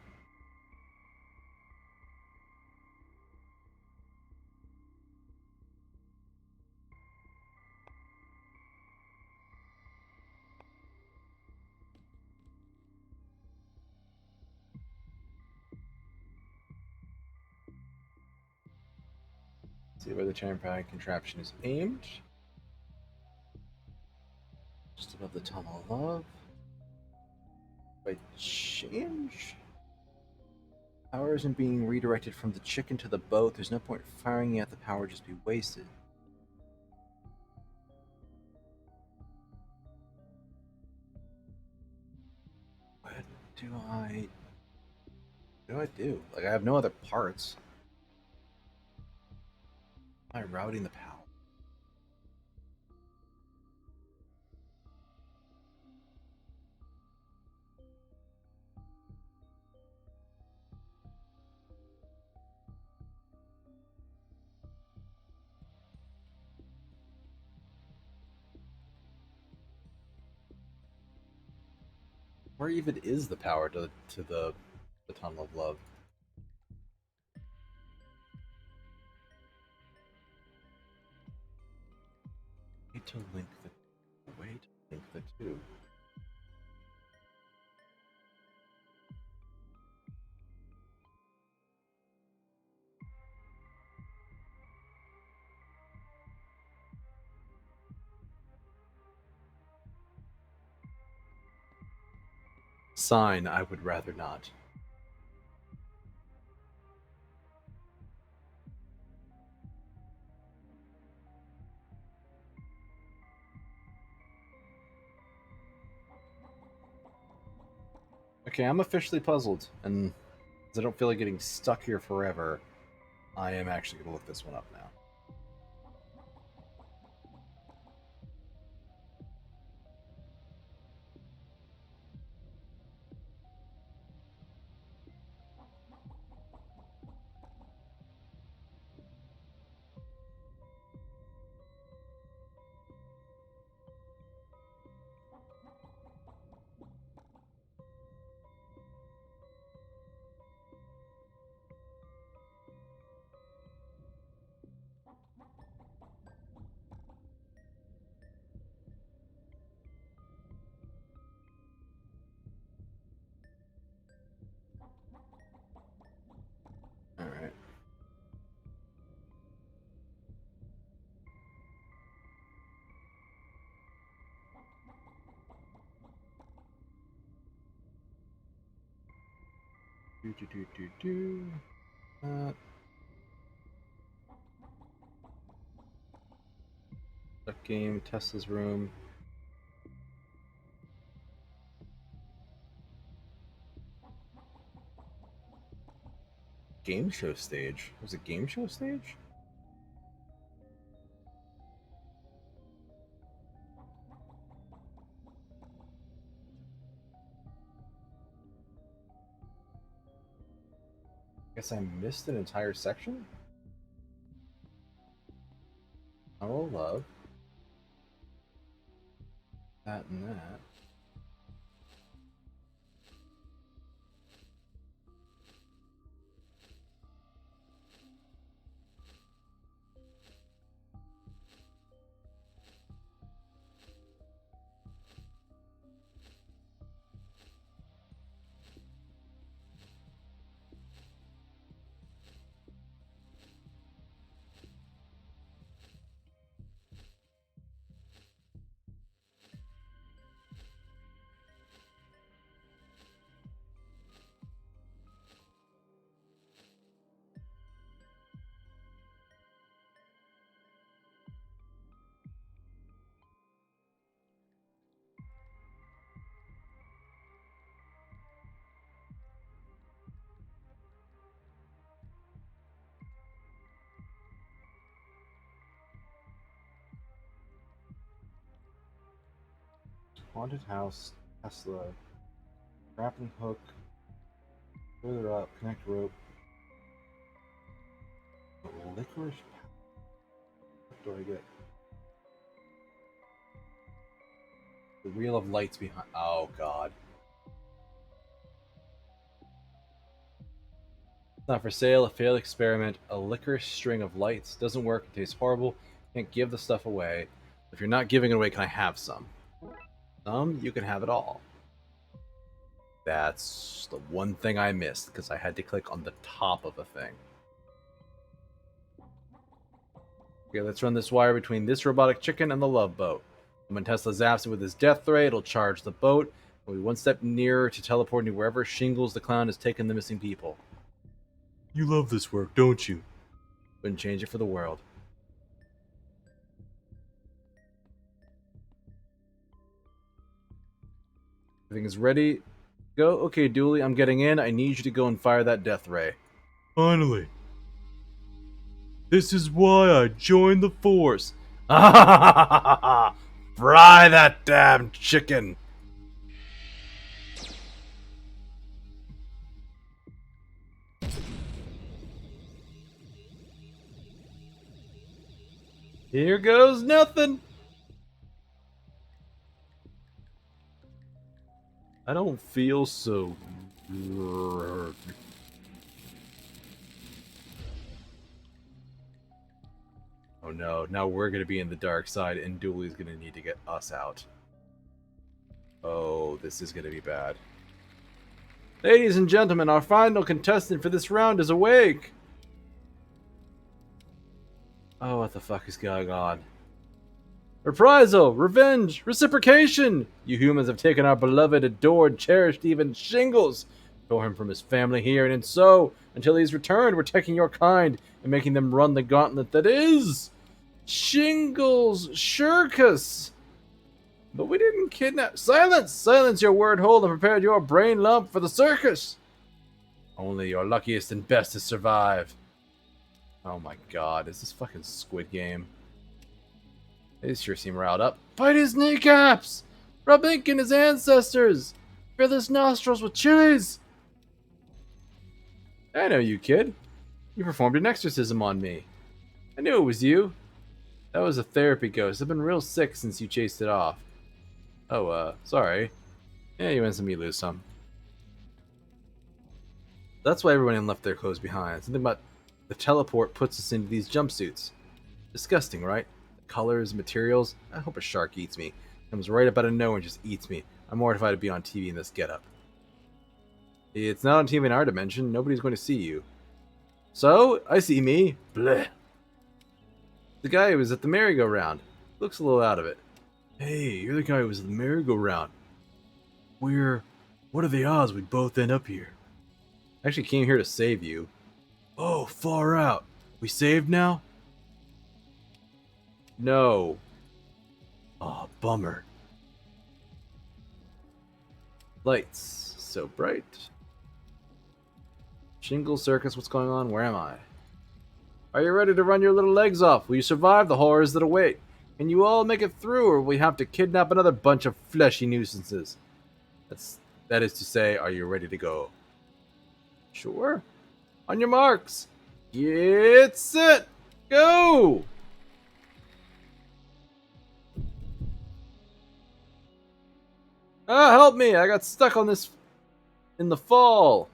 See where the champion contraption is aimed. Just above the tunnel of love. If I change? Power isn't being redirected from the chicken to the boat. There's no point firing it. The power just be wasted. What do I... What do I do? Like, I have no other parts. Am I routing the power? Where even is the power to the tunnel of love? Way to link the two. Sign, I would rather not. Okay, I'm officially puzzled, and I don't feel like getting stuck here forever, I am actually going to look this one up now. Uh, Duck game, Tesla's room. Game show stage. Was it game show stage? Guess I missed an entire section? Oh, love. That and that. Haunted house, Tesla, grappling hook, further up, connect rope. Licorice. What do I get? The reel of lights behind. Oh god. It's not for sale. A failed experiment. A licorice string of lights. Doesn't work. It tastes horrible. Can't give the stuff away. If you're not giving it away, can I have some? Some? You can have it all. That's the one thing I missed because I had to click on the top of a thing. Okay, let's run this wire between this robotic chicken and the love boat. And when Tesla zaps it with his death ray, it'll charge the boat. We'll be one step nearer to teleporting to wherever Shingles the Clown has taken the missing people. You love this work, don't you? Wouldn't change it for the world. Everything is ready. Go. Okay, Dooley, I'm getting in. I need you to go and fire that death ray. Finally. This is why I joined the force. Fry that damn chicken. Here goes nothing. I don't feel so good. Oh no, now we're gonna be in the dark side and Dooley's gonna need to get us out. Oh, this is gonna be bad. Ladies and gentlemen, our final contestant for this round is awake! Oh, what the fuck is going on? Reprisal! Revenge! Reciprocation! You humans have taken our beloved, adored, cherished even Shingles! Tore him from his family here, and so, until he's returned, we're taking your kind and making them run the gauntlet that is... Shingles Shirkus! But we didn't kidnap... Silence! Silence your word hole and prepare your brain lump for the circus! Only your luckiest and best has survived. Oh my god, is this fucking Squid Game? They sure seem riled up. Bite his kneecaps! Rub ink in his ancestors! Fill his nostrils with chilies! I know you, kid. You performed an exorcism on me. I knew it was you. That was a therapy ghost. I've been real sick since you chased it off. Oh, sorry. Yeah, you win some, you lose some. That's why everyone left their clothes behind. Something about the teleport puts us into these jumpsuits. Disgusting, right? The colors, materials. I hope a shark eats me. Comes right up out of nowhere and just eats me. I'm mortified to be on TV in this getup. It's not on TV in our dimension. Nobody's going to see you. So, I see me. Bleh. The guy who was at the merry-go-round. Looks a little out of it. Hey, you're the guy who was at the merry-go-round. What are the odds we'd both end up here? I actually came here to save you. Oh, far out. We saved now? No. Oh, bummer. Lights. So bright. Shingle Circus, what's going on? Where am I? Are you ready to run your little legs off? Will you survive the horrors that await? Can you all make it through, or will we have to kidnap another bunch of fleshy nuisances? That is to say, are you ready to go? Sure. On your marks. Get set. Go! Ah, help me! I got stuck on this in the fall.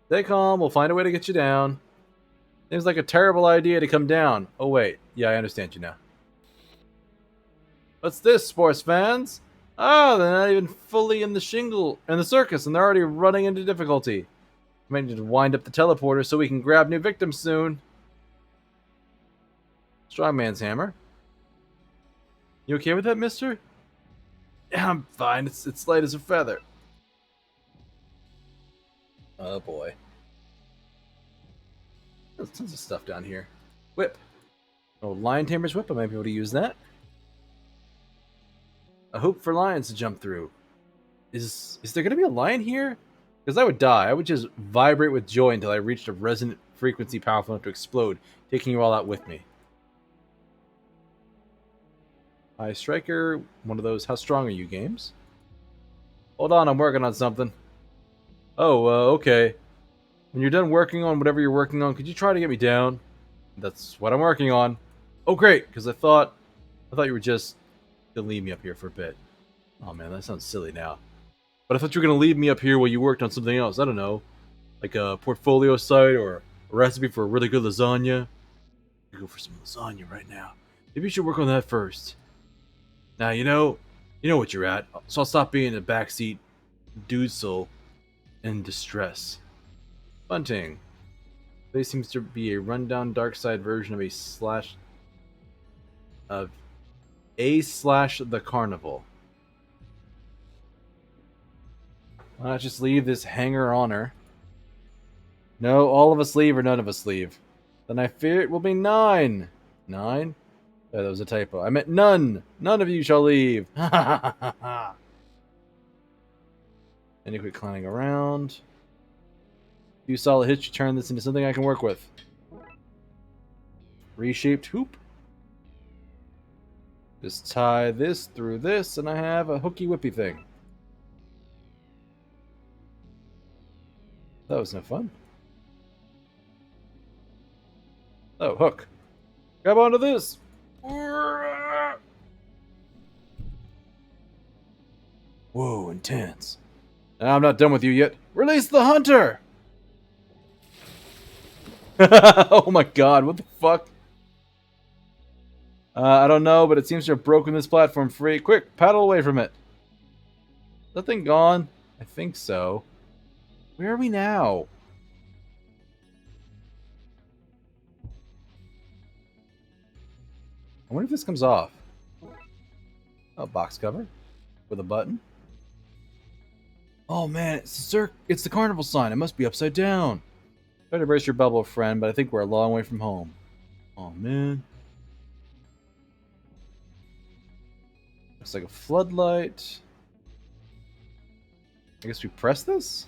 Stay calm, we'll find a way to get you down. Seems like a terrible idea to come down. Oh wait, yeah, I understand you now. What's this, sports fans? Ah, they're not even fully in the circus, and they're already running into difficulty. We might need to wind up the teleporter so we can grab new victims soon. Strongman's hammer. You okay with that, mister? Yeah, I'm fine. It's light as a feather. Oh boy. There's tons of stuff down here. Whip. Oh, lion tamer's whip. I might be able to use that. A hoop for lions to jump through. Is there going to be a lion here? Because I would die. I would just vibrate with joy until I reached a resonant frequency powerful enough to explode, taking you all out with me. High Striker, one of those how strong are you games. Hold on, I'm working on something. Oh, okay. When you're done working on whatever you're working on, could you try to get me down? That's what I'm working on. Oh, great, because I thought you were just gonna leave me up here for a bit. Oh man, that sounds silly now. But I thought you were gonna leave me up here while you worked on something else. I don't know, like a portfolio site or a recipe for a really good lasagna. You go for some lasagna right now. Maybe you should work on that first. Now you know what you're at. So I'll stop being a backseat doodle in distress. Bunting. This seems to be a rundown Darkside version of the Carnival. Why not just leave this hanger on her? No, all of us leave or none of us leave. Then I fear it will be 9. 9? Oh, that was a typo. I meant none. None of you shall leave. Ha ha ha ha. Any quick clowning around. Few solid hits to turn this into something I can work with. Reshaped hoop. Just tie this through this, and I have a hooky whippy thing. That was no fun. Oh, hook. Grab onto this. Whoa, intense. I'm not done with you yet. Release the hunter! Oh my god, what the fuck? I don't know, but it seems to have broken this platform free. Quick, paddle away from it. Is that thing gone? I think so. Where are we now? I wonder if this comes off. Oh, box cover. With a button. Oh man, it's the carnival sign. It must be upside down. Try to brace your bubble, friend, but I think we're a long way from home. Oh man. Looks like a floodlight. I guess we press this?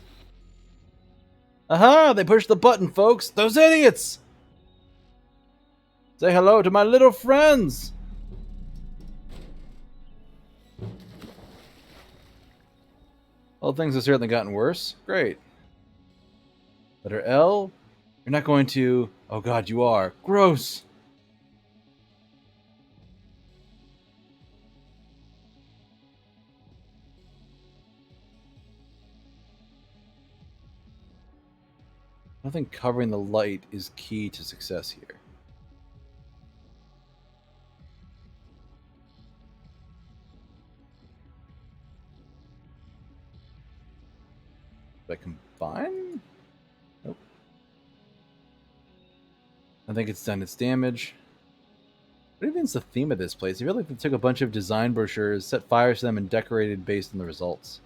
Aha! They pushed the button, folks! Those idiots! Say hello to my little friends! Well, things have certainly gotten worse. Great. Letter L? You're not going to... Oh god, you are. Gross! Nothing covering the light is key to success here. Do I combine? Nope. I think it's done its damage. What even is the theme of this place? I feel like they took a bunch of design brochures, set fires to them, and decorated based on the results.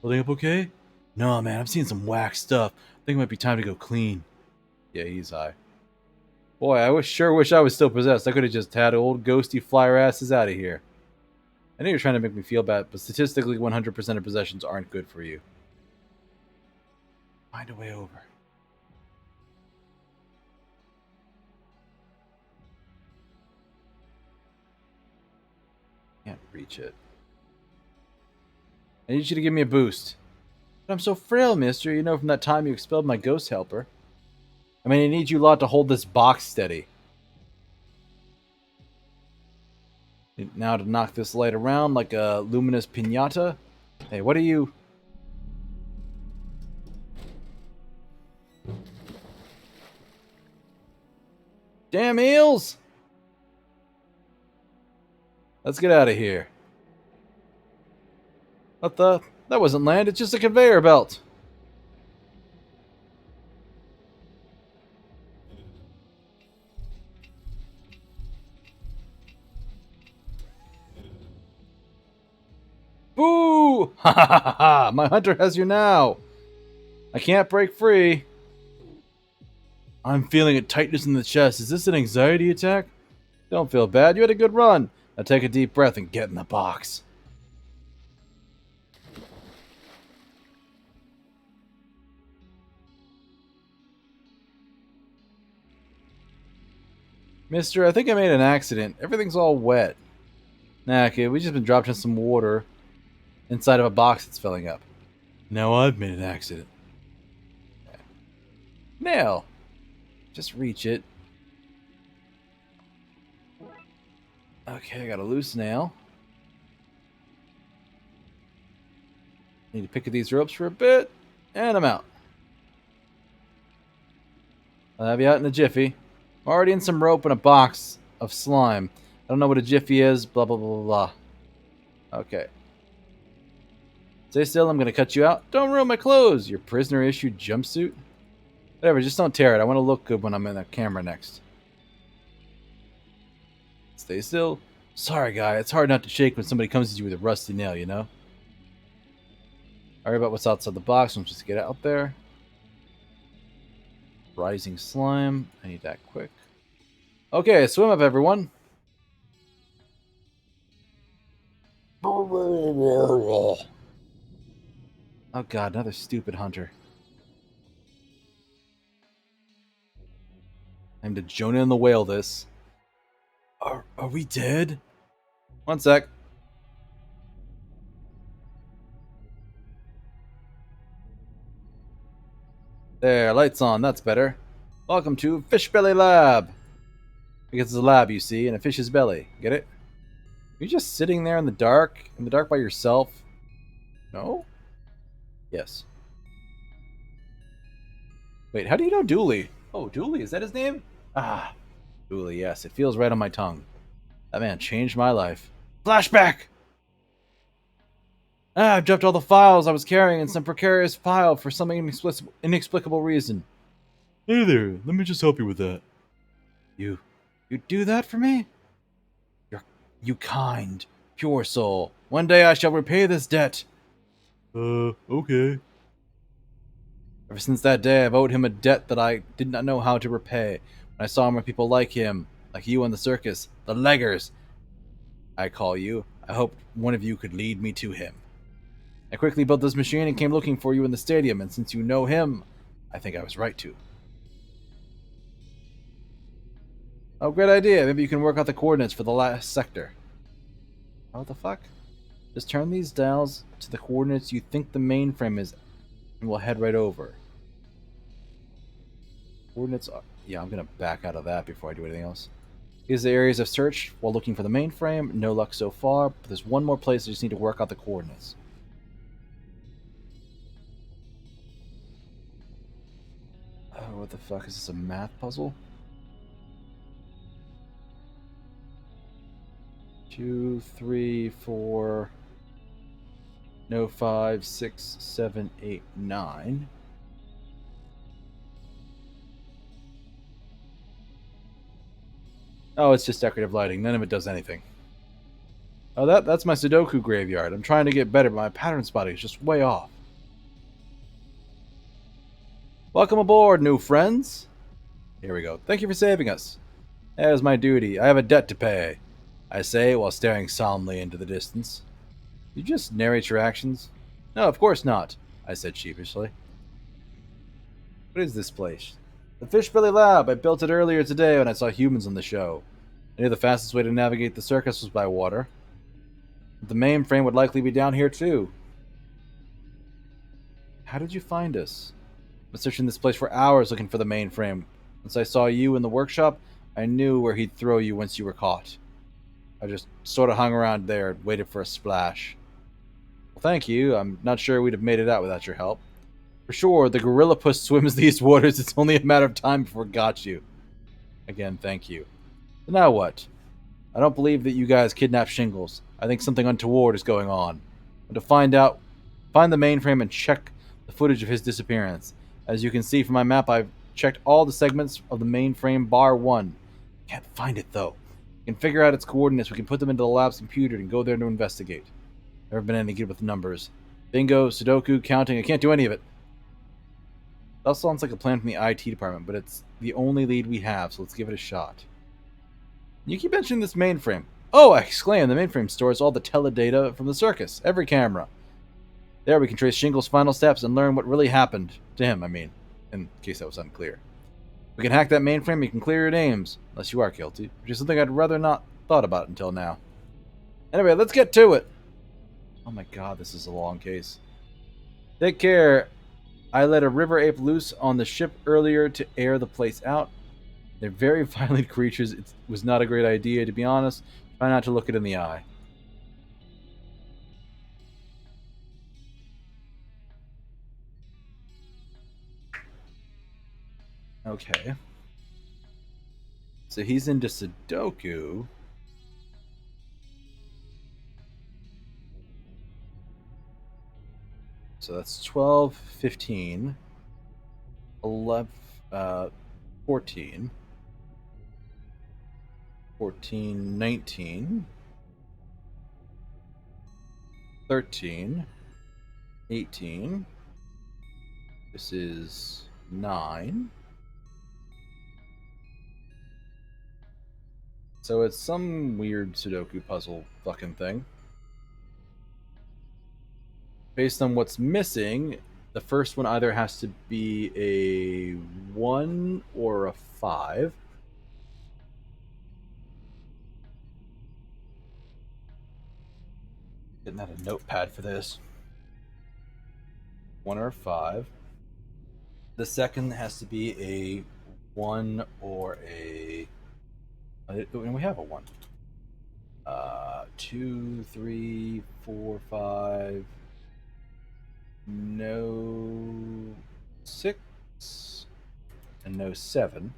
Holding up okay? No, man, I've seen some whack stuff. I think it might be time to go clean. Yeah, he's high. Boy, sure wish I was still possessed. I could have just had old ghosty flyer asses out of here. I know you're trying to make me feel bad, but statistically 100% of possessions aren't good for you. Find a way over. Can't reach it. I need you to give me a boost. But I'm so frail, mister. You know from that time you expelled my ghost helper. I mean, I need you lot to hold this box steady. Now to knock this light around like a luminous piñata. Hey, what are you... Damn eels! Let's get out of here. What the? That wasn't land, it's just a conveyor belt. Boo! Ha ha ha ha! My hunter has you now! I can't break free. I'm feeling a tightness in the chest. Is this an anxiety attack? Don't feel bad, you had a good run. Now take a deep breath and get in the box. Mister, I think I made an accident. Everything's all wet. Nah, kid, we just been dropped in some water inside of a box that's filling up. Now I've made an accident. Nail. Just reach it. Okay, I got a loose nail. Need to pick at these ropes for a bit, and I'm out. I'll have you out in a jiffy. I'm already in some rope and a box of slime. I don't know what a jiffy is, blah, blah, blah, blah, blah. Okay. Stay still, I'm going to cut you out. Don't ruin my clothes, your prisoner-issued jumpsuit. Whatever, just don't tear it. I want to look good when I'm in the camera next. Stay still. Sorry, guy. It's hard not to shake when somebody comes at you with a rusty nail, you know? Worry about what's outside the box. Let's just get out there. Rising slime. I need that quick. Okay, swim up, everyone. Oh, God. Another stupid hunter. I'm to Jonah and the whale this. Are we dead? One sec. There, lights on. That's better. Welcome to Fish Belly Lab. Because it's a lab, you see, in a fish's belly. Get it? You're just sitting there in the dark by yourself. No? Yes. Wait, how do you know Dooley? Oh, Dooley, is that his name? Ah, Dooley, yes. It feels right on my tongue. That man changed my life. Flashback! Ah, I've dropped all the files I was carrying in some precarious file for some inexplicable reason. Hey there, let me just help you with that. You do that for me? You kind, pure soul. One day I shall repay this debt. Okay. Ever since that day, I've owed him a debt that I did not know how to repay. When I saw more people like him, like you in the circus, the leggers, I call you. I hoped one of you could lead me to him. I quickly built this machine and came looking for you in the stadium, and since you know him, I think I was right to. Oh, great idea. Maybe you can work out the coordinates for the last sector. What the fuck? Just turn these dials to the coordinates you think the mainframe is, and we'll head right over. Coordinates are... Yeah, I'm going to back out of that before I do anything else. These are the areas I've searched while looking for the mainframe. No luck so far, but there's one more place I just need to work out the coordinates. Oh, what the fuck? Is this a math puzzle? 2, 3, 4... No, 5, 6, 7, 8, 9. Oh, it's just decorative lighting. None of it does anything. Oh, that's my Sudoku graveyard. I'm trying to get better, but my pattern spotting is just way off. Welcome aboard, new friends. Here we go. Thank you for saving us. That is my duty. I have a debt to pay, I say while staring solemnly into the distance. You just narrate your actions? No, of course not, I said sheepishly. What is this place? The Fish Billy Lab. I built it earlier today when I saw humans on the show. I knew the fastest way to navigate the circus was by water. The mainframe would likely be down here too. How did you find us? I've been searching this place for hours looking for the mainframe. Once I saw you in the workshop, I knew where he'd throw you once you were caught. I just sort of hung around there and waited for a splash. Well, thank you. I'm not sure we'd have made it out without your help. For sure, the gorilla puss swims these waters. It's only a matter of time before it got you. Again, thank you. So now what? I don't believe that you guys kidnapped Shingles. I think something untoward is going on. But to find out, find the mainframe and check the footage of his disappearance. As you can see from my map, I've checked all the segments of the mainframe bar 1. Can't find it though. We can figure out its coordinates. We can put them into the lab's computer and go there to investigate. Never been any good with numbers. Bingo, Sudoku, counting. I can't do any of it. That sounds like a plan from the IT department, but it's the only lead we have, so let's give it a shot. You keep mentioning this mainframe. Oh, I exclaim, the mainframe stores all the teledata from the circus, every camera. There we can trace Shingle's final steps and learn what really happened. To him, I mean, in case that was unclear. We can hack that mainframe, you can clear your names, unless you are guilty, which is something I'd rather not thought about until now. Anyway, let's get to it. Oh my god, this is a long case. Take care. I let a river ape loose on the ship earlier to air the place out. They're very violent creatures. It was not a great idea, to be honest. Try not to look it in the eye. Okay. So he's into Sudoku. So that's 12, 15, 11, 14, 14, 19, 13, 18. This is 9. So it's some weird Sudoku puzzle fucking thing. Based on what's missing, the first one either has to be a 1 or a 5. Getting out a notepad for this. 1 or a 5. The second has to be a 1 or a... And we have a 1. 2, 3, 4, 5... No 6 and no 7.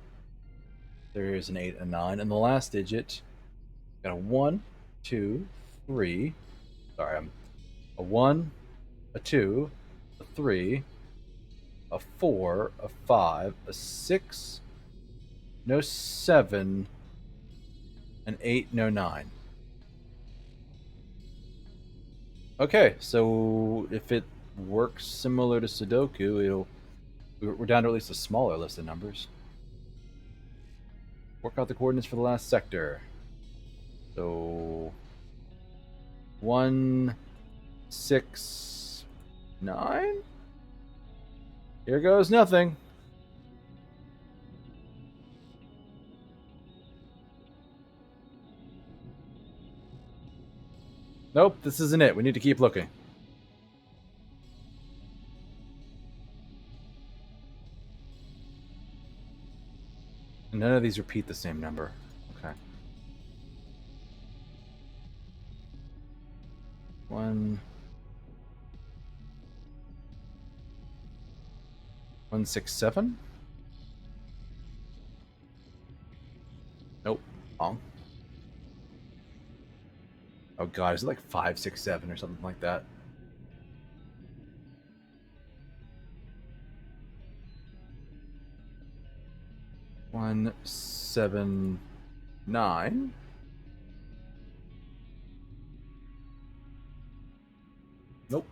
There is an 8 and 9. And the last digit, got a 1, 2, 3. Sorry, I'm a 1, a 2, a 3, a 4, a 5, a 6, no 7, an 8, no 9. Okay, so if it works similar to Sudoku, we're down to at least a smaller list of numbers. Work out the coordinates for the last sector. So 1, 6, 9. Here goes nothing. Nope, this isn't it. We need to keep looking. And none of these repeat the same number. Okay. 1, 1, 6, 7. Nope, wrong. Oh god, is it like 5, 6, 7 or something like that? One, 7, 9. Nope.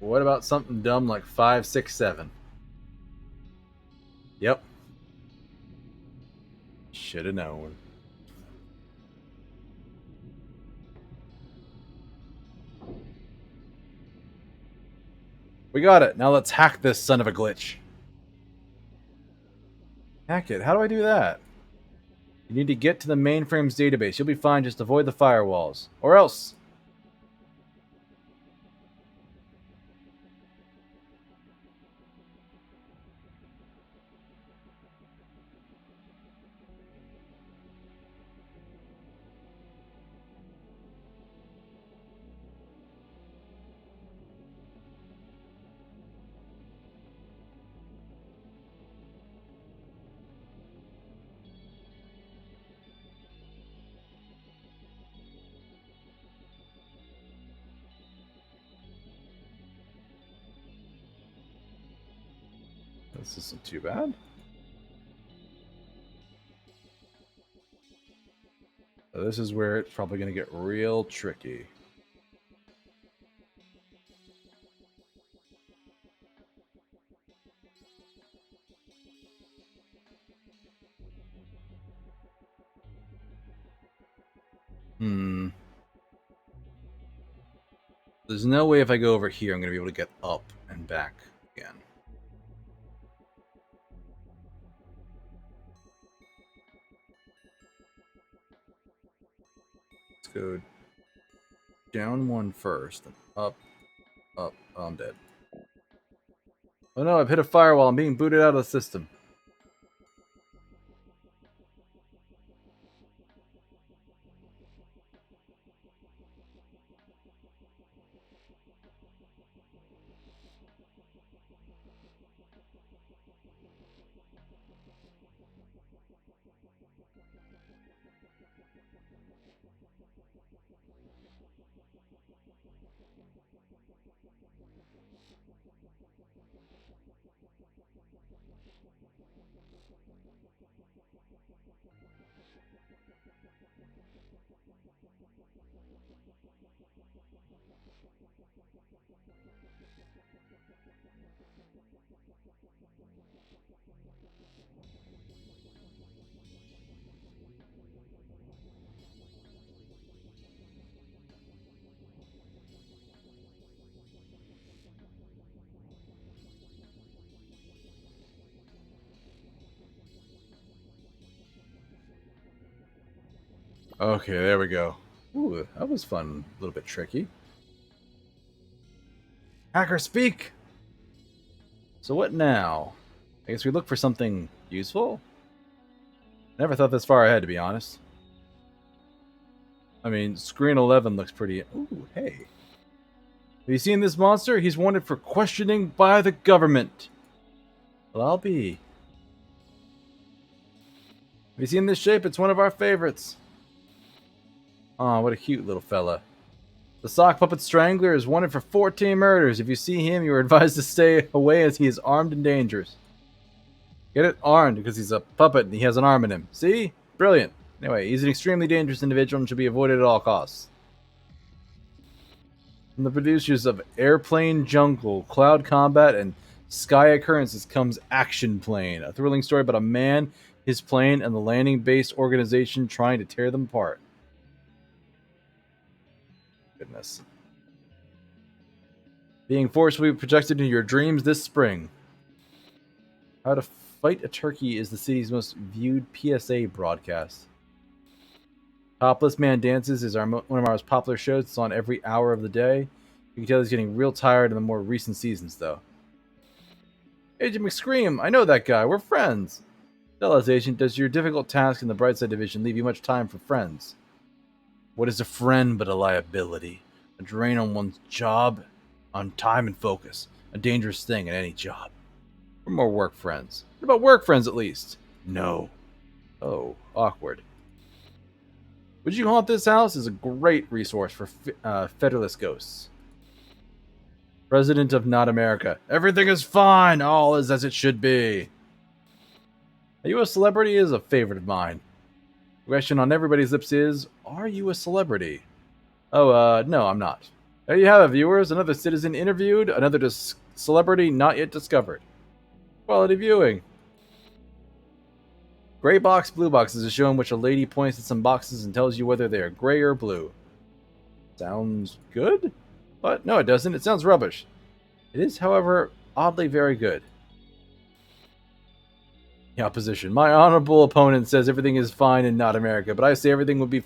What about something dumb like 5, 6, 7? Yep. Should have known. We got it. Now let's hack this son of a glitch. Hack it? How do I do that? You need to get to the mainframe's database. You'll be fine. Just avoid the firewalls. Or else. This isn't too bad. So this is where it's probably going to get real tricky. There's no way if I go over here I'm going to be able to get up and back again. Let's go down one first, then up, up. Oh, I'm dead. Oh no, I've hit a firewall. I'm being booted out of the system. Okay, there we go. Ooh, that was fun. A little bit tricky. Hacker, speak! So what now? I guess we look for something useful? Never thought this far ahead, to be honest. I mean, screen 11 looks pretty... Ooh, hey. Have you seen this monster? He's wanted for questioning by the government. Well, I'll be. Have you seen this shape? It's one of our favorites. Aw, what a cute little fella. The sock puppet strangler is wanted for 14 murders. If you see him, you are advised to stay away as he is armed and dangerous. Get it? Armed, because he's a puppet and he has an arm in him. See? Brilliant. Anyway, he's an extremely dangerous individual and should be avoided at all costs. From the producers of Airplane Jungle, Cloud Combat, and Sky Occurrences comes Action Plane, a thrilling story about a man, his plane, and the landing base organization trying to tear them apart. Goodness. Being forcibly projected into your dreams this spring. How to Fight a Turkey is the city's most viewed PSA broadcast. Topless Man Dances is one of our most popular shows. It's on every hour of the day. You can tell he's getting real tired in the more recent seasons, though. Agent McScream, I know that guy. We're friends. Tell us, Agent, does your difficult task in the Brightside Division leave you much time for friends? What is a friend but a liability? A drain on one's job, on time and focus. A dangerous thing in any job. We're more work friends. What about work friends, at least? No. Oh, awkward. Would You Haunt This House is a great resource for Federalist ghosts. President of Not America. Everything is fine. All is as it should be. Are you a celebrity is a favorite of mine. The question on everybody's lips is, are you a celebrity? Oh, no, I'm not. There you have it, viewers. Another citizen interviewed, another celebrity not yet discovered. Quality viewing. Gray box, blue box is a show in which a lady points at some boxes and tells you whether they are gray or blue. Sounds good? But no, it doesn't. It sounds rubbish. It is, however, oddly very good. The opposition. My honorable opponent says everything is fine in not America, but I say everything would be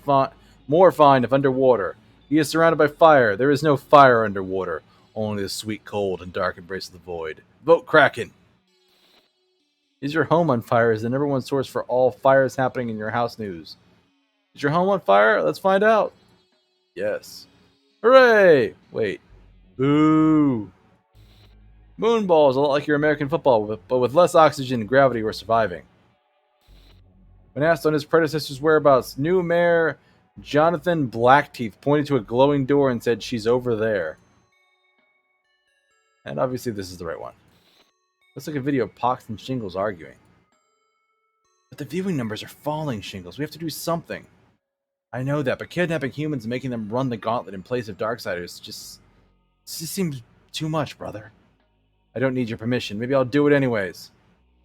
more fine if underwater. He is surrounded by fire. There is no fire underwater. Only the sweet cold and dark embrace of the void. Vote Kraken. Is your home on fire? Is the number one source for all fires happening in your house news. Is your home on fire? Let's find out. Yes. Hooray! Wait. Boo. Moonball is a lot like your American football, but with less oxygen and gravity or surviving. When asked on his predecessor's whereabouts, new mayor Jonathan Blackteeth pointed to a glowing door and said, "She's over there." And obviously this is the right one. Let's look at a video of Pox and Shingles arguing. But the viewing numbers are falling, Shingles. We have to do something. I know that, but kidnapping humans and making them run the gauntlet in place of Darksiders just seems too much, brother. I don't need your permission. Maybe I'll do it anyways.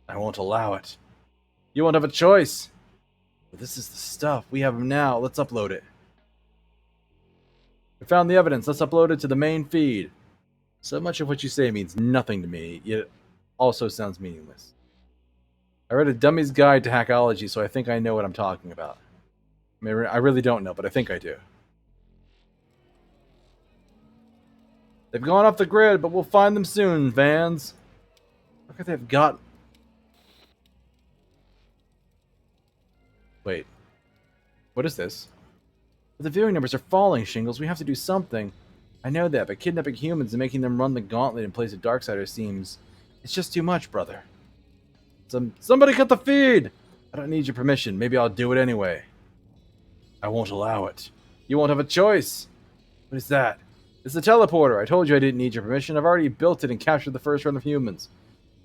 I won't allow it. You won't have a choice. But this is the stuff. We have them now. Let's upload it. We found the evidence. Let's upload it to the main feed. So much of what you say means nothing to me, yet it also sounds meaningless. I read a dummy's guide to hackology, so I think I know what I'm talking about. I mean, I really don't know, but I think I do. They've gone off the grid, but we'll find them soon, Vans. Look at they've got... Wait. What is this? But the viewing numbers are falling, Shingles. We have to do something. I know that, but kidnapping humans and making them run the gauntlet in place of Darksiders seems... It's just too much, brother. Somebody cut the feed! I don't need your permission. Maybe I'll do it anyway. I won't allow it. You won't have a choice. What is that? It's the teleporter. I told you I didn't need your permission. I've already built it and captured the first run of humans.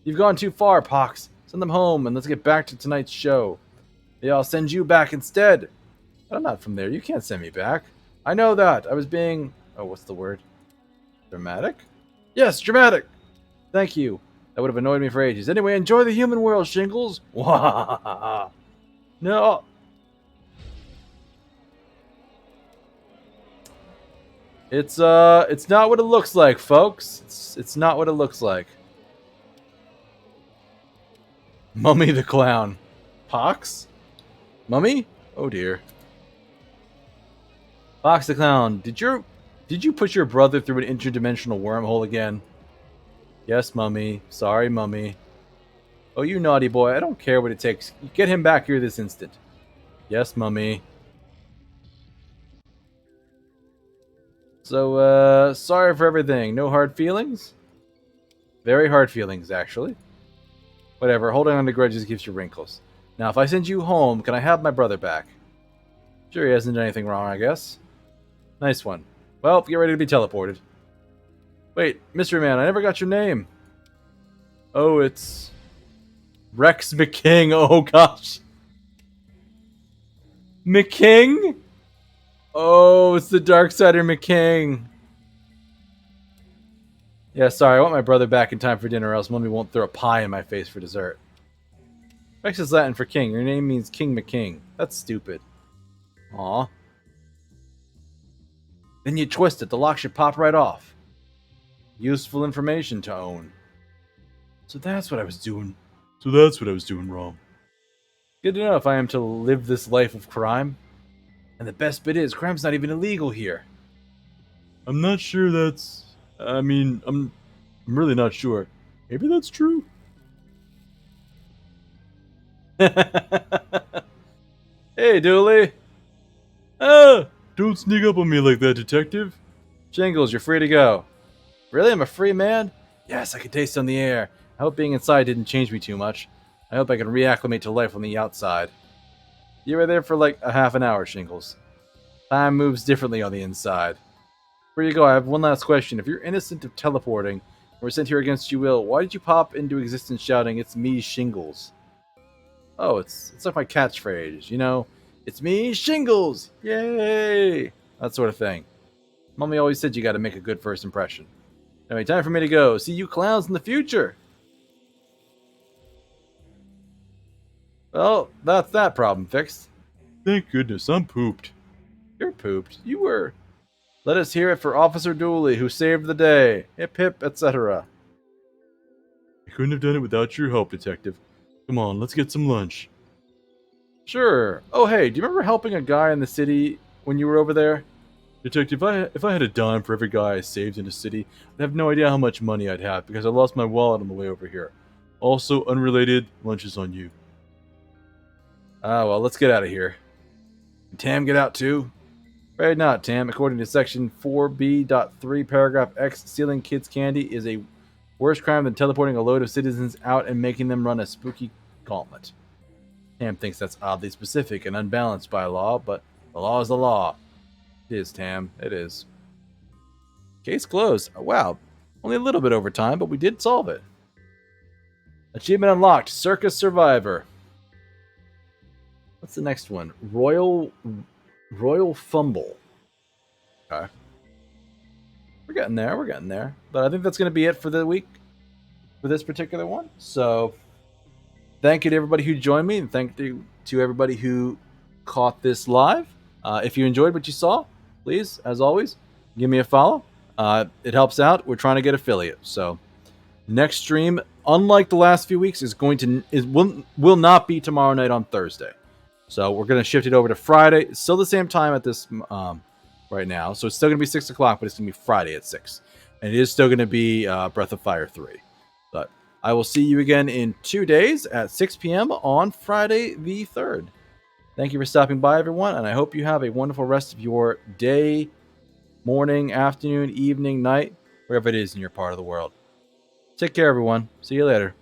You've gone too far, Pox. Send them home and let's get back to tonight's show. Yeah, I'll send you back instead. But I'm not from there. You can't send me back. I know that. I was being... Oh, what's the word? Dramatic? Yes, dramatic. Thank you. That would have annoyed me for ages. Anyway, enjoy the human world, Shingles. No. It's not what it looks like, folks. It's not what it looks like. Mummy the clown. Pox? Mummy? Oh dear. Pox the clown, did you push your brother through an interdimensional wormhole again? Yes, Mummy. Sorry, Mummy. Oh, you naughty boy. I don't care what it takes. Get him back here this instant. Yes, Mummy. So, sorry for everything. No hard feelings? Very hard feelings, actually. Whatever, holding on to grudges gives you wrinkles. Now, if I send you home, can I have my brother back? Sure, he hasn't done anything wrong, I guess. Nice one. Well, get ready to be teleported. Wait, Mystery Man, I never got your name. Oh, it's... Rex McKing, oh gosh. McKing? Oh, it's the Darksider McKing. Yeah, sorry, I want my brother back in time for dinner, or else Mummy won't throw a pie in my face for dessert. Rex is Latin for king. Your name means King McKing. That's stupid. Aw. Then you twist it, the lock should pop right off. Useful information to own. So that's what I was doing. Wrong. Good to know if I am to live this life of crime. And the best bit is, crime's not even illegal here. I'm not sure that's... I mean, I'm really not sure. Maybe that's true. Hey, Dooley. Ah! Don't sneak up on me like that, detective. Shingles, you're free to go. Really? I'm a free man? Yes, I can taste it on the air. I hope being inside didn't change me too much. I hope I can reacclimate to life on the outside. You were there for like a half an hour, Shingles. Time moves differently on the inside. Before you go, I have one last question. If you're innocent of teleporting, and were sent here against your will, why did you pop into existence shouting, "It's me, Shingles"? Oh, it's like my catchphrase, you know? It's me, Shingles! Yay! That sort of thing. Mommy always said you gotta make a good first impression. Anyway, time for me to go. See you clowns in the future! Well, that's that problem fixed. Thank goodness, I'm pooped. You're pooped. You were. Let us hear it for Officer Dooley, who saved the day. Hip hip, etc. I couldn't have done it without your help, Detective. Come on, let's get some lunch. Sure. Oh, hey, do you remember helping a guy in the city when you were over there? Detective, if I had a dime for every guy I saved in the city, I'd have no idea how much money I'd have because I lost my wallet on the way over here. Also, unrelated, lunch is on you. Ah, well, let's get out of here. Can Tam get out too? Right not, Tam. According to section 4B.3, paragraph X, stealing kids' candy is a worse crime than teleporting a load of citizens out and making them run a spooky gauntlet. Tam thinks that's oddly specific and unbalanced by law, but the law is the law. It is, Tam. It is. Case closed. Oh, wow. Only a little bit over time, but we did solve it. Achievement unlocked. Circus Survivor. What's the next one? Royal Fumble. Okay. We're getting there. We're getting there. But I think that's going to be it for the week for this particular one. So thank you to everybody who joined me, and thank you to everybody who caught this live. If you enjoyed what you saw, please, as always, give me a follow. It helps out. We're trying to get affiliates. So next stream, unlike the last few weeks, will not be tomorrow night on Thursday. So we're going to shift it over to Friday. It's still the same time at this right now. So it's still going to be 6 o'clock, but it's going to be Friday at 6. And it is still going to be Breath of Fire 3. But I will see you again in 2 days at 6 p.m. on Friday the 3rd. Thank you for stopping by, everyone, and I hope you have a wonderful rest of your day, morning, afternoon, evening, night, wherever it is in your part of the world. Take care, everyone. See you later.